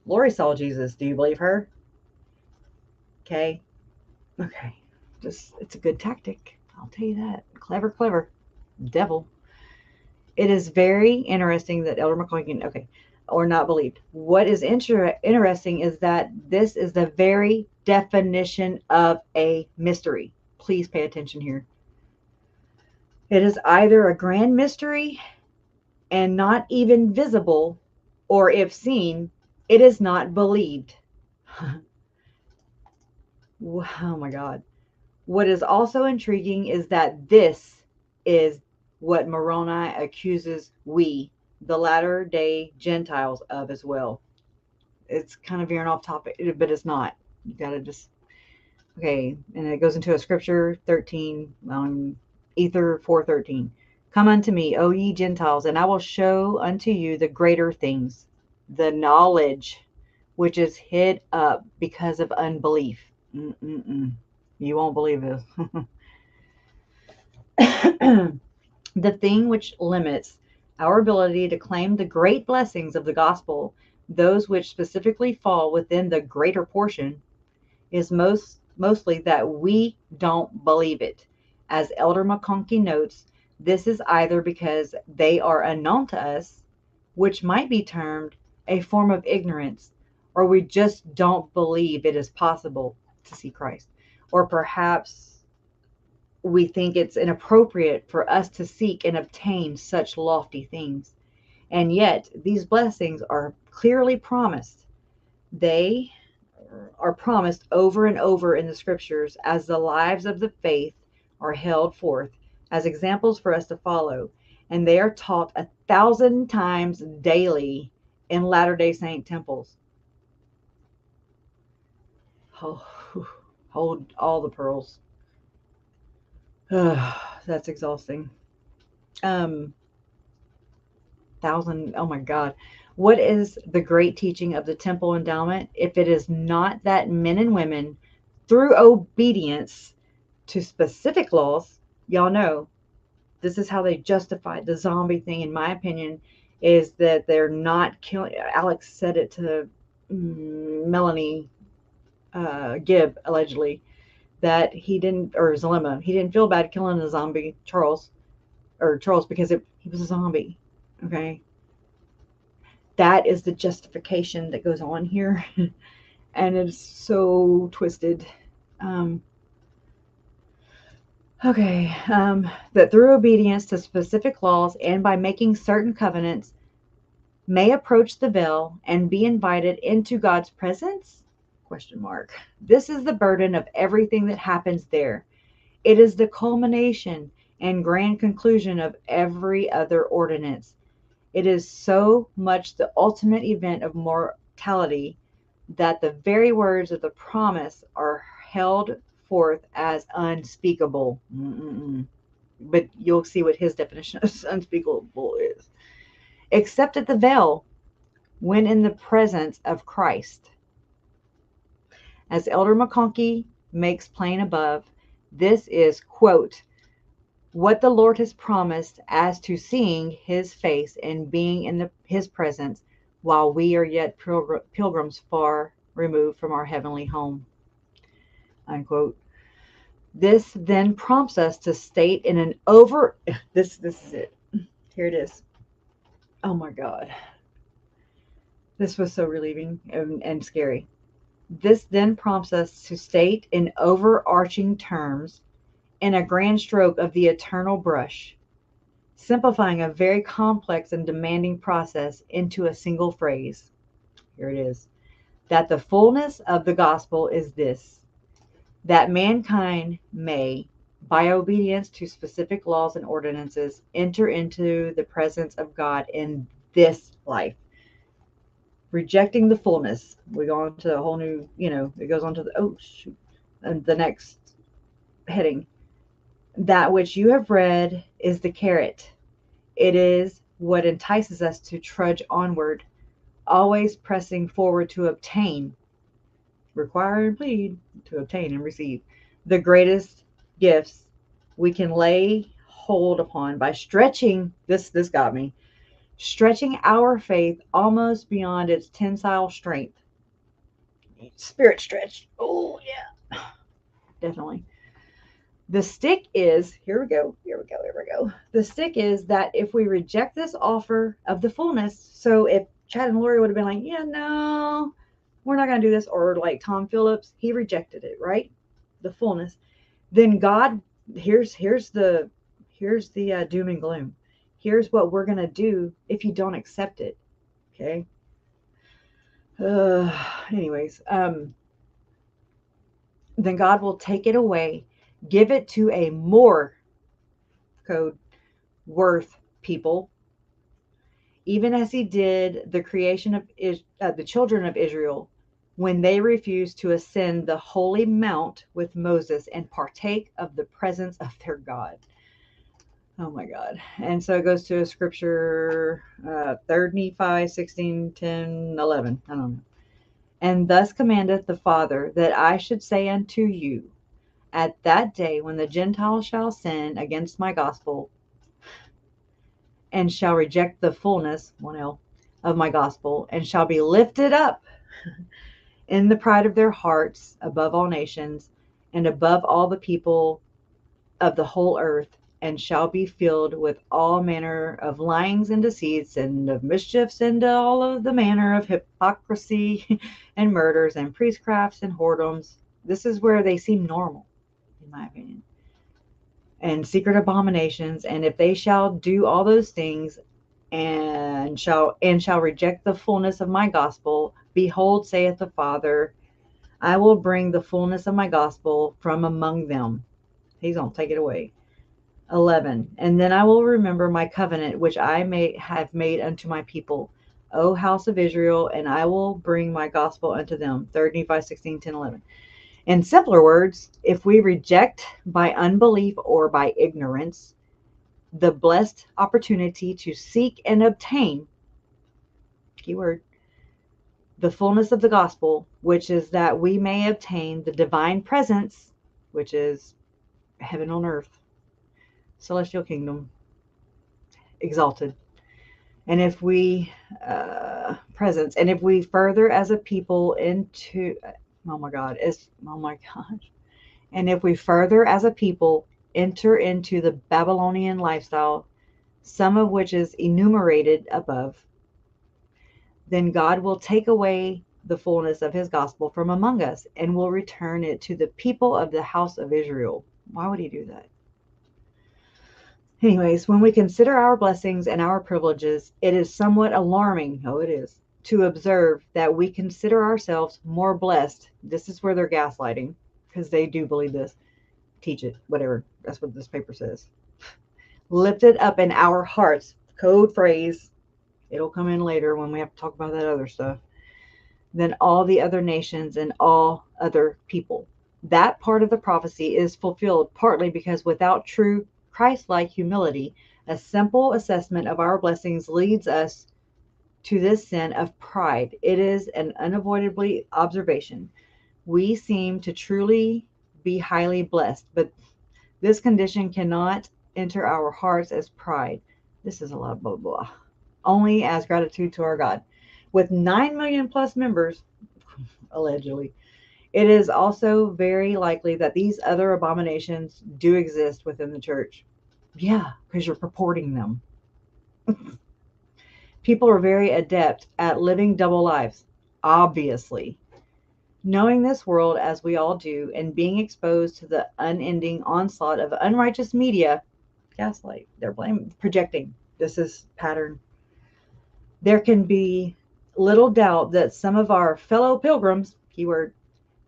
Lori saw Jesus. Do you believe her? Okay. It's a good tactic. I'll tell you that. Clever. Devil. It is very interesting that Elder McConkie, or not believed. What is interesting is that this is the very definition of a mystery. Please pay attention here. It is either a grand mystery and not even visible, or if seen, it is not believed. Oh my God. What is also intriguing is that this is what Moroni accuses we, the latter-day Gentiles, of as well. it's kind of veering off topic, but it's not. You got to just, okay. And it goes into a scripture 13, Ether 4:13. Come unto me, O ye Gentiles, and I will show unto you the greater things, the knowledge which is hid up because of unbelief. You won't believe this. The thing which limits our ability to claim the great blessings of the gospel, those which specifically fall within the greater portion, is mostly that we don't believe it. As Elder McConkie notes, this is either because they are unknown to us, which might be termed a form of ignorance, or we just don't believe it is possible to see Christ, or perhaps we think it's inappropriate for us to seek and obtain such lofty things. And yet, these blessings are clearly promised. They are promised over and over in the scriptures as the lives of the faith are held forth as examples for us to follow. And they are taught 1,000 times daily in Latter-day Saint temples. Oh, hold all the pearls. That's exhausting. 1,000. Oh my God. What is the great teaching of the temple endowment if it is not that men and women, through obedience to specific laws, y'all know, this is how they justified the zombie thing, in my opinion, is that they're not killing. Alex said it to Melanie Gibb, allegedly, that he didn't, or Zalema, he didn't feel bad killing the zombie Charles because he was a zombie. Okay. That is the justification that goes on here. And it's so twisted. That through obedience to specific laws and by making certain covenants may approach the veil and be invited into God's presence? ? This is the burden of everything that happens there. It is the culmination and grand conclusion of every other ordinance. It is so much the ultimate event of mortality that the very words of the promise are held forth as unspeakable. But you'll see what his definition of unspeakable is. Except at the veil, when in the presence of Christ. As Elder McConkie makes plain above, this is, quote, what the Lord has promised as to seeing his face and being in his presence while we are yet pilgrims far removed from our heavenly home, unquote. This then prompts us to state in an this is it. Here it is. Oh my God. This was so relieving and scary. This then prompts us to state in overarching terms, in a grand stroke of the eternal brush, simplifying a very complex and demanding process into a single phrase. Here it is. That the fullness of the gospel is this, that mankind may, by obedience to specific laws and ordinances, enter into the presence of God in this life. Rejecting the fullness. We go on to a whole new, it goes on to the next heading. That which you have read is the carrot. It is what entices us to trudge onward, always pressing forward to obtain, require and plead, to obtain and receive the greatest gifts we can lay hold upon by stretching, this got me, stretching our faith almost beyond its tensile strength. Spirit stretch. Oh, yeah. Definitely. The stick is, here we go. The stick is that if we reject this offer of the fullness, so if Chad and Lori would have been like, yeah, no, we're not going to do this, or like Tom Phillips, he rejected it, right? The fullness. Then God, here's the doom and gloom. Here's what we're going to do if you don't accept it. Okay. Anyways, then God will take it away, give it to a more code worth people, even as he did the creation of the children of Israel, when they refused to ascend the holy mount with Moses and partake of the presence of their God. Oh my God. And so it goes to a scripture, 3rd Nephi 16, 10, 11. I don't know. And thus commandeth the Father that I should say unto you, at that day when the Gentiles shall sin against my gospel and shall reject the fullness, 1L, of my gospel, and shall be lifted up in the pride of their hearts above all nations and above all the people of the whole earth, and shall be filled with all manner of lyings and deceits and of mischiefs and all of the manner of hypocrisy and murders and priestcrafts and whoredoms. This is where they seem normal, in my opinion. And secret abominations. And if they shall do all those things and shall reject the fullness of my gospel, behold, saith the Father, I will bring the fullness of my gospel from among them. He's going to take it away. 11. And then I will remember my covenant, which I may have made unto my people, O house of Israel, and I will bring my gospel unto them. 3rd Nephi 16, 10, 11. In simpler words, if we reject by unbelief or by ignorance the blessed opportunity to seek and obtain, keyword, the fullness of the gospel, which is that we may obtain the divine presence, which is heaven on earth, celestial kingdom, exalted. And if we presence, and if we further as a people into, and if we further as a people enter into the Babylonian lifestyle, some of which is enumerated above, then God will take away the fullness of his gospel from among us and will return it to the people of the house of Israel. Why would he do that? Anyways, when we consider our blessings and our privileges, it is somewhat alarming, it is, to observe that we consider ourselves more blessed. This is where they're gaslighting, because they do believe this. Teach it, whatever. That's what this paper says. Lifted up in our hearts, code phrase. It'll come in later when we have to talk about that other stuff. Than all the other nations and all other people. That part of the prophecy is fulfilled partly because without true Christ-like humility, a simple assessment of our blessings leads us to this sin of pride. It is an unavoidably observation. We seem to truly be highly blessed, but this condition cannot enter our hearts as pride. This is a lot of blah, blah. Only as gratitude to our God. With 9 million plus members, allegedly, it is also very likely that these other abominations do exist within the church. Yeah, because you're purporting them. People are very adept at living double lives, obviously. Knowing this world as we all do and being exposed to the unending onslaught of unrighteous media, gaslight, they're projecting. This is pattern. There can be little doubt that some of our fellow pilgrims, keyword,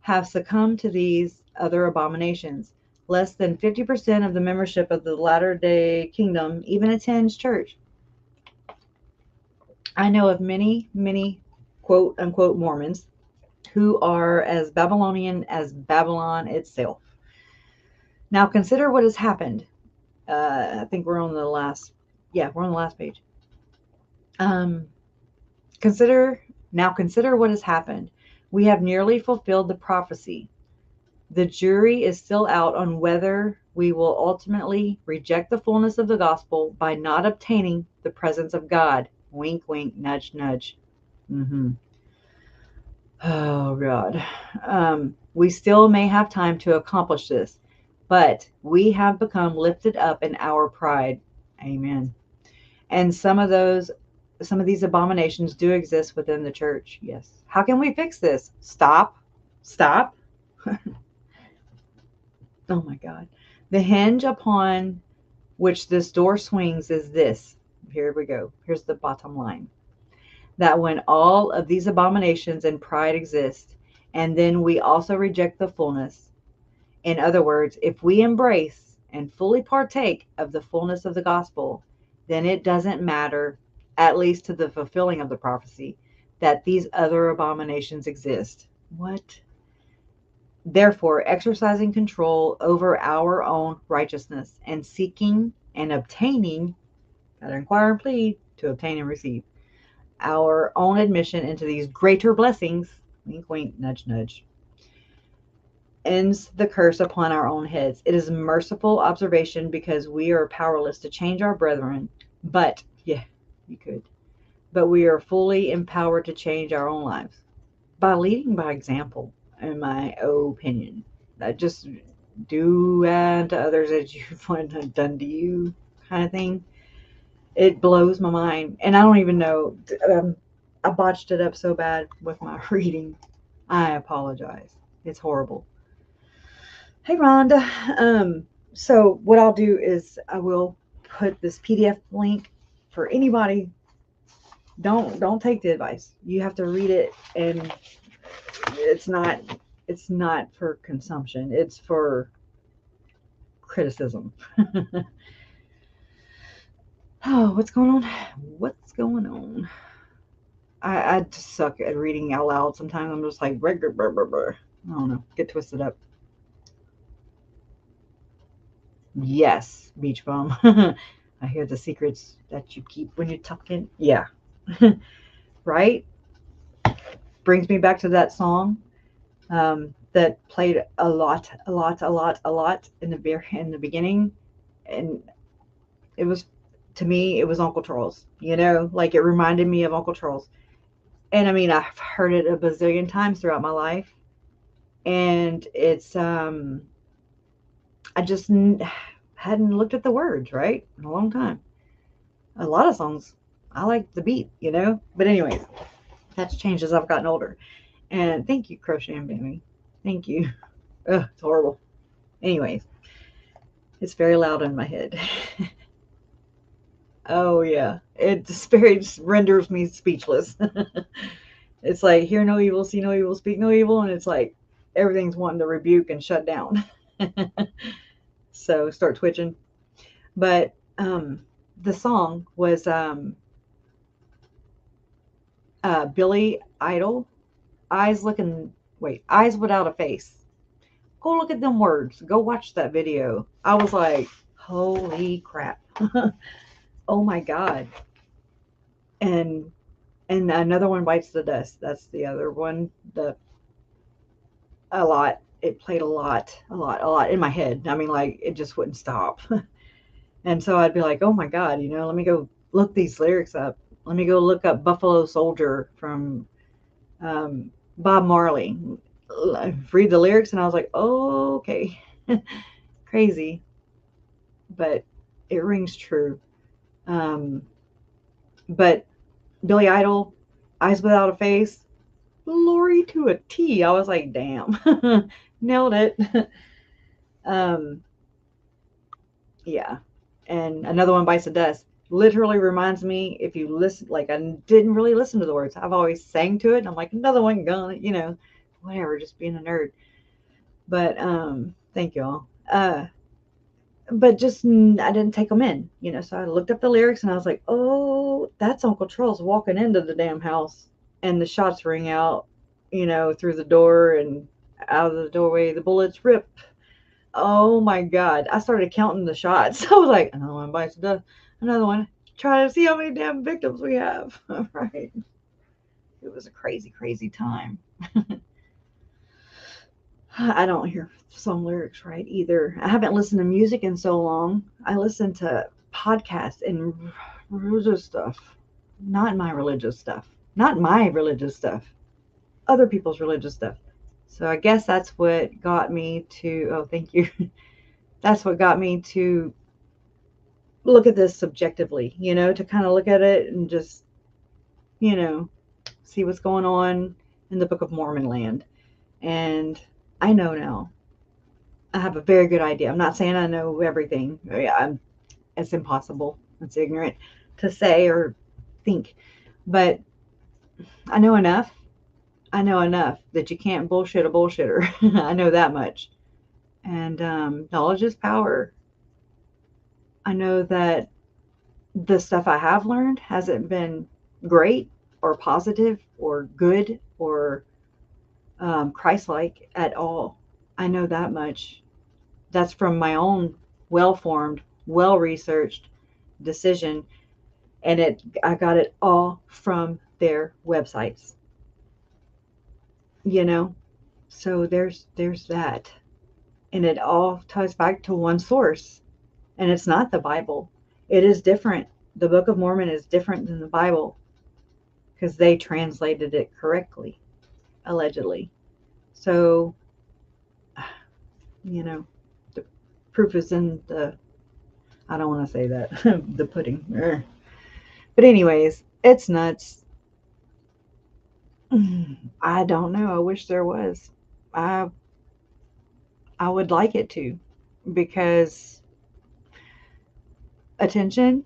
have succumbed to these other abominations. Less than 50% of the membership of the Latter-day Kingdom even attends church. I know of many, many quote unquote Mormons who are as Babylonian as Babylon itself. Now consider what has happened. I think we're on the last page. Consider what has happened. We have nearly fulfilled the prophecy. The jury is still out on whether we will ultimately reject the fullness of the gospel by not obtaining the presence of God. Wink, wink, nudge, nudge. Oh, God. We still may have time to accomplish this, but we have become lifted up in our pride. Amen. And some of these abominations do exist within the church. Yes. How can we fix this? Stop. Oh my God. The hinge upon which this door swings is this. Here we go. Here's the bottom line. That when all of these abominations and pride exist, and then we also reject the fullness. In other words, if we embrace and fully partake of the fullness of the gospel, then it doesn't matter at least to the fulfilling of the prophecy, that these other abominations exist. What? Therefore, exercising control over our own righteousness and seeking and obtaining, gotta inquire and plead to obtain and receive, our own admission into these greater blessings, wink, wink, nudge, nudge, ends the curse upon our own heads. It is merciful observation because we are powerless to change our brethren, but, yeah, you could, but we are fully empowered to change our own lives by leading by example, in my opinion. Just do unto others as you want done to you, kind of thing. It blows my mind. And I don't even know. I botched it up so bad with my reading. I apologize. It's horrible. Hey, Rhonda. So what I'll do is I will put this PDF link for anybody. Don't take the advice. You have to read it, and it's not for consumption. It's for criticism. Oh, what's going on? What's going on? I just suck at reading out loud. Sometimes I'm just like, I don't know, get twisted up. Yes, beach bum. I hear the secrets that you keep when you're talking. Yeah. Right? Brings me back to that song that played a lot in the beginning. And it was, to me, it was Uncle Charles, like it reminded me of Uncle Charles. And I mean, I've heard it a bazillion times throughout my life. And it's, I just hadn't looked at the words, right, in a long time. A lot of songs, I like the beat, But anyways, that's changed as I've gotten older. And thank you, Crochet and Baby. Thank you. Ugh, it's horrible. Anyways, it's very loud in my head. Oh, yeah. It just renders me speechless. It's like, hear no evil, see no evil, speak no evil. And it's like, everything's wanting to rebuke and shut down. So start twitching. But the song was Billy Idol, Eyes Without a Face. Go look at them words. Go watch that video. I was like, holy crap. Oh my God. And Another One Bites the Dust. That's the other one. A lot. It played a lot in my head. I mean, like, it just wouldn't stop. And so I'd be like, oh my God, let me go look these lyrics up. Let me go look up Buffalo Soldier from Bob Marley. Read the lyrics, and I was like, oh, okay. Crazy. But it rings true. But Billy Idol, Eyes Without a Face, Lori to a T. I was like, damn. Nailed it. Yeah. And Another One Bites the Dust literally reminds me, if you listen, like, I didn't really listen to the words. I've always sang to it, and I'm like, another one gone, whatever, just being a nerd. But thank y'all. But just, I didn't take them in, so I looked up the lyrics, and I was like, oh, that's Uncle Charles walking into the damn house, and the shots ring out, through the door, and out of the doorway, the bullets rip. Oh my God. I started counting the shots. I was like, another one bites the dust, another one. Try to see how many damn victims we have. Right. It was a crazy, crazy time. I don't hear song lyrics right either. I haven't listened to music in so long. I listen to podcasts and religious stuff. Not my religious stuff. Not my religious stuff. Other people's religious stuff. So I guess that's what got me to, oh, thank you. That's what got me to look at this subjectively, to kind of look at it and just, see what's going on in the Book of Mormon land. And I know now. I have a very good idea. I'm not saying I know everything. It's impossible. It's ignorant to say or think. But I know enough. I know enough that you can't bullshit a bullshitter. I know that much. And knowledge is power. I know that the stuff I have learned hasn't been great or positive or good or Christ-like at all. I know that much. That's from my own well-formed, well-researched decision, and I got it all from their websites. You know, so there's that, and it all ties back to one source, and it's not the Bible. It is different. The Book of Mormon is different than the Bible because they translated it correctly, allegedly. So, you know, the proof is in the, I don't want to say that, the pudding. But anyways, it's nuts. I don't know. I wish there was. I would like it to, because attention,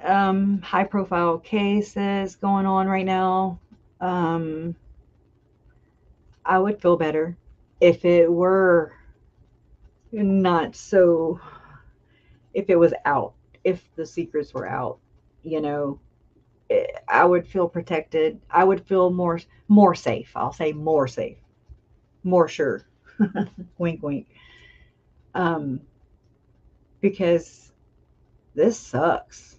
high profile cases going on right now. I would feel better if it were not so, if it was out, if the secrets were out, you know, I would feel protected. I would feel more safe. I'll say more safe, more sure. Wink, wink. Because this sucks.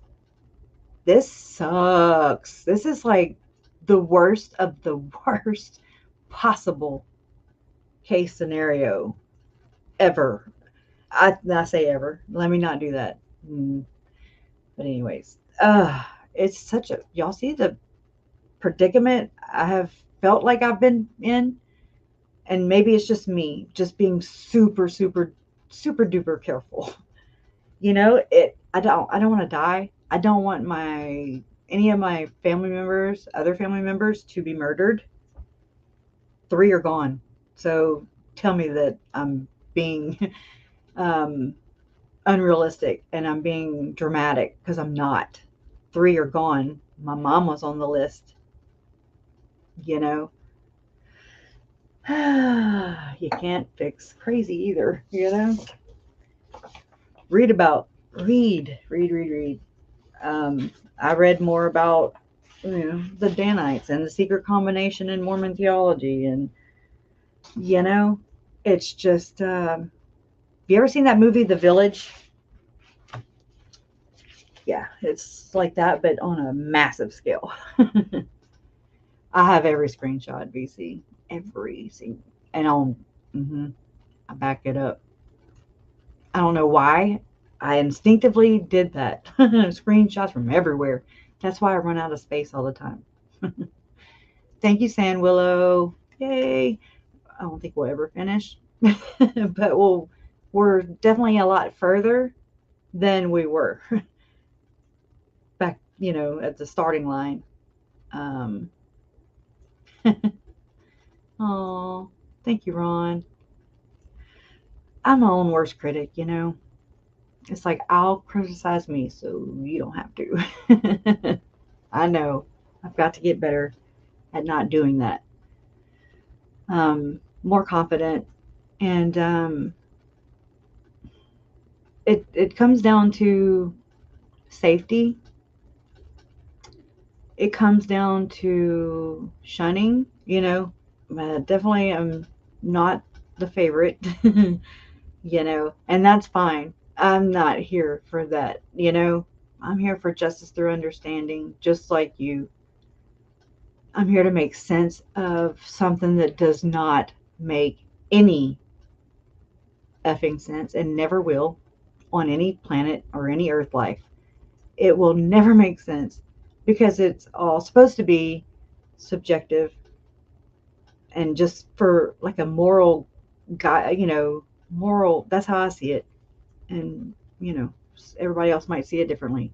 This sucks. This is like the worst of the worst possible case scenario ever. I say ever. Let me not do that. But anyways, it's such a, y'all see the predicament I have felt like I've been in, and maybe it's just me just being super duper careful. You know, I don't want to die. I don't want any of my family members, other family members, to be murdered. 3 are gone. So tell me that I'm being unrealistic and I'm being dramatic, because I'm not. 3 are gone. My mom was on the list. You know, you can't fix crazy either, you know. Read. I read more about, you know, the Danites and the secret combination in Mormon theology, and you know, it's just. Have you ever seen that movie, The Village? Yeah, it's like that, but on a massive scale. I have every screenshot, VC, every single, and I back it up. I don't know why. I instinctively did that. Screenshots from everywhere. That's why I run out of space all the time. Thank you, Sand Willow. Yay. I don't think we'll ever finish. But we're definitely a lot further than we were back, you know, at the starting line. Oh, thank you, Ron. I'm my own worst critic, you know. It's like, I'll criticize me so you don't have to. I know. I've got to get better at not doing that. More confident. And it comes down to safety. It comes down to shunning, you know. Definitely I'm not the favorite, you know, and that's fine. I'm not here for that, you know. I'm here for justice through understanding, just like you. I'm here to make sense of something that does not make any effing sense and never will on any planet or any earth life. It will never make sense because it's all supposed to be subjective and just for like a moral guy, you know, moral, that's how I see it. And, you know, everybody else might see it differently.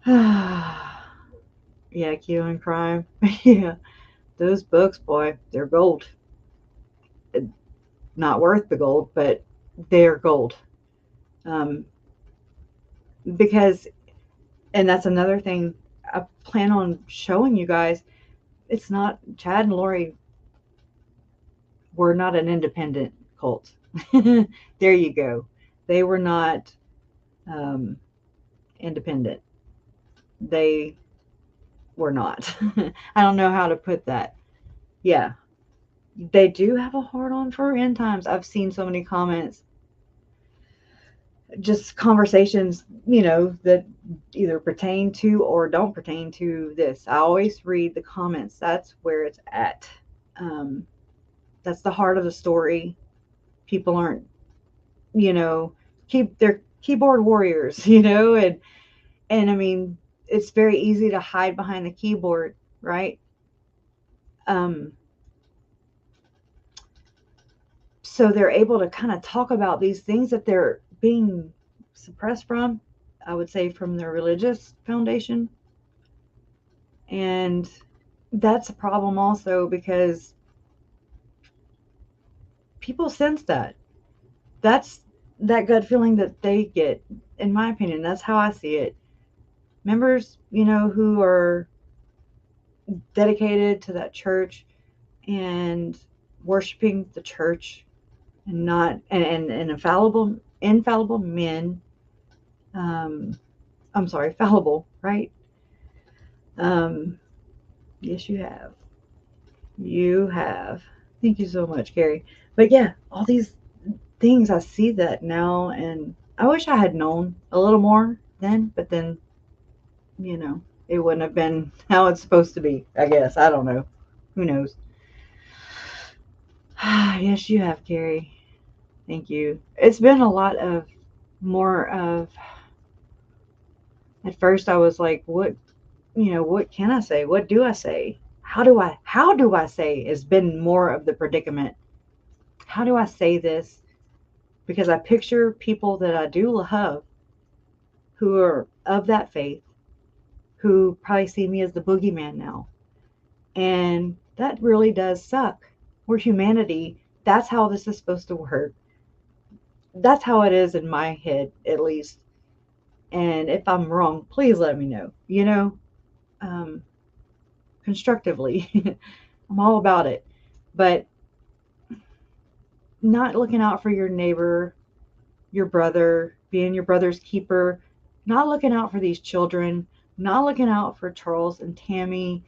Yeah, Q and crime. Yeah, those books, boy, they're gold. Not worth the gold, but they're gold. Because, and that's another thing I plan on showing you guys. It's not, Chad and Lori were not an independent cult. There you go. They were not independent. They were not. I don't know how to put that. Yeah. They do have a hard on for end times. I've seen so many comments, just conversations, that either pertain to or don't pertain to this. I always read the comments. That's where it's at. That's the heart of the story. People aren't, they're keyboard warriors, and I mean, it's very easy to hide behind the keyboard, right? So they're able to kind of talk about these things that they're being suppressed from, I would say, from their religious foundation. And that's a problem also, because people sense that. That's that gut feeling that they get, in my opinion. That's how I see it. Members, who are dedicated to that church and worshiping the church, and not and infallible men. I'm sorry, fallible, right? Yes, you have. You have. Thank you so much, Carrie. But yeah, all these things, I see that now, and I wish I had known a little more then, but then, it wouldn't have been how it's supposed to be, I guess. I don't know. Who knows? Yes, you have, Carrie. Thank you. It's been a lot of more of, at first I was like, what can I say? What do I say? How do I say has been more of the predicament. How do I say this? Because I picture people that I do love who are of that faith, who probably see me as the boogeyman now. And that really does suck. We're humanity. That's how this is supposed to work. That's how it is in my head, at least. And if I'm wrong, please let me know, constructively. I'm all about it. But not looking out for your neighbor, your brother, being your brother's keeper, not looking out for these children, not looking out for Charles and Tammy,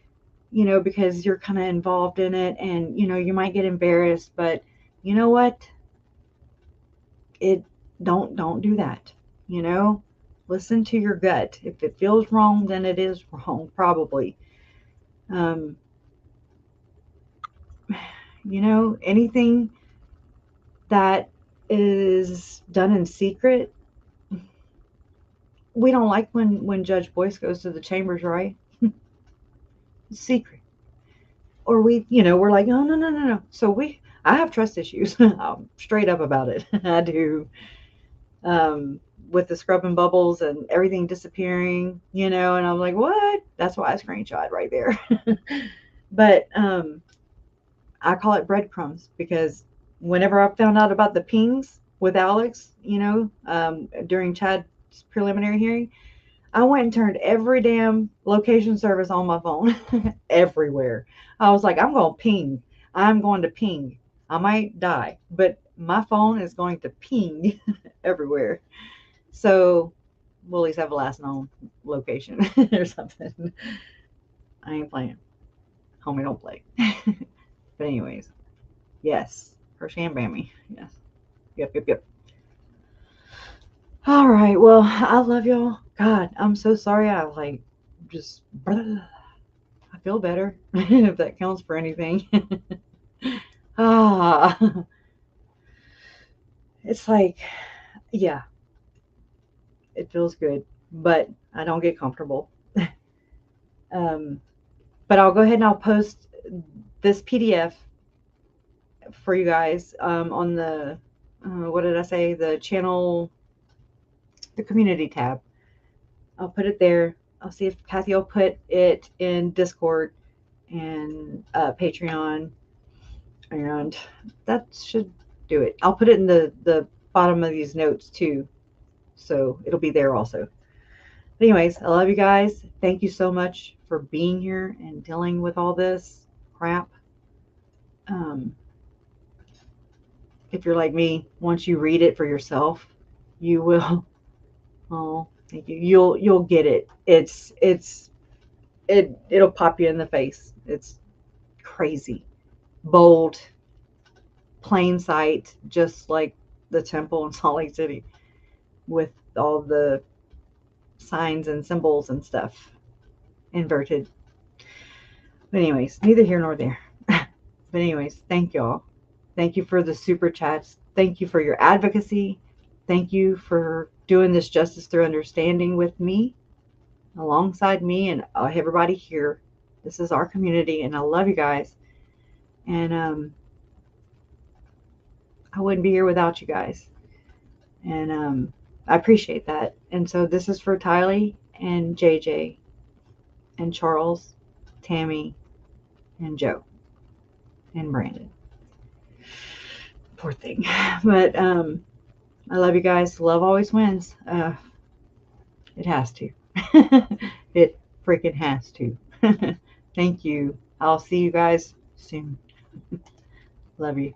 because you're kind of involved in it, and, you might get embarrassed, but you know what? Don't do that. Listen to your gut. If it feels wrong, then it is wrong, probably. Anything that is done in secret, we don't like when Judge Boyce goes to the chambers, right? Secret. Or we're like, no. So I have trust issues. I'm straight up about it. I do. With the scrubbing bubbles and everything disappearing, and I'm like, what? That's why I screenshot right there. But I call it breadcrumbs, because whenever I found out about the pings with Alex, during Chad's preliminary hearing, I went and turned every damn location service on my phone everywhere. I was like, I'm going to ping. I'm going to ping. I might die, but my phone is going to ping everywhere. So we'll at least have a last known location or something. I ain't playing. Homie, don't play. But anyways, yes. Hershey and Bammy. Yes. Yep. All right. Well, I love y'all. God, I'm so sorry. I feel better, if that counts for anything. It's like, yeah, it feels good, but I don't get comfortable. But I'll go ahead and I'll post this PDF for you guys on the, what did I say? The channel, the community tab. I'll put it there. I'll see if Kathy will put it in Discord and Patreon, and that should do it. I'll put it in the bottom of these notes too, so it'll be there also. But anyways, I love you guys. Thank you so much for being here and dealing with all this crap. If you're like me, once you read it for yourself, you will, Thank you. You'll get it. It'll pop you in the face. It's crazy. Bold, plain sight, just like the temple in Salt Lake City with all the signs and symbols and stuff inverted. But anyways, neither here nor there. But anyways, thank y'all. Thank you for the super chats. Thank you for your advocacy. Thank you for doing this justice through understanding with me, alongside me and everybody here. This is our community, and I love you guys. And I wouldn't be here without you guys. And I appreciate that. And so this is for Tylee and JJ and Charles, Tammy, and Joe, and Brandon. Poor thing. But I love you guys. Love always wins. It has to. It freaking has to. Thank you. I'll see you guys soon. Love you.